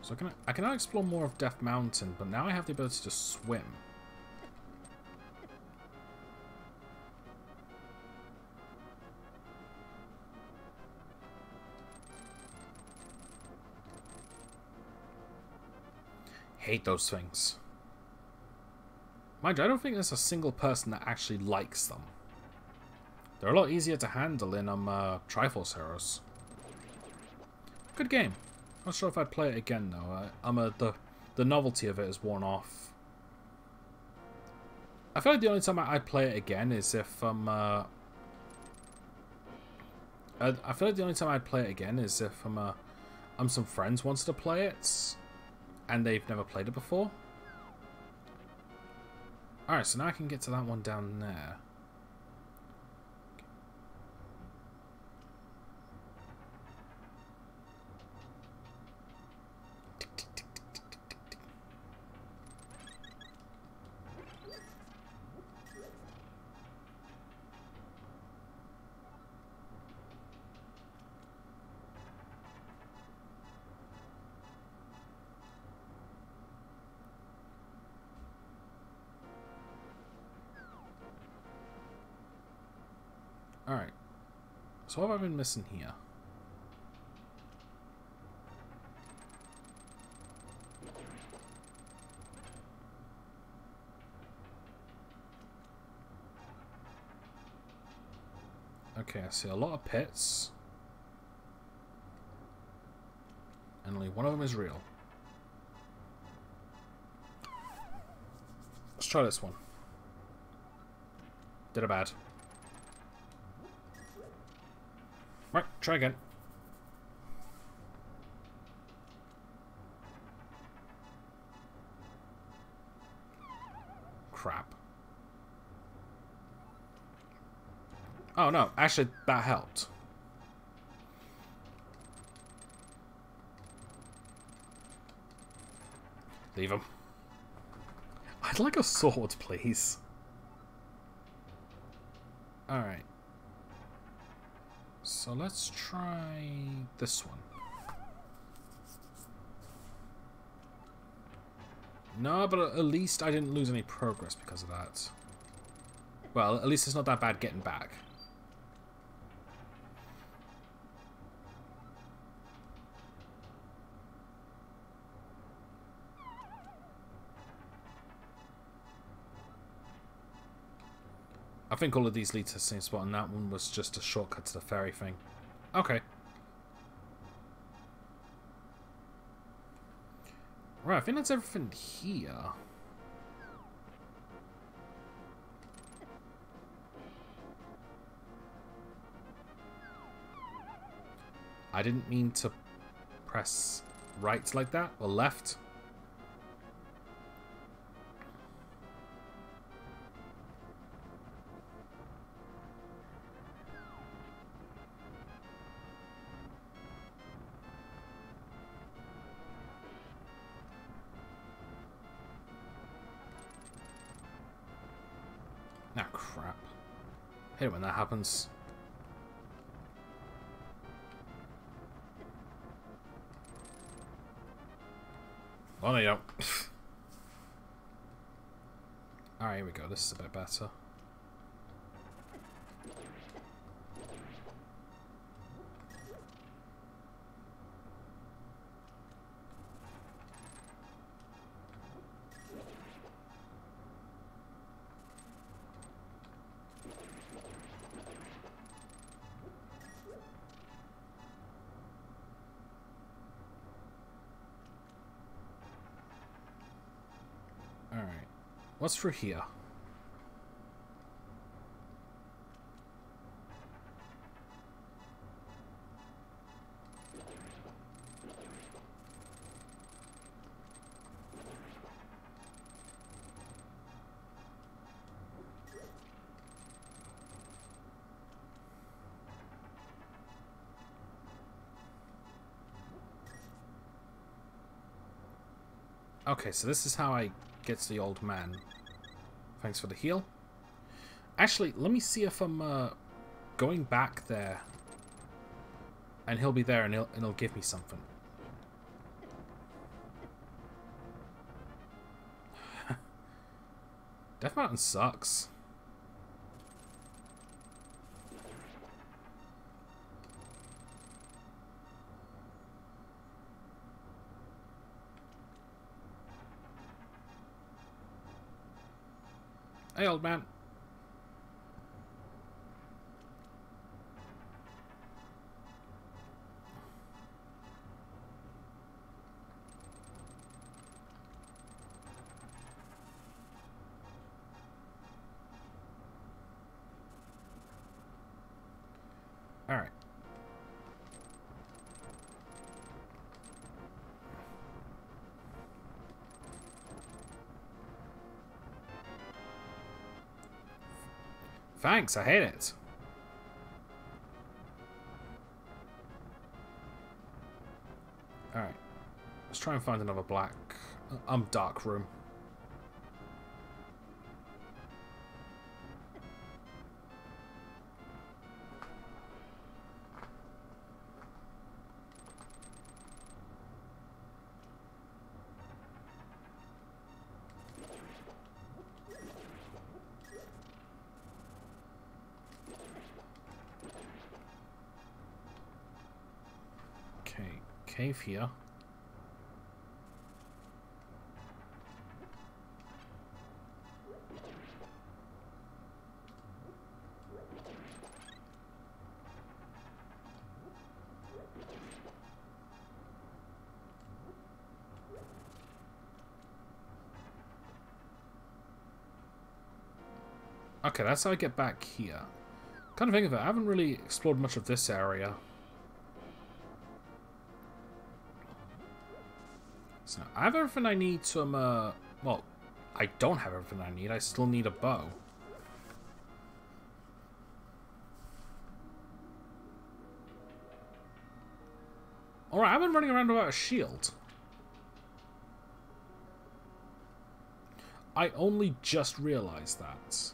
So I can now explore more of Death Mountain, but now I have the ability to swim. Hate those things. Mind you, I don't think there's a single person that actually likes them. They're a lot easier to handle in Triforce Heroes. Good game. Not sure if I'd play it again though. The novelty of it has worn off. I feel like the only time I'd play it again is if I feel like the only time I'd play it again is if some friends wants to play it and they've never played it before. Alright, so now I can get to that one down there. Alright. So what have I been missing here? Okay, I see a lot of pits. And only one of them is real. Let's try this one. Did a bad. Right, try again. Crap. Oh no, actually that helped. Leave him. I'd like a sword, please. Alright. So let's try this one. No, but at least I didn't lose any progress because of that. Well, at least it's not that bad getting back. I think all of these lead to the same spot, and that one was just a shortcut to the ferry thing. Okay. Right, I think that's everything here. I didn't mean to press right like that, or left. Ah, crap. Hate it when that happens. Oh, no, you don't. Alright, here we go. This is a bit better. What's through here? Okay, so this is how I get to the old man. Thanks for the heal. Actually, let me see if I'm going back there. And he'll be there and he'll give me something. Death Mountain sucks. Hey, old man. All right. Thanks, I hate it. Alright. Let's try and find another black... dark room. Cave here. Okay, that's how I get back here. Kind of think of it, I haven't really explored much of this area. So I have everything I need to, well, I don't have everything I need. I still need a bow. Alright, I've been running around without a shield. I only just realized that.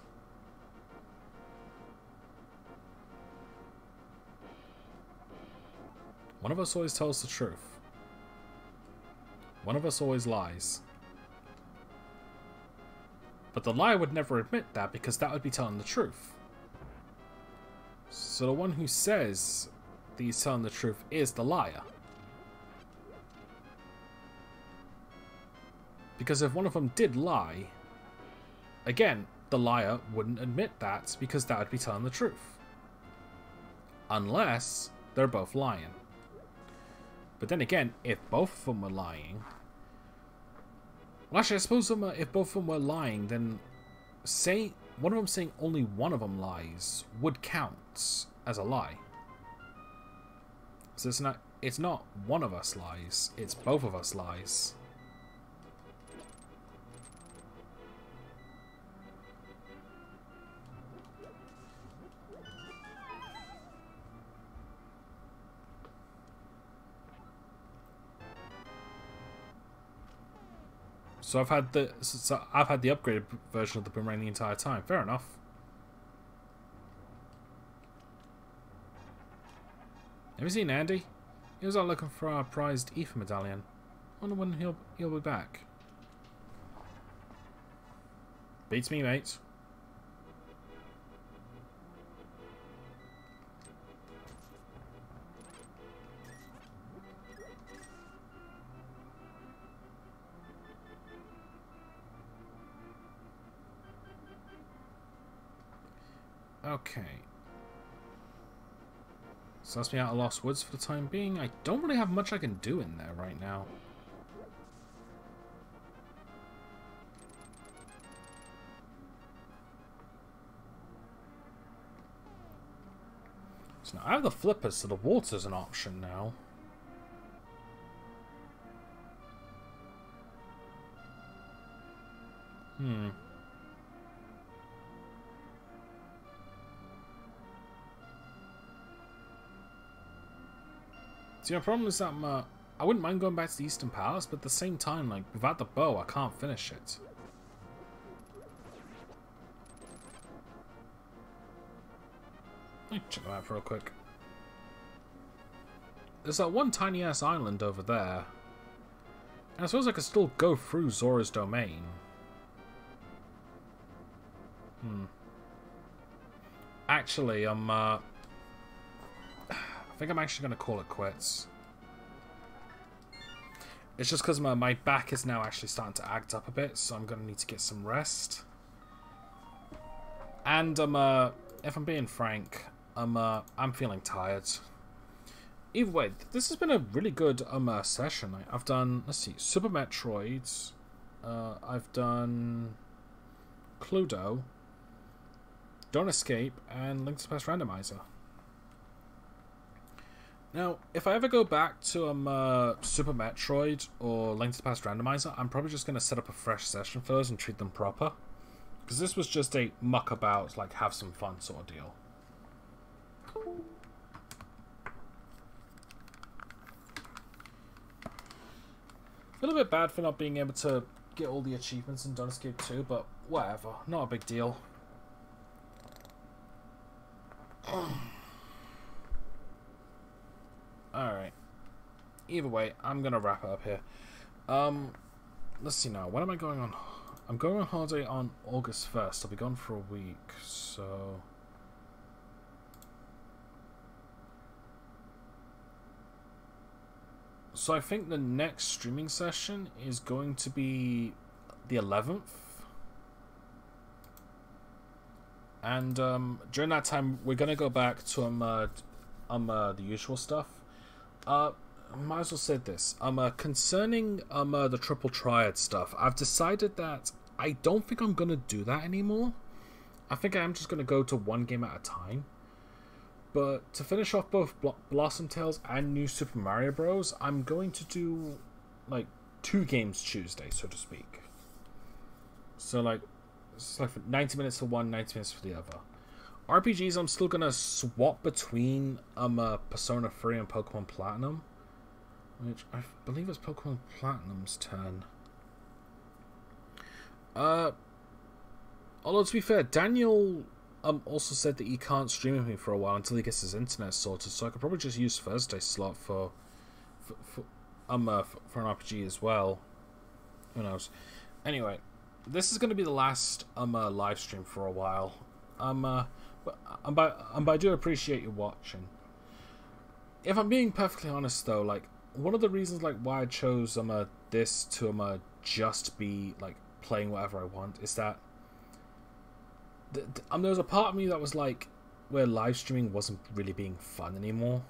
One of us always tells the truth. One of us always lies. But the liar would never admit that because that would be telling the truth. So the one who says that he's telling the truth is the liar. Because if one of them did lie, again, the liar wouldn't admit that because that would be telling the truth. Unless they're both lying. But then again, if both of them were lying... Well, actually, I suppose if both of them were lying, then say one of them saying only one of them lies would count as a lie. So it's not one of us lies, it's both of us lies. So I've had the upgraded version of the boomerang the entire time. Fair enough. Have you seen Andy? He was out looking for our prized ether medallion. Wonder when he'll be back. Beats me, mate. Okay. So that's me out of Lost Woods for the time being. I don't really have much I can do in there right now. So now I have the flippers, so the water's an option now. See, my problem is that I wouldn't mind going back to the Eastern Palace, but at the same time, like, without the bow, I can't finish it. Let me check that out real quick. There's that one tiny-ass island over there. And I suppose I could still go through Zora's domain. Actually, I think I'm actually going to call it quits. It's just because my back is now actually starting to act up a bit, so I'm going to need to get some rest. And if I'm being frank, I'm feeling tired. Either way, this has been a really good session. I've done, let's see, Super Metroids. I've done Cluedo, Don't Escape, and Link to the Past Randomizer. Now, if I ever go back to Super Metroid or Link to the Past Randomizer, I'm probably just going to set up a fresh session for those and treat them proper. Because this was just a muck about, like, have some fun sort of deal. Feel a bit bad for not being able to get all the achievements in Don't Escape 2, but whatever, not a big deal. Alright. Either way, I'm gonna wrap it up here. Let's see now. When am I going on? I'm going on holiday on August 1st. I'll be gone for a week, so... So I think the next streaming session is going to be the 11th. And during that time, we're going to go back to the usual stuff. Might as well say this. Concerning the Triple Triad stuff, I've decided that I don't think I'm going to do that anymore. I think I am just going to go to one game at a time. But to finish off both Blossom Tales and New Super Mario Bros., I'm going to do, like, 2 games Tuesday, so to speak. So, like, it's like 90 minutes for one, 90 minutes for the other. RPGs, I'm still going to swap between Persona 3 and Pokemon Platinum. Which, I believe it's Pokemon Platinum's turn. Although, to be fair, Daniel... also said that he can't stream with me for a while until he gets his internet sorted, so I could probably just use Thursday's slot for an RPG as well. Who knows? Anyway, this is going to be the last live stream for a while. But I do appreciate you watching. If I'm being perfectly honest, though, like one of the reasons like why I chose this to just be like playing whatever I want is that. There was a part of me that was like, where live streaming wasn't really being fun anymore.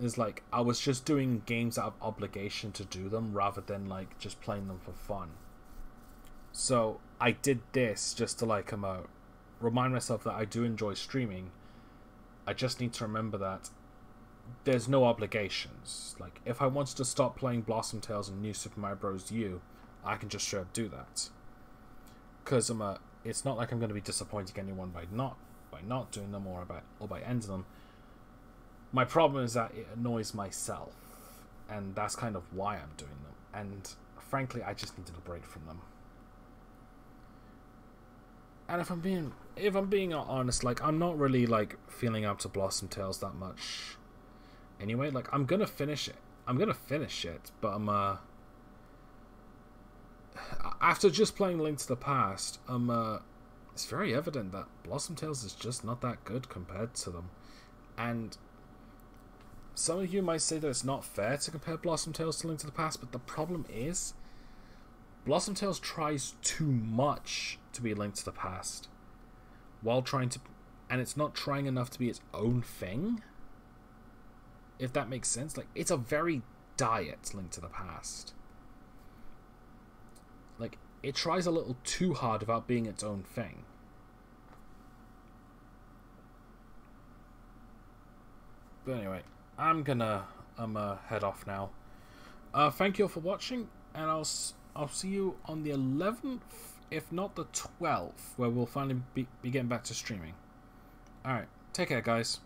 It's like, I was just doing games out of obligation to do them, rather than like, just playing them for fun. So, I did this just to like, remind myself that I do enjoy streaming. I just need to remember that there's no obligations. Like, if I wanted to stop playing Blossom Tales and New Super Mario Bros. U, I can just straight up do that. Because it's not like I'm going to be disappointing anyone by not doing them or by ending them. My problem is that it annoys myself, and that's kind of why I'm doing them. And frankly, I just needed a break from them. And if I'm being honest, like I'm not really like feeling up to Blossom Tales that much. Anyway, like I'm gonna finish it, but after just playing Link to the Past, it's very evident that Blossom Tales is just not that good compared to them. And some of you might say that it's not fair to compare Blossom Tales to Link to the Past, but the problem is, Blossom Tales tries too much to be Link to the Past, while trying to... and it's not trying enough to be its own thing, if that makes sense. Like, it's a very diet Link to the Past. Like, it tries a little too hard without being its own thing. But anyway, I'm gonna head off now. Thank you all for watching, and I'll see you on the 11th, if not the 12th, where we'll finally be getting back to streaming. Alright, take care, guys.